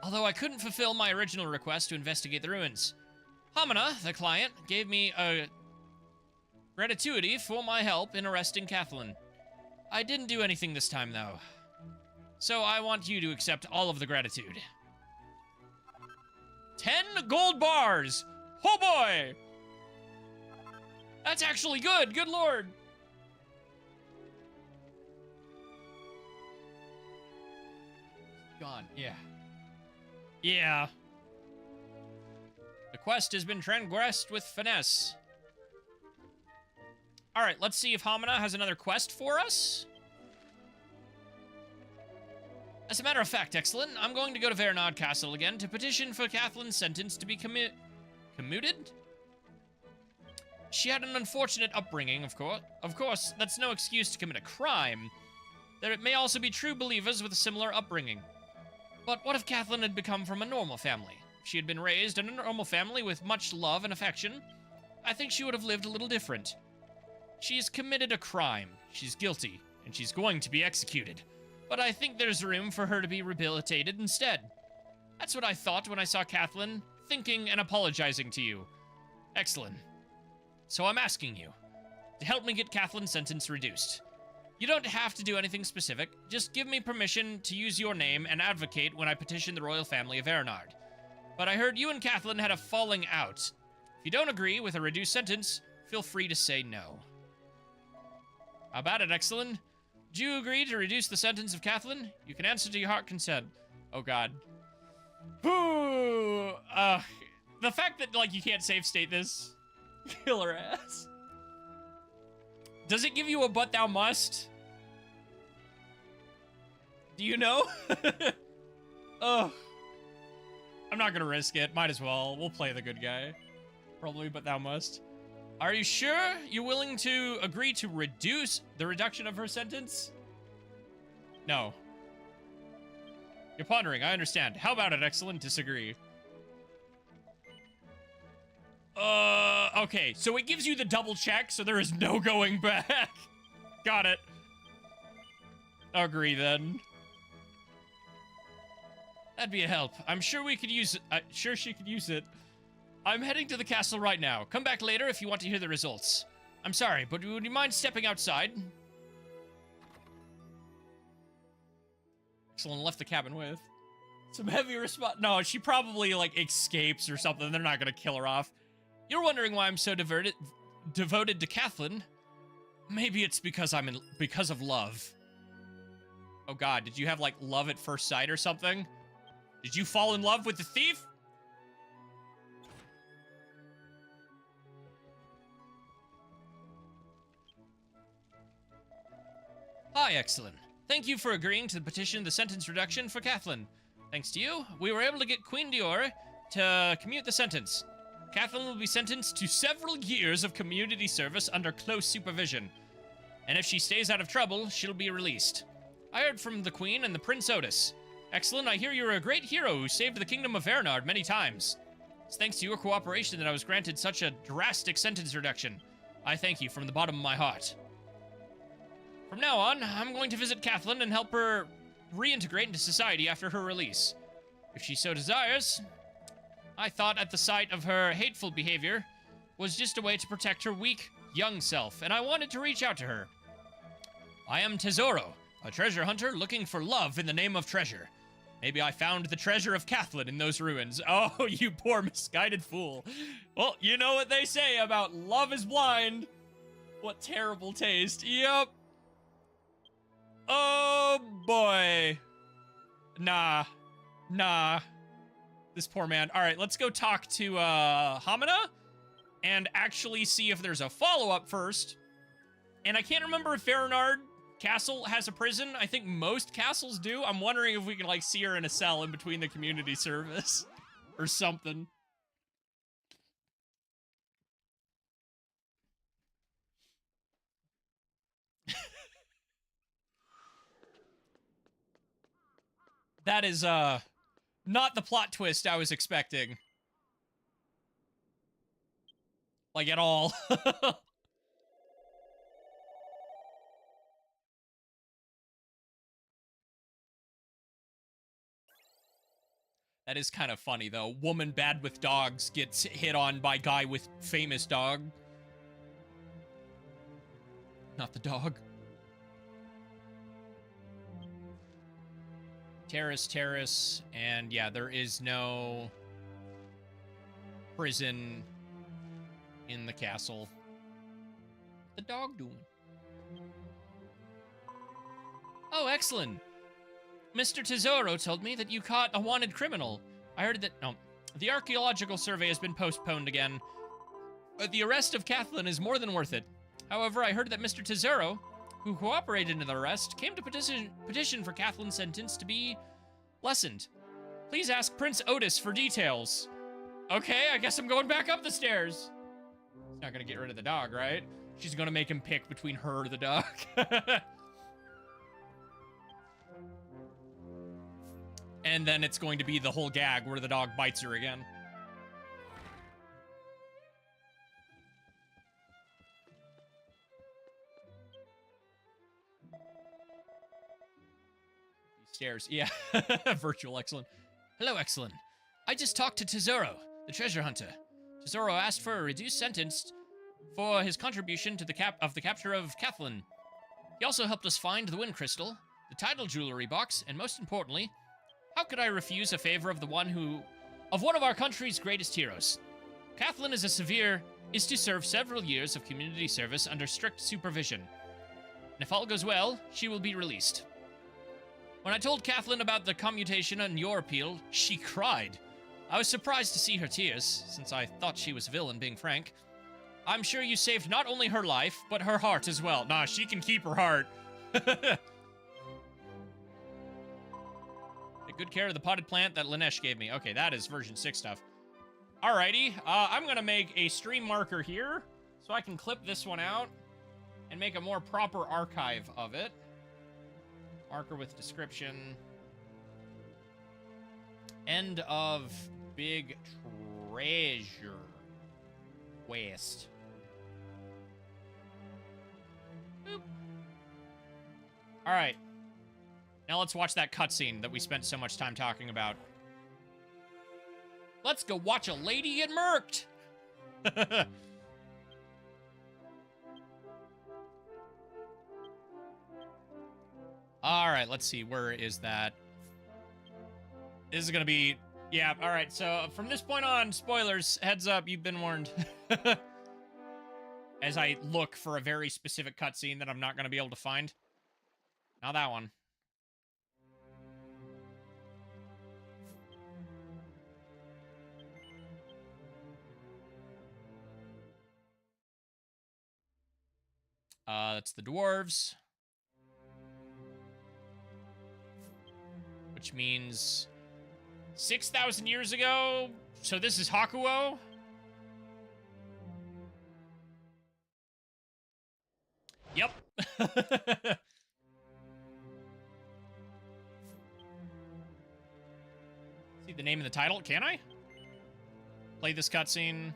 Although I couldn't fulfill my original request to investigate the ruins. Hamina, the client, gave me a gratuity for my help in arresting Kathleen. I didn't do anything this time, though. So I want you to accept all of the gratitude. 10 gold bars! Oh boy! That's actually good! Good lord! Gone, yeah. Yeah. The quest has been transgressed with finesse. Alright, let's see if Hamina has another quest for us. As a matter of fact, Exalin, I'm going to go to Vernard Castle again to petition for Kathleen's sentence to be commuted? She had an unfortunate upbringing, of course. Of course, that's no excuse to commit a crime. There may also be true believers with a similar upbringing. But what if Kathleen had become from a normal family? If she had been raised in a normal family with much love and affection, I think she would have lived a little different. She has committed a crime. She's guilty, and she's going to be executed. But I think there's room for her to be rehabilitated instead. That's what I thought when I saw Kathleen, thinking and apologizing to you. Excellent. So I'm asking you to help me get Kathleen's sentence reduced. You don't have to do anything specific. Just give me permission to use your name and advocate when I petition the royal family of Vernard. but I heard you and Kathleen had a falling out. If you don't agree with a reduced sentence, feel free to say no. How about it, Exalin? Do you agree to reduce the sentence of Kathleen? You can answer to your heart consent. Oh, God. Ooh, the fact that, like, you can't save state this. Kill her ass. Does it give you a but thou must? Do you know? Ugh. I'm not gonna risk it. Might as well. We'll play the good guy. Probably, but thou must. Are you sure you're willing to agree to reduce the reduction of her sentence? No. You're pondering, I understand. How about it, Exalin? Disagree. Okay, so it gives you the double check, so there is no going back. Got it. Agree, then. That'd be a help. I'm sure we could use it. Sure she could use it. I'm heading to the castle right now. Come back later if you want to hear the results. I'm sorry, but would you mind stepping outside? Exalin left the cabin with some heavy response. No, she probably, like, escapes or something. They're not gonna kill her off. You're wondering why I'm so devoted to Kathleen? Maybe it's because because of love. Oh God, did you have, like, love at first sight or something? Did you fall in love with the thief? Hi, Exalin. Thank you for agreeing to petition the sentence reduction for Kathleen. Thanks to you, we were able to get Queen Dior to commute the sentence. Kathleen will be sentenced to several years of community service under close supervision. And if she stays out of trouble, she'll be released. I heard from the Queen and the Prince Otis. Exalin, I hear you're a great hero who saved the Kingdom of Vernard many times. It's thanks to your cooperation that I was granted such a drastic sentence reduction. I thank you from the bottom of my heart. From now on, I'm going to visit Kathleen and help her reintegrate into society after her release. If she so desires. I thought at the sight of her hateful behavior was just a way to protect her weak, young self, and I wanted to reach out to her. I am Tesoro, a treasure hunter looking for love in the name of treasure. Maybe I found the treasure of Kathleen in those ruins. Oh, you poor misguided fool. Well, you know what they say about love is blind. What terrible taste. Yep. Oh, boy. Nah. This poor man. All right, let's go talk to Hamina and actually see if there's a follow-up first. And I can't remember if Vernard Castle has a prison. I think most castles do. I'm wondering if we can, like, see her in a cell in between the community service or something. That is, not the plot twist I was expecting. Like, at all. That is kind of funny, though. Woman bad with dogs gets hit on by guy with famous dog. Not the dog. Terrace, and yeah, there is no prison in the castle. The dog doing? Oh, excellent. Mr. Tesoro told me that you caught a wanted criminal. I heard that, no, the archaeological survey has been postponed again. But the arrest of Kathleen is more than worth it. However, I heard that Mr. Tesoro, who cooperated in the arrest, came to petition for Kathleen's sentence to be lessened. Please ask Prince Otis for details. Okay, I guess I'm going back up the stairs. She's not gonna get rid of the dog, right? She's gonna make him pick between her or the dog. And then it's going to be the whole gag where the dog bites her again. Stairs, yeah. Virtual Exalin. Hello, Exalin. I just talked to Tesoro, the treasure hunter. Tesoro asked for a reduced sentence for his contribution to the capture of Kathleen. He also helped us find the wind crystal, the title jewelry box, and most importantly, how could I refuse a favor of the one who of one of our country's greatest heroes. Kathleen is to serve several years of community service under strict supervision. And if all goes well, she will be released. When I told Kathleen about the commutation and your appeal, she cried. I was surprised to see her tears, since I thought she was a villain, being frank. I'm sure you saved not only her life, but her heart as well. Nah, she can keep her heart. Take good care of the potted plant that Lanesh gave me. Okay, that is version 6 stuff. Alrighty, I'm gonna make a stream marker here, so I can clip this one out and make a more proper archive of it. Marker with description. End of Big Treasure Quest. Boop. Alright. Now let's watch that cutscene that we spent so much time talking about. Let's go watch a lady get murked! Alright, let's see. Where is that? This is gonna be... Yeah, alright. So, from this point on, spoilers. Heads up, you've been warned. As I look for a very specific cutscene that I'm not gonna be able to find. Not that one. That's the dwarves. Which means 6,000 years ago. So this is Hakuo. Yep. See the name of the title? Can I? Play this cutscene.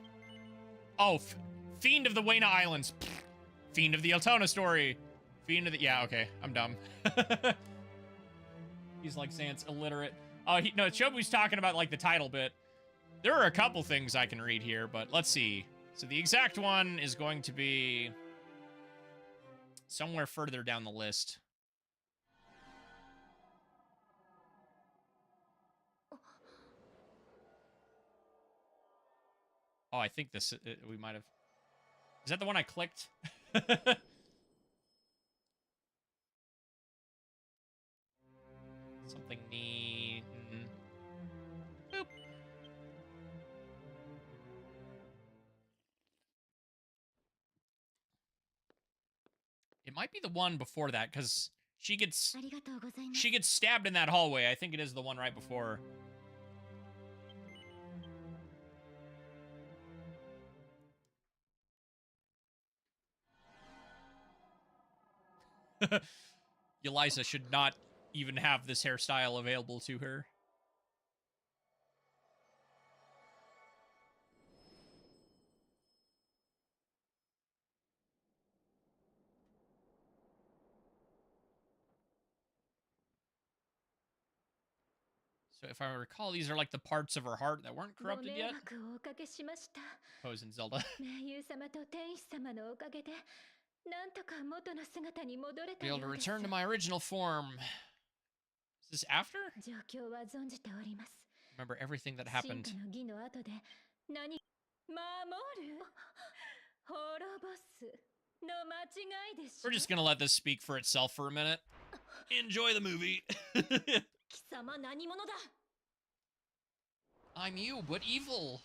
Oh, Fiend of the Wayna Islands. Pfft. Fiend of the Altona story. Fiend of the... Yeah, okay. I'm dumb. He's like saying it's illiterate. Oh, no, Chobu's talking about, like, the title bit. There are a couple things I can read here, but let's see. So the exact one is going to be somewhere further down the list. Oh, I think this... we might have... Is that the one I clicked? Something neat. Boop. It might be the one before that, because she gets stabbed in that hallway. I think it is the one right before. Eliza should not even have this hairstyle available to her. So if I recall, these are like the parts of her heart that weren't corrupted yet. Pose in Zelda. Be able to return to my original form. Is this after? Remember everything that happened. We're just gonna let this speak for itself for a minute. Enjoy the movie. I'm you, but evil.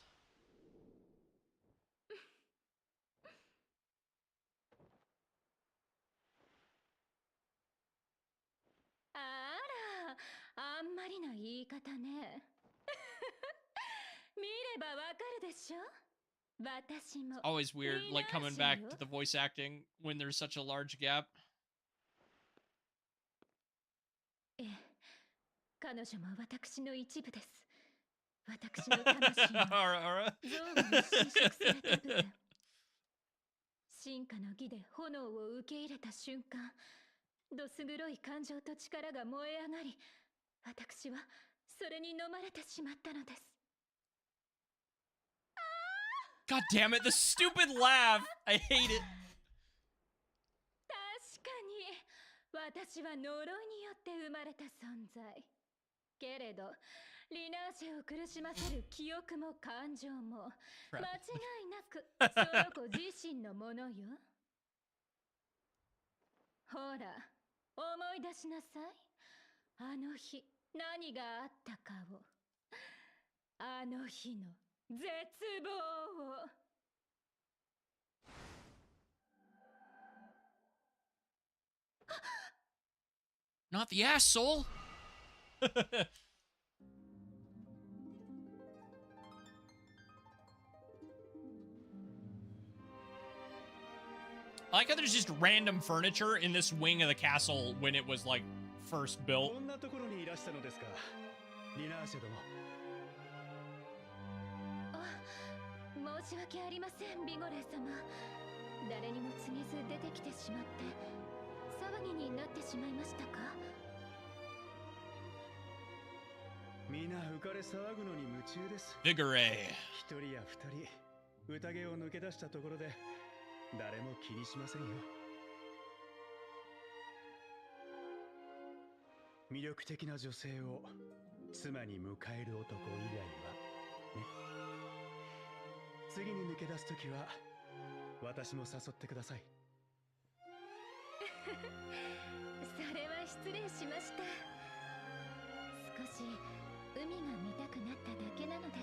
It's always weird, like, coming back to the voice acting when there's such a large gap. Ara.
進化の儀で炎を受け入れた瞬間、どす黒い感情と力が燃え上がり、私はそれに飲まれてしまったのです。
God damn it, the stupid laugh! I hate it.
確かに、私は呪いによって生まれた存在。けれど、リナーシェを苦しませる記憶も感情も
Crap.
間違いなくその子自身のものよ。ほら、思い出しなさい。あの日、何があったかを。あの日の絶望を。
Not the ass, soul. I like how there's just random furniture in this wing of the castle when it was like first built.
こんなところにいらしたのですか、リナーシェ殿。
あ、申し訳ありません、ビゴレー様。誰にも告げず出てきてしまって騒ぎになってしまいましたか。
皆浮かれ騒ぐのに夢中です。
Vigore.
一人や二人宴を抜け出したところで誰も気にしませんよ。魅力的な女性を妻に迎える男以外はね。次に抜け出すときは私も誘ってください。
それは失礼しました。少し海が見たくなっただけなのです。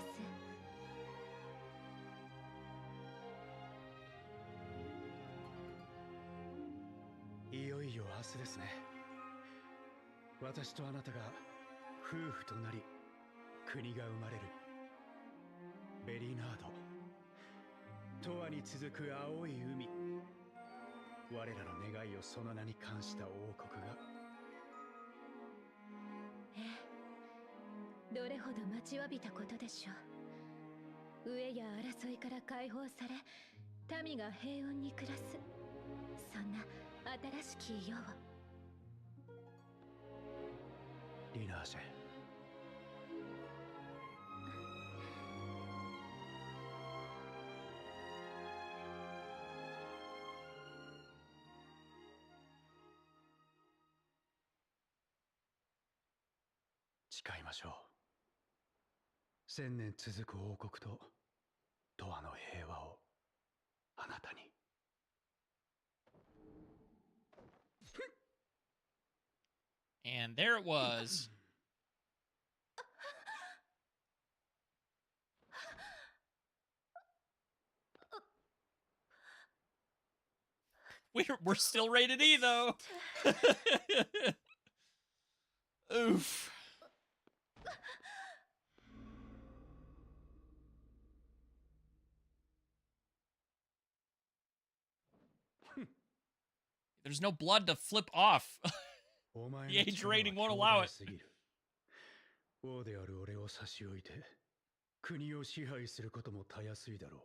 いよいよ明日ですね。私とあなたが夫婦となり国が生まれる。ベリーナード、永遠に続く青い海、我らの願いをその名に冠した王国が。
ええ、どれほど待ちわびたことでしょう。飢えや争いから解放され民が平穏に暮らす、そんな新しき世を。
リナーシェ、誓いましょう。千年続く王国と永遠の平和をあなたに。
And there it was. We're still rated E though. Oof. There's no blood to flip off. The age rating won't allow it.
王である俺を差し置いて国を支配することもたやすいだろう。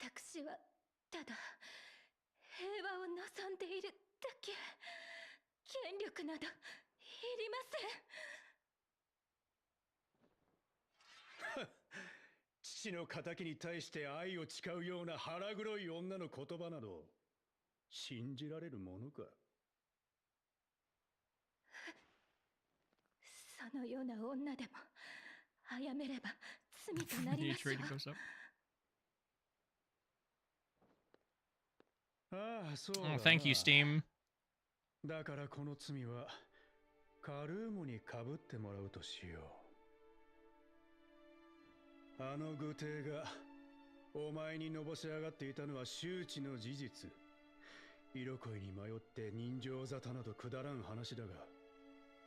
私はただ平和を望んでいるだけ。権力などいりません。
父の仇に対して愛を誓うような腹黒い女の言葉など信じられるものか。
そのような女でも殺めれば罪となりますわ。
The age rating goes up.
ああ、そうだな。
Oh, thank you, Steam.
だからこの罪はカルーモにかぶってもらうとしよう。あの愚帝がお前にのぼし上がっていたのは周知の事実。色恋に迷って人情沙汰などくだらん話だが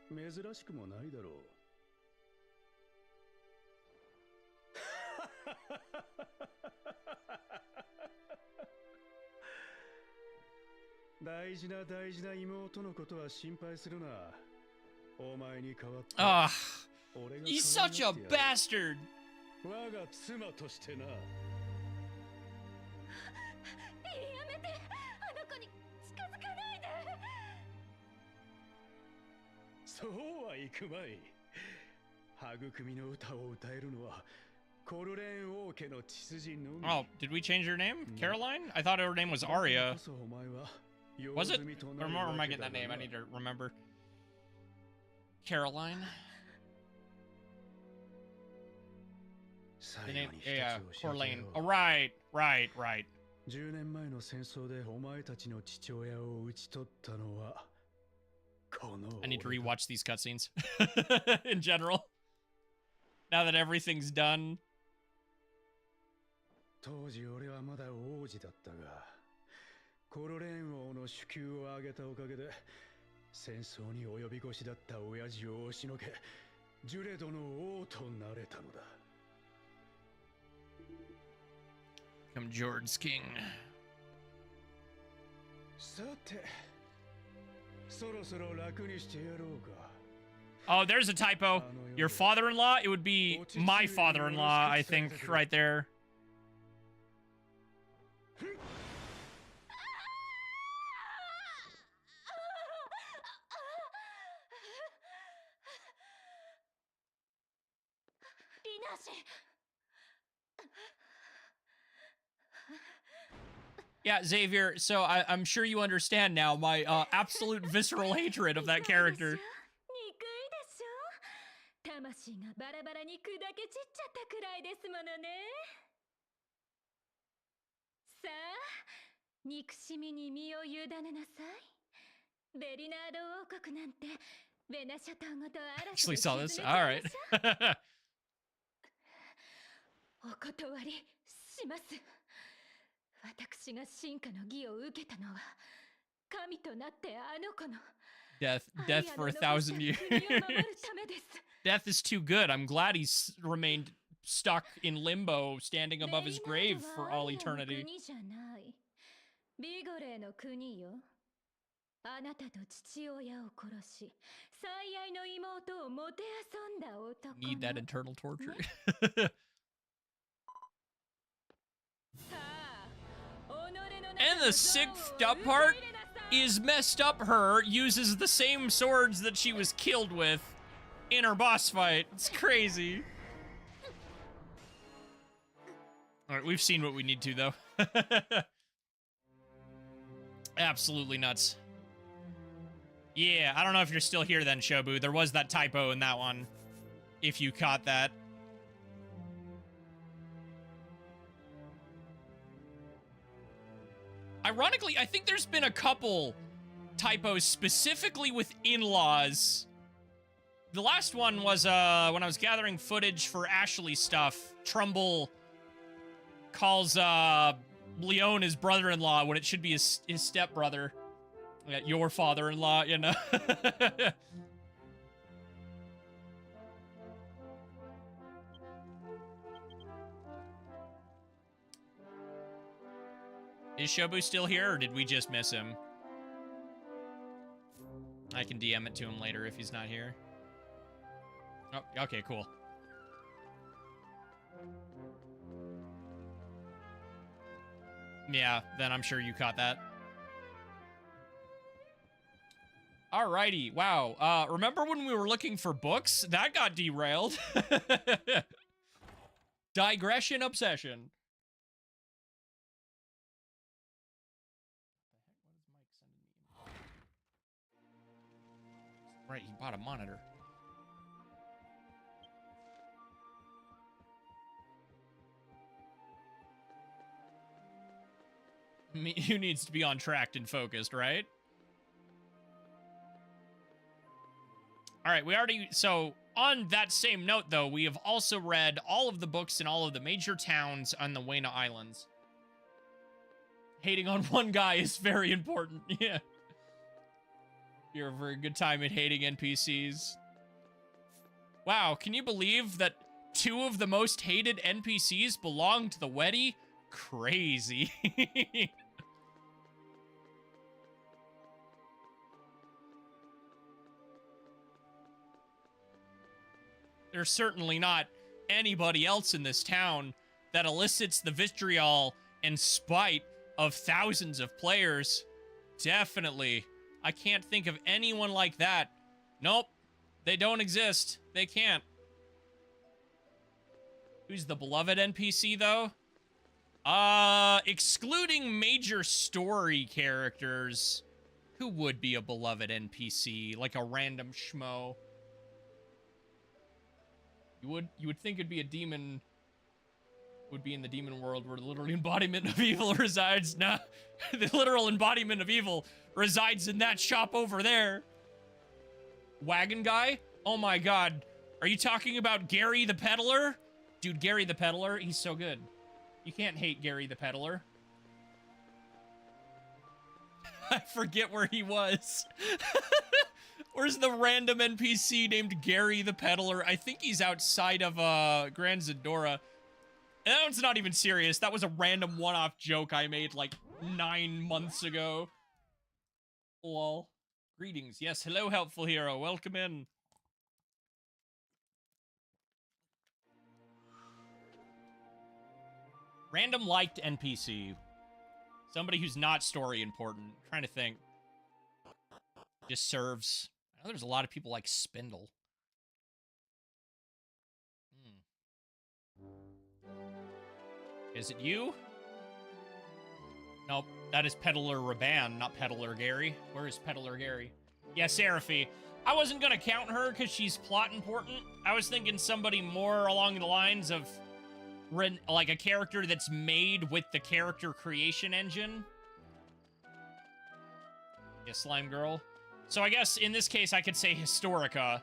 珍しくもないだろう。大事な妹のことは心配するな。お前に代わって
Ah,
俺が
he's such a
可愛がってやる。
bastard.
我が妻としてな。
やめて、あの子に近づかないで。
そうはいくまい。育みの歌を歌えるのはコルレーン王家の血筋のみ。
Oh, did we change her name? Caroline? I thought her name was Aria. Was it? Or am I getting that name? I need to remember. Caroline. The name, yeah, Corlane. Oh, right.
10年前の戦争でお前たちの父親を討ち取ったのはこの
I need to
俺だ
rewatch these cutscenes in general. Now that everything's done.
当時俺はまだ王子だったがコロレーン王の主給を上げたおかげで戦争に及び腰だった親父を押しのけジュレドの王となれたのだ
Become George's king.
さてそろそろ楽にしてやろうか
Oh, there's a typo. Your father-in-law? It would be my father-in-law, I think, right there. Yeah, Xavier, so I'm sure you understand now my absolute visceral hatred of that character.
魂がバラバラに砕け散っちゃったくらいですものね。さあ、憎しみに身を委ねなさい。ベリナード王国なんてベナ諸島ごと嵐
Actually
で
saw
沈め
this.
ち
All
ゃい
right.
ましょう。お断りします。私が進化の義を受けたのは神となってあの子の
Death for 1,000 years. Death is too good. I'm glad he's remained stuck in limbo, standing above his grave for all eternity.
ビゴレーの国よ。あなたと父親を殺し、最愛の妹をもてあそんだ男の。
Need that internal torture. And the sixth up part is messed up her uses the same swords that she was killed with in her boss fight. It's crazy. All right, we've seen what we need to, though. Absolutely nuts. Yeah, I don't know if you're still here then, Shobu. There was that typo in that one, if you caught that. Ironically, I think there's been a couple typos specifically with in-laws. The last one was when I was gathering footage for Ashley stuff. Trumbull calls Leon his brother-in-law when it should be his stepbrother. Yeah, your father-in-law, you know. Is Shobu still here, or did we just miss him? I can DM it to him later if he's not here. Oh, okay, cool. Yeah, then I'm sure you caught that. Alrighty, wow. Remember when we were looking for books? That got derailed. Digression obsession. Right, he bought a monitor. Who needs to be on track and focused, right? All right, we already... So, on that same note, though, we have also read all of the books in all of the major towns on the Wayna Islands. Hating on one guy is very important, yeah. You're a very good time at hating NPCs. Wow, can you believe that 2 of the most hated NPCs belong to the Weddy? Crazy. There's certainly not anybody else in this town that elicits the vitriol and spite of thousands of players. Definitely. I can't think of anyone like that. Nope. They don't exist. They can't. Who's the beloved NPC, though? Excluding major story characters, who would be a beloved NPC? Like a random schmo. You would think it'd be a demon, would be in the demon world where the literal embodiment of evil resides. Nah, the literal embodiment of evil resides in that shop over there. Wagon guy? Oh my god. Are you talking about Gary the Peddler? Dude, Gary the Peddler, he's so good. You can't hate Gary the Peddler. I forget where he was. Where's the random NPC named Gary the Peddler? I think he's outside of Grand Zadora. And that one's not even serious. That was a random one-off joke I made like 9 months ago. Lol. Greetings. Yes, hello, helpful hero. Welcome in. Random liked NPC. Somebody who's not story important. I'm trying to think. Just serves. I know there's a lot of people like Spindle. Is it you? Nope, that is Peddler Raban, not Peddler Gary. Where is Peddler Gary? Yeah, Seraphy. I wasn't gonna count her because she's plot important. I was thinking somebody more along the lines of like a character that's made with the character creation engine. Yeah, Slime Girl. So I guess in this case I could say Historica.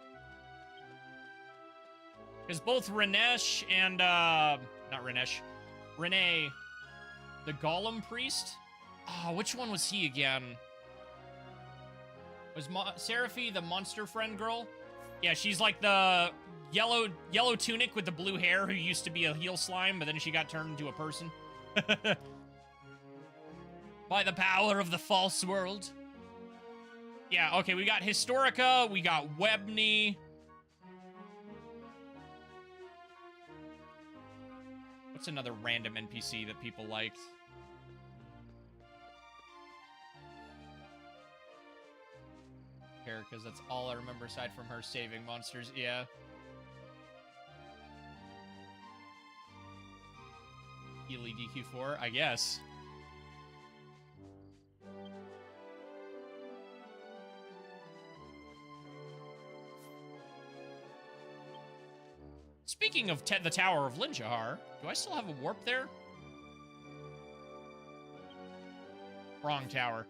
Because both Renesh and, not Renesh, Renee, the Golem Priest? Oh, which one was he again? Was Seraphy the monster friend girl? Yeah, she's like the yellow tunic with the blue hair who used to be a heel slime, but then she got turned into a person. By the power of the false world. Yeah, okay, we got Historica, we got Webney. What's another random NPC that people liked? Because that's all I remember aside from her saving monsters. Yeah. Healy DQ4, I guess. Speaking of the Tower of Linjahar, do I still have a warp there? Wrong tower.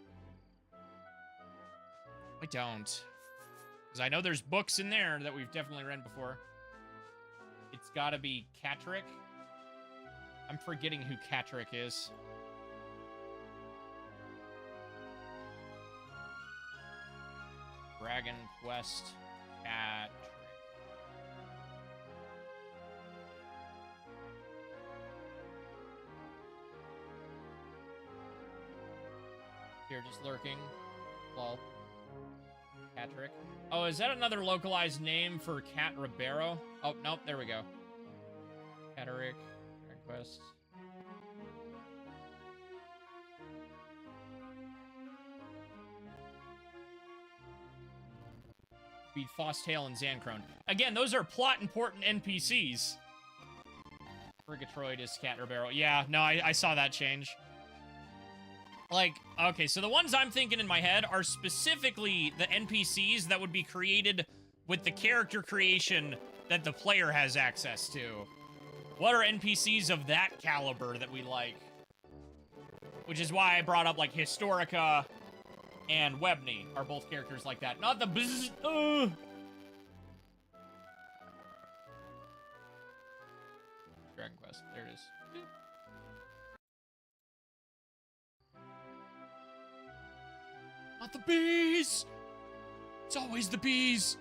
I don't. Because I know there's books in there that we've definitely read before. It's gotta be Catrick. I'm forgetting who Catrick is. Dragon Quest Catrick. Here, just lurking. Lol. Catrick. Oh, is that another localized name for Cat Ribeiro? Oh, nope, there we go. Catrick. Quest. Beat Fosstail and Zancrone. Again, those are plot important NPCs. Frigatroid is Cat Ribeiro. Yeah, no, I saw that change. Like, okay, so the ones I'm thinking in my head are specifically the NPCs that would be created with the character creation that the player has access to. What are NPCs of that caliber that we like? Which is why I brought up, like, Historica and Webney are both characters like that. Not the bzz, Dragon Quest, there it is. Not the bees! It's always the bees!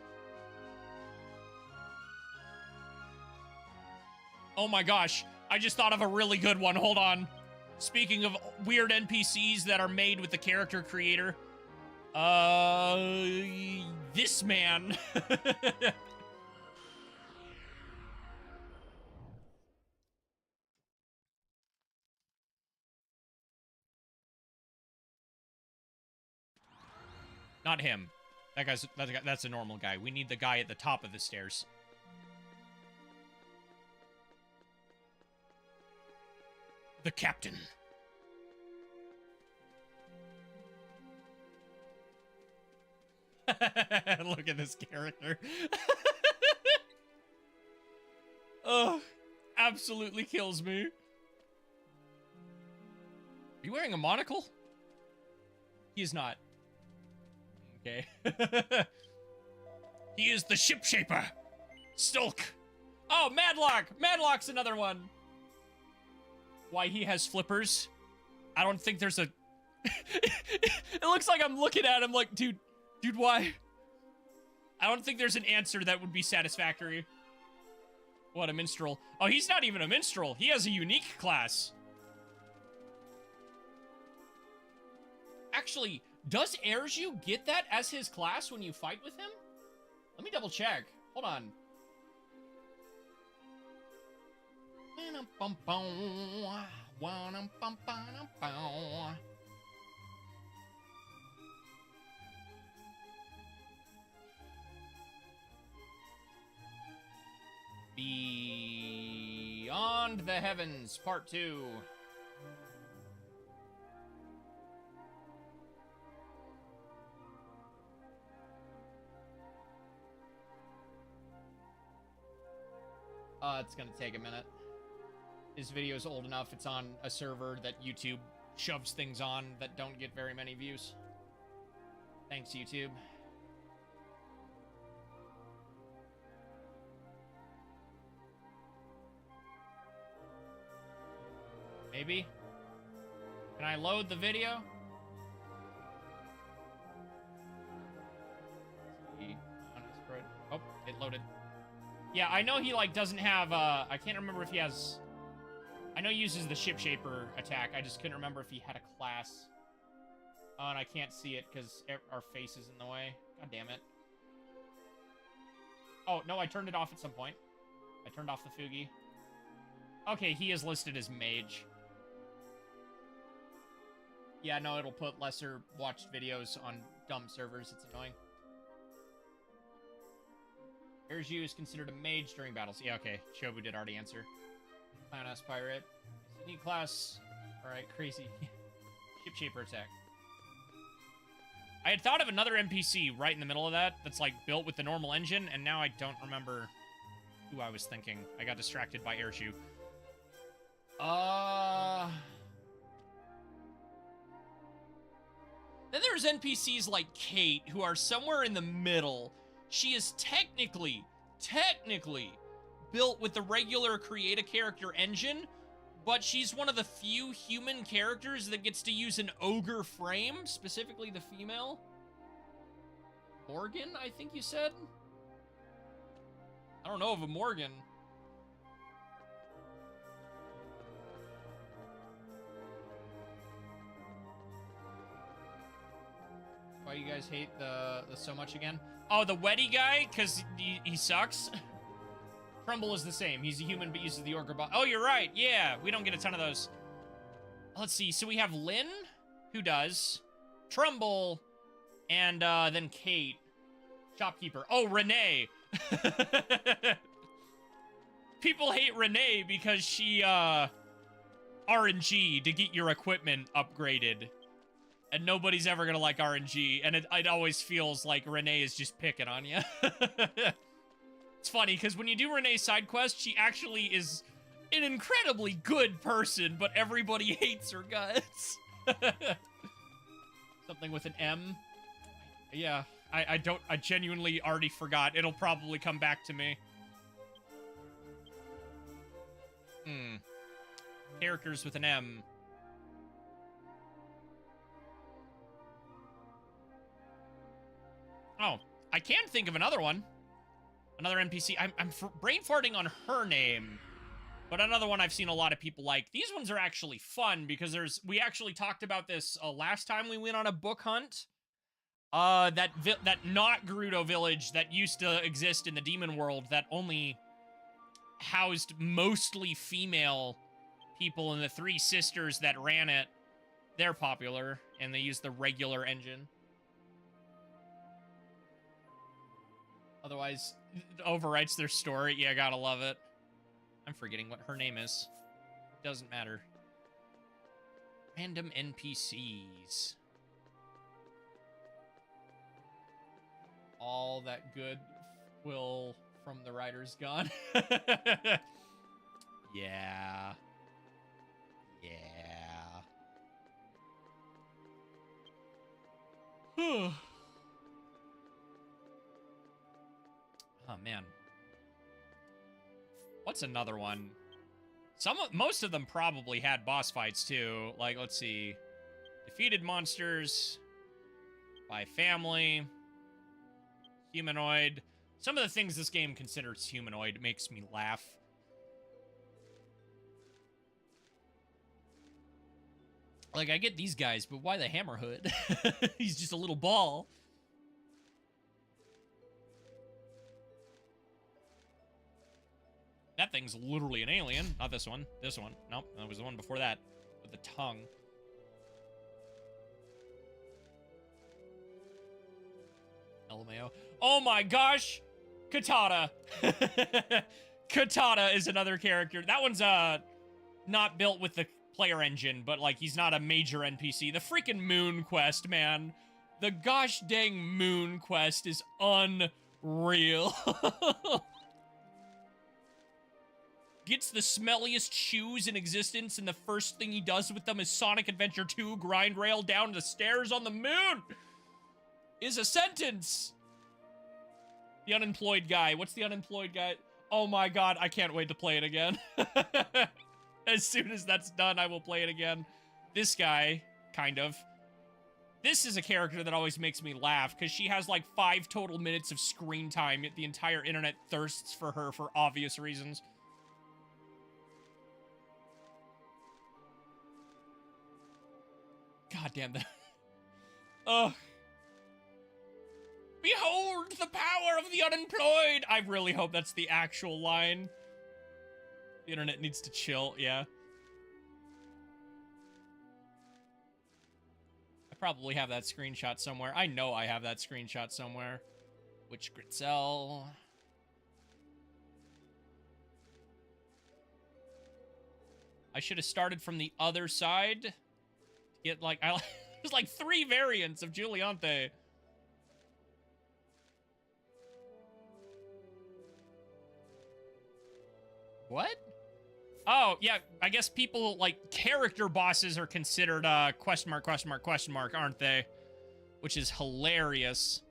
Oh my gosh, I just thought of a really good one. Hold on. Speaking of weird NPCs that are made with the character creator. This man. Not him. That's a normal guy. We need the guy at the top of the stairs. The captain. Look at this character. Oh, absolutely kills me. Are you wearing a monocle? He is not. Okay. He is the ship shaper. Stulk. Oh, Madlock. Madlock's another one. Why he has flippers? I don't think there's a... It looks like I'm looking at him like, dude, why? I don't think there's an answer that would be satisfactory. What, a minstrel? Oh, he's not even a minstrel. He has a unique class. Actually, does Erju get that as his class when you fight with him? Let me double check. Hold on. Beyond the Heavens, Part 2. It's gonna take a minute. His video is old enough, it's on a server that YouTube shoves things on that don't get very many views. Thanks, YouTube. Maybe? Can I load the video? Oh, it loaded. Yeah, I know he, like, doesn't have, I can't remember if he has... I know he uses the Ship Shaper attack. I just couldn't remember if he had a class. Oh, and I can't see it because our face is in the way. God damn it. Oh, no, I turned it off at some point. I turned off the Fugi. Okay, he is listed as Mage. Yeah, no, it'll put lesser watched videos on dumb servers. It's annoying. Erju is considered a mage during battles. Yeah, okay. Shobu did already answer. Clown Ass Pirate. Unique class. Alright, crazy. Ship Shaper attack. I had thought of another NPC right in the middle of that that's, like, built with the normal engine, and now I don't remember who I was thinking. I got distracted by Erju. Then there's NPCs like Kate, who are somewhere in the middle. She is technically built with the regular create a character engine, but she's one of the few human characters that gets to use an ogre frame, specifically the female. Morgan, I think you said? I don't know of a Morgan. Why you guys hate the so much again? Oh, the Weddy guy? Because he sucks? Trumbull is the same. He's a human but uses the ogre bot. Oh, you're right. Yeah, we don't get a ton of those. Let's see. So we have Lynn, who does. Trumbull, and then Kate. Shopkeeper. Oh, Renee. People hate Renee because she, RNG to get your equipment upgraded. And nobody's ever gonna like RNG, and it always feels like Renee is just picking on you. It's funny, because when you do Renee's side quest, she actually is an incredibly good person, but everybody hates her guts. Something with an M. Yeah, I genuinely already forgot. It'll probably come back to me. Characters with an M. Oh, I can think of another one. Another NPC. I'm brain farting on her name. But another one I've seen a lot of people like. These ones are actually fun because we actually talked about this last time we went on a book hunt. That not Gerudo village that used to exist in the demon world that only housed mostly female people, and the three sisters that ran it, they're popular, and they use the regular engine. Otherwise, it overwrites their story. Yeah, gotta love it. I'm forgetting what her name is. Doesn't matter. Random NPCs. All that good will from the writers gone. Yeah. Yeah. Oh, man. What's another one? Most of them probably had boss fights, too. Like, let's see. Defeated monsters. By family. Humanoid. Some of the things this game considers humanoid makes me laugh. Like, I get these guys, but why the hammer hood? He's just a little ball. That thing's literally an alien. Not this one. This one. Nope, that was the one before that. With the tongue. LMAO. Oh my gosh! Katana. Katana is another character. That one's, not built with the player engine, but, like, he's not a major NPC. The freaking Moon Quest, man. The gosh dang Moon Quest is unreal. Gets the smelliest shoes in existence, and the first thing he does with them is Sonic Adventure 2 grind rail down the stairs on the moon. Is a sentence. The unemployed guy. What's the unemployed guy? Oh my god, I can't wait to play it again. As soon as that's done, I will play it again. This guy, kind of. This is a character that always makes me laugh, because she has like 5 total minutes of screen time, yet the entire internet thirsts for her for obvious reasons. God damn that. Ugh. Behold the power of the unemployed! I really hope that's the actual line. The internet needs to chill, yeah. I probably have that screenshot somewhere. I know I have that screenshot somewhere. Which Gritzel? I should have started from the other side. To get like, there's like 3 variants of Giuliante. What? Oh, yeah, I guess people, like, character bosses are considered, question mark, aren't they? Which is hilarious.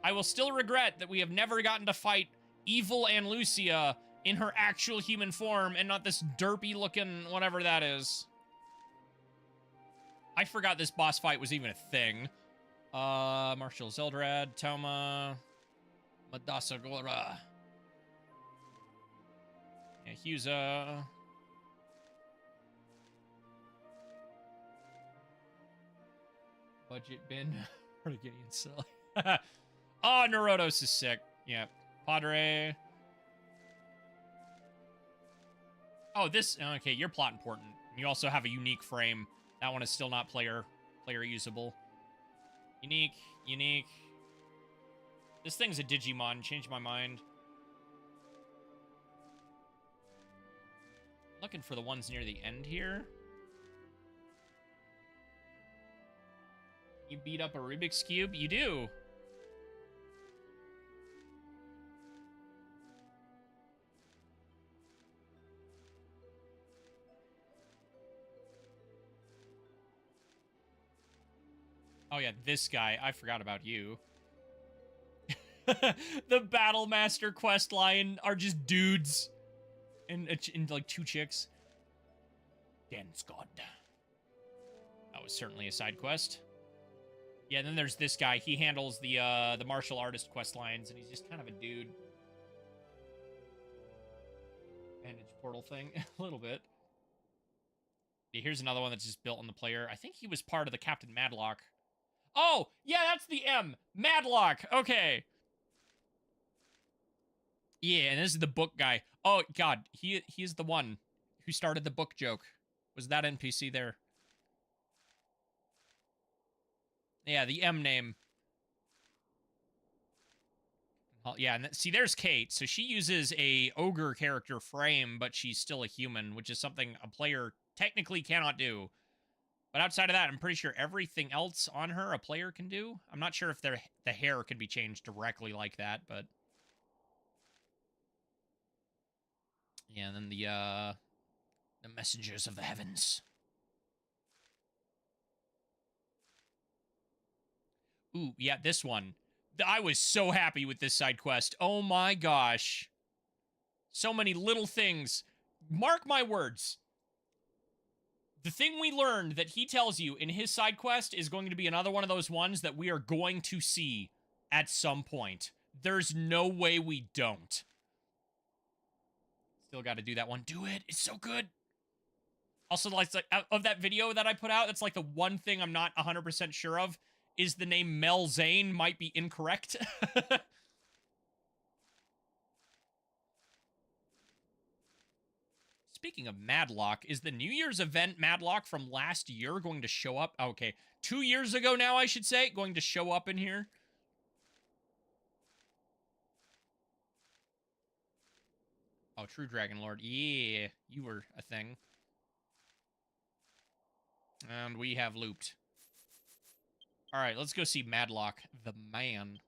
I will still regret that we have never gotten to fight evil Ann Lucia in her actual human form and not this derpy-looking whatever that is. I forgot this boss fight was even a thing. Marshall Zeldrad, Toma, Madasagora. Yeah, Huza. Budget bin. Renegade and silly. Oh, Neurodos is sick. Yeah. Padre. Oh, this... Okay, your plot important. You also have a unique frame. That one is still not player usable. Unique. This thing's a Digimon. Changed my mind. Looking for the ones near the end here. You beat up a Rubik's Cube? You do. Oh yeah, this guy. I forgot about you. The Battle Master quest line are just dudes. And like 2 chicks. Dance God. That was certainly a side quest. Yeah, and then there's this guy. He handles the martial artist quest lines, and he's just kind of a dude. Bandage portal thing, a little bit. Yeah, here's another one that's just built on the player. I think he was part of the Captain Madlock. Oh, yeah, that's the M. Madlock. Okay. Yeah, and this is the book guy. Oh, God, he's the one who started the book joke. Was that NPC there? Yeah, the M name. Oh, yeah, and see, there's Kate. So she uses a ogre character frame, but she's still a human, which is something a player technically cannot do. But outside of that, I'm pretty sure everything else on her a player can do. I'm not sure if the hair could be changed directly like that, but... Yeah, and then the messengers of the heavens. Ooh, yeah, this one. I was so happy with this side quest. Oh my gosh. So many little things. Mark my words. The thing we learned that he tells you in his side quest is going to be another one of those ones that we are going to see at some point. There's no way we don't. Still got to do that one. Do it. It's so good. Also, like of that video that I put out, that's like the one thing I'm not 100% sure of is the name Mel Zane might be incorrect. Speaking of Madlock, is the New Year's event Madlock from last year going to show up? Okay, 2 years ago now, I should say, going to show up in here. Oh, True Dragon Lord. Yeah, you were a thing. And we have looped. All right, let's go see Madlock, the man.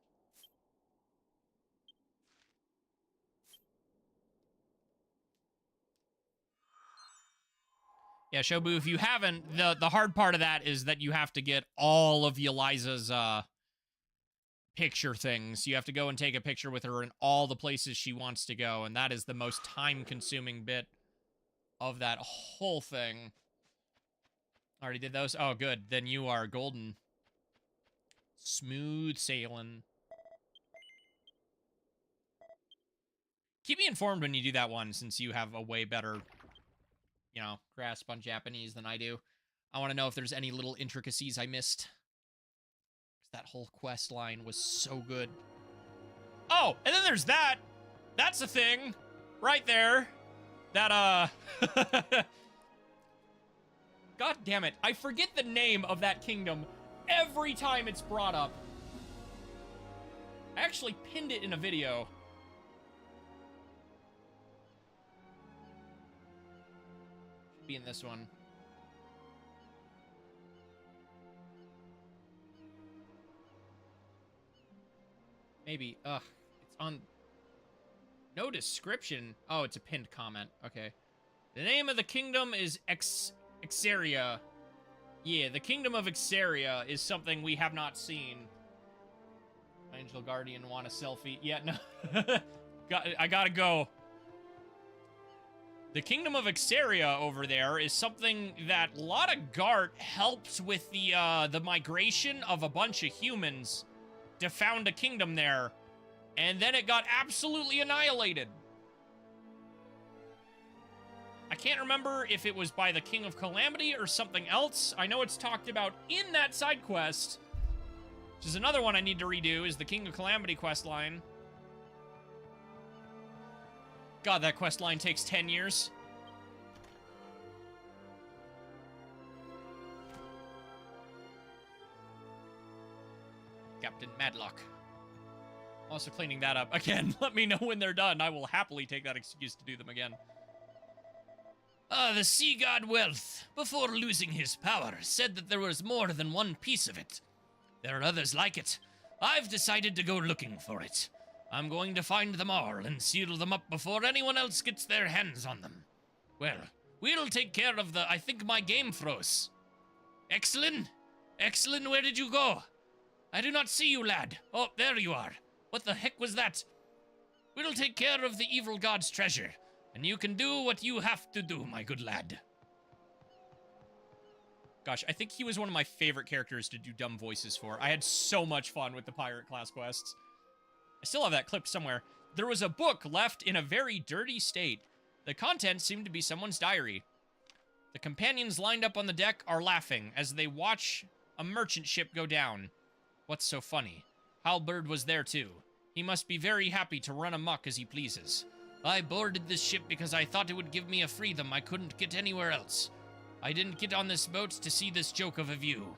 Yeah, Shobu, if you haven't, the hard part of that is that you have to get all of Eliza's picture things. You have to go and take a picture with her in all the places she wants to go, and that is the most time-consuming bit of that whole thing. Already did those? Oh, good. Then you are golden. Smooth sailing. Keep me informed when you do that one, since you have a way better, you know, grasp on Japanese than I do. I want to know if there's any little intricacies I missed. That whole quest line was so good. Oh, and then there's that. That's a thing. Right there. That, God damn it. I forget the name of that kingdom every time it's brought up. I actually pinned it in a video. Should be in this one. Maybe. Ugh. It's on... No description. Oh, it's a pinned comment. Okay. The name of the kingdom is Exaria. Yeah, the kingdom of Exaria is something we have not seen. Angel Guardian want a selfie. Yeah, no. I gotta go. The kingdom of Exaria over there is something that Lotta Gart helps with the migration of a bunch of humans to found a kingdom there. And then it got absolutely annihilated. I can't remember if it was by the King of Calamity or something else. I know it's talked about in that side quest, which is another one I need to redo, is the King of Calamity quest line. God, that quest line takes 10 years. Captain Madlock. Also cleaning that up. Again, let me know when they're done. I will happily take that excuse to do them again. The sea god Wealth, before losing his power, said that there was more than one piece of it. There are others like it. I've decided to go looking for it. I'm going to find them all and seal them up before anyone else gets their hands on them. Well, we'll take care of I think my game froze. Exalin? Exalin, where did you go? I do not see you, lad. Oh, there you are. What the heck was that? We'll take care of the evil god's treasure, and you can do what you have to do, my good lad. Gosh, I think he was one of my favorite characters to do dumb voices for. I had so much fun with the pirate class quests. I still have that clip somewhere. There was a book left in a very dirty state. The contents seemed to be someone's diary. The companions lined up on the deck are laughing as they watch a merchant ship go down. What's so funny? Halberd was there too. He must be very happy to run amok as he pleases. I boarded this ship because I thought it would give me a freedom I couldn't get anywhere else. I didn't get on this boat to see this joke of a view.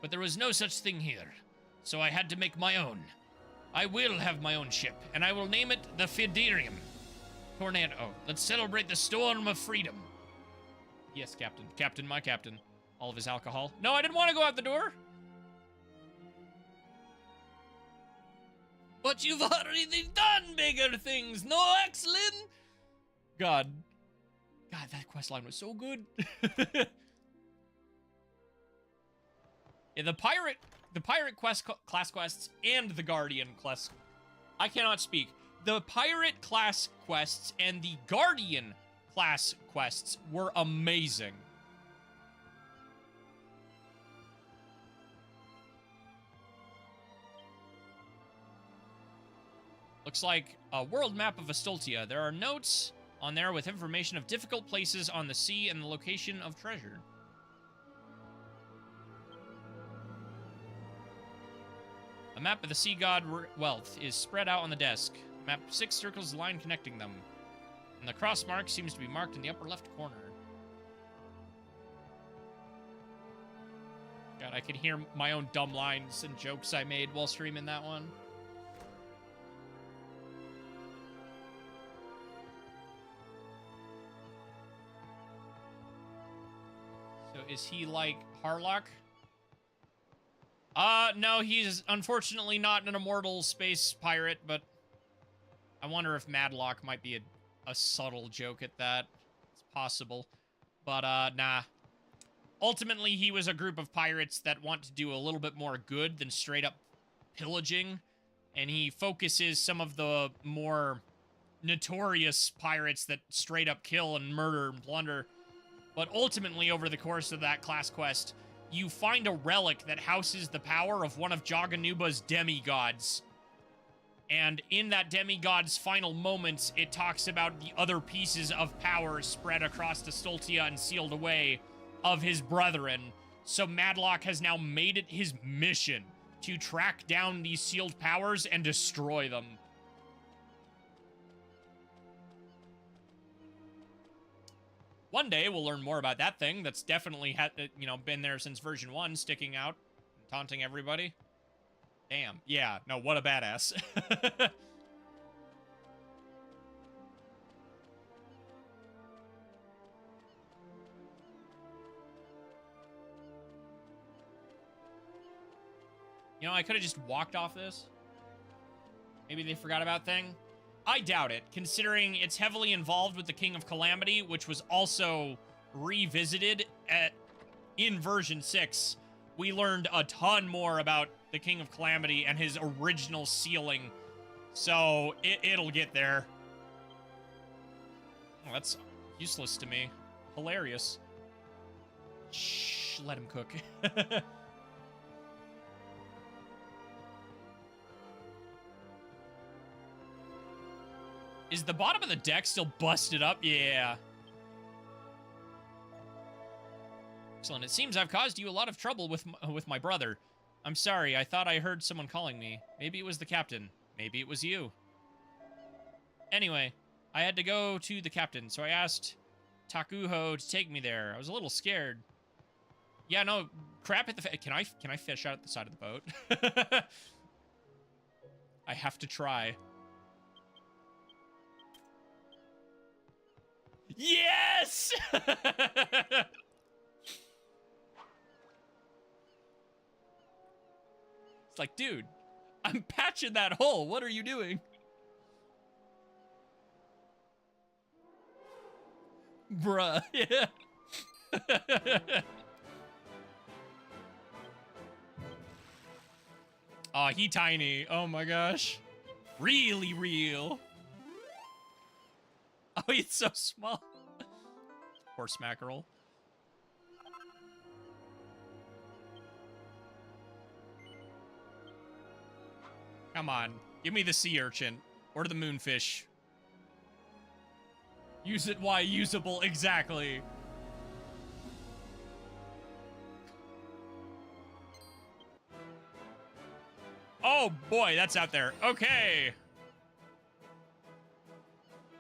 But there was no such thing here, so I had to make my own. I will have my own ship, and I will name it the Fiderium. Tornado. Let's celebrate the storm of freedom. Yes, Captain. Captain, my captain. All of his alcohol. No, I didn't want to go out the door. But you've already done bigger things, no, Exalin? God. God, that quest line was so good. Yeah, the pirate class quests and the guardian class. I cannot speak. The pirate class quests and the guardian class quests were amazing. Looks like a world map of Astoltia. There are notes on there with information of difficult places on the sea and the location of treasure. A map of the sea god wealth is spread out on the desk. Map 6 circles the line connecting them. And the cross mark seems to be marked in the upper left corner. God, I could hear my own dumb lines and jokes I made while streaming that one. So is he like Harlock? No, he's unfortunately not an immortal space pirate, but I wonder if Madlock might be a subtle joke at that. It's possible. But, nah. Ultimately, he was a group of pirates that want to do a little bit more good than straight up pillaging, and he focuses some of the more notorious pirates that straight up kill and murder and plunder. But ultimately, over the course of that class quest, you find a relic that houses the power of one of Jaganuba's demigods. And in that demigod's final moments, it talks about the other pieces of power spread across Astoltia and sealed away of his brethren. So Madlock has now made it his mission to track down these sealed powers and destroy them. One day we'll learn more about that thing that's definitely been there since version 1, sticking out, taunting everybody. Damn. Yeah, no, what a badass. You know, I could have just walked off this. Maybe they forgot about thing. I doubt it, considering it's heavily involved with the King of Calamity, which was also revisited in version 6. We learned a ton more about the King of Calamity and his original sealing. So, it'll get there. Oh, that's useless to me. Hilarious. Shh, let him cook. Is the bottom of the deck still busted up? Yeah. Excellent. It seems I've caused you a lot of trouble with my brother. I'm sorry. I thought I heard someone calling me. Maybe it was the captain. Maybe it was you. Anyway, I had to go to the captain, so I asked Takuho to take me there. I was a little scared. Yeah, no, crap at the... Can I fish out at the side of the boat? I have to try. Yes! It's like, dude, I'm patching that hole. What are you doing? Bruh, yeah. Oh, he tiny. Oh my gosh. Really real. Oh, he's so small. Horse mackerel. Come on. Give me the sea urchin. Or the moonfish. Use it while usable. Exactly. Oh, boy. That's out there. Okay.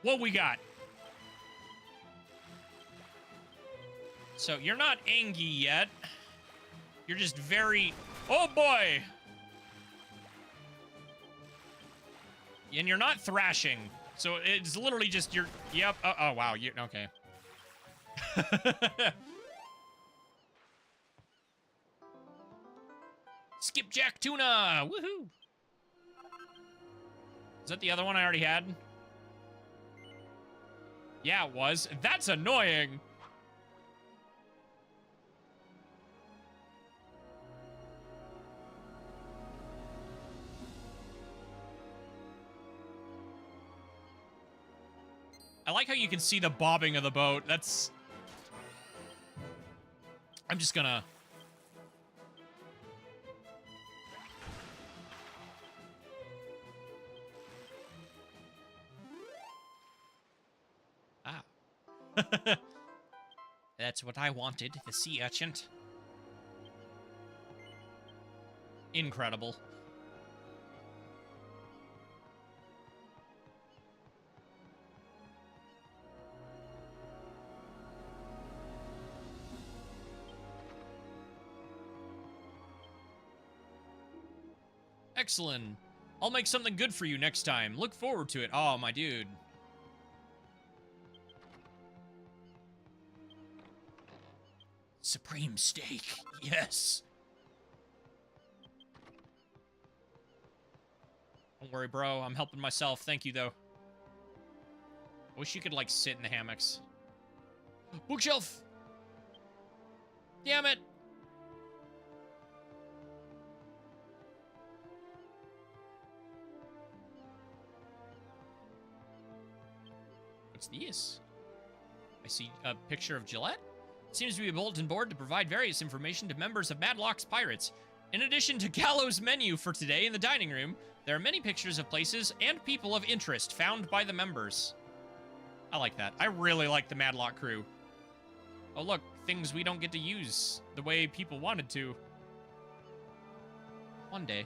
What we got? So, you're not angry yet. You're just very... Oh, boy! And you're not thrashing. So, it's literally just your... Yep. Oh, wow. You okay. Skipjack tuna! Woohoo! Is that the other one I already had? Yeah, it was. That's annoying. I like how you can see the bobbing of the boat. That's... I'm just gonna... Ah. That's what I wanted, the sea urchin. Incredible. Excellent. I'll make something good for you next time. Look forward to it. Oh, my dude. Supreme steak. Yes. Don't worry, bro. I'm helping myself. Thank you, though. I wish you could, like, sit in the hammocks. Bookshelf! Damn it! What's this? I see a picture of Gillette. It seems to be a bulletin board to provide various information to members of Madlock's Pirates. In addition to Gallo's menu for today in the dining room, there are many pictures of places and people of interest found by the members. I like that. I really like the Madlock crew. Oh, look. Things we don't get to use the way people wanted to. One day.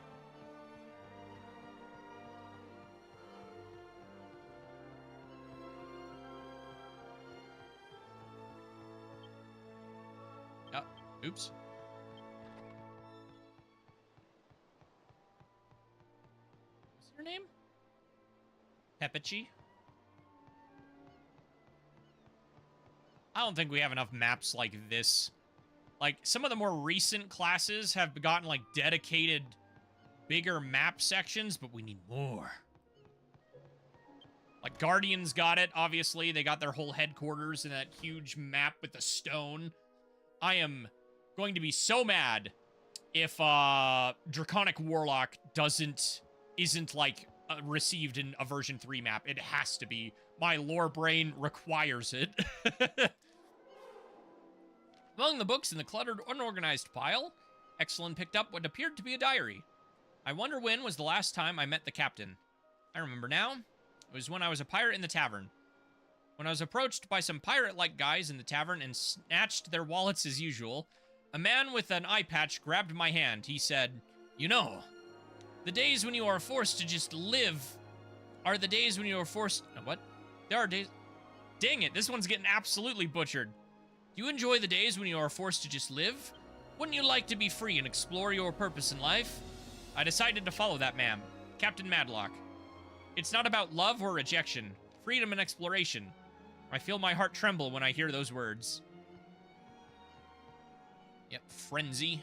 Oops. What's her name? Pepechi? I don't think we have enough maps like this. Like, some of the more recent classes have gotten, like, dedicated, bigger map sections, but we need more. Like, Guardians got it, obviously. They got their whole headquarters in that huge map with the stone. I am going to be so mad if Draconic Warlock isn't like received in a version 3 map. It has to be. My lore brain requires it. Among the books in the cluttered, unorganized pile, Exalin picked up what appeared to be a diary. I wonder when was the last time I met the captain. I remember now. It was when I was a pirate in the tavern. When I was approached by some pirate-like guys in the tavern and snatched their wallets as usual, a man with an eye patch grabbed my hand. He said, "You know, the days when you are forced to just live are the days when you are forced..." What? There are days... Dang it, this one's getting absolutely butchered. Do you enjoy the days when you are forced to just live? Wouldn't you like to be free and explore your purpose in life? I decided to follow that man, Captain Madlock. It's not about love or rejection, freedom and exploration. I feel my heart tremble when I hear those words. Yep, frenzy.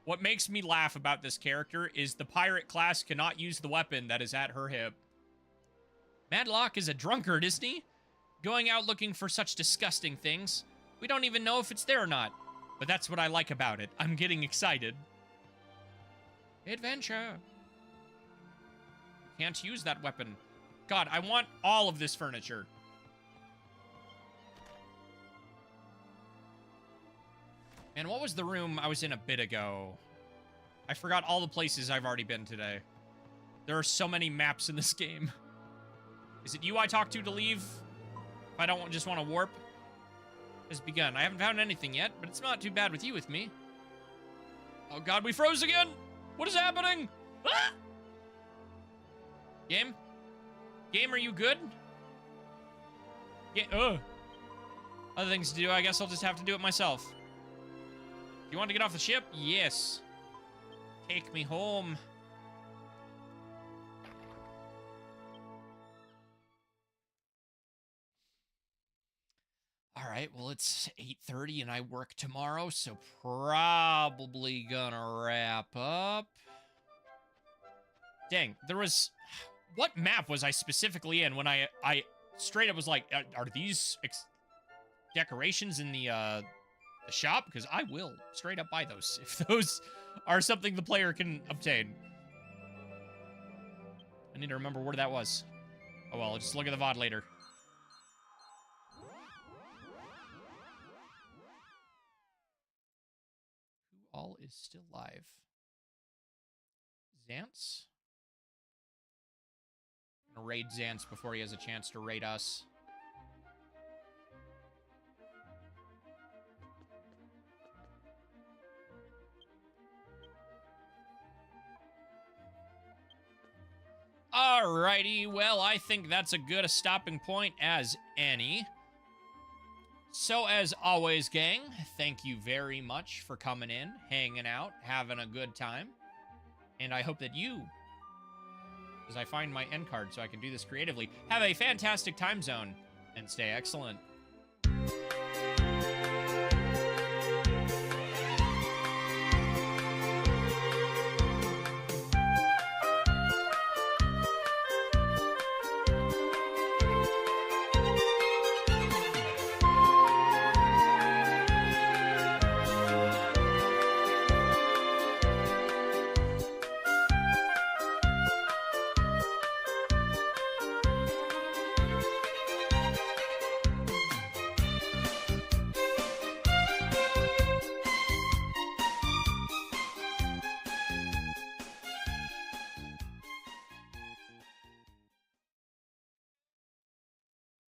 What makes me laugh about this character is the pirate class cannot use the weapon that is at her hip. Madlock is a drunkard, isn't he? Going out looking for such disgusting things. We don't even know if it's there or not. But that's what I like about it. I'm getting excited. Adventure. Can't use that weapon. God, I want all of this furniture. And what was the room I was in a bit ago? I forgot all the places I've already been today. There are so many maps in this game. Is it you I talk to leave? If I don't just want to warp? Has begun. I haven't found anything yet, but it's not too bad with you with me. Oh god, we froze again! What is happening? Ah! Game? Game, are you good? Other things to do, I guess I'll just have to do it myself. You want to get off the ship? Yes. Take me home. All right, well, it's 8:30 and I work tomorrow, so probably gonna wrap up. Dang, there was... What map was I specifically in when I straight up was like, are these decorations in the shop? Because I will straight up buy those if those are something the player can obtain. I need to remember where that was. Oh well, I'll just look at the VOD later. Who all is still live? Xance? I'm gonna raid Xance before he has a chance to raid us. Alrighty, well, I think that's a good a stopping point as any. So, as always, gang, thank you very much for coming in, hanging out, having a good time. And I hope that you, as I find my end card so I can do this creatively, have a fantastic time zone and stay excellent.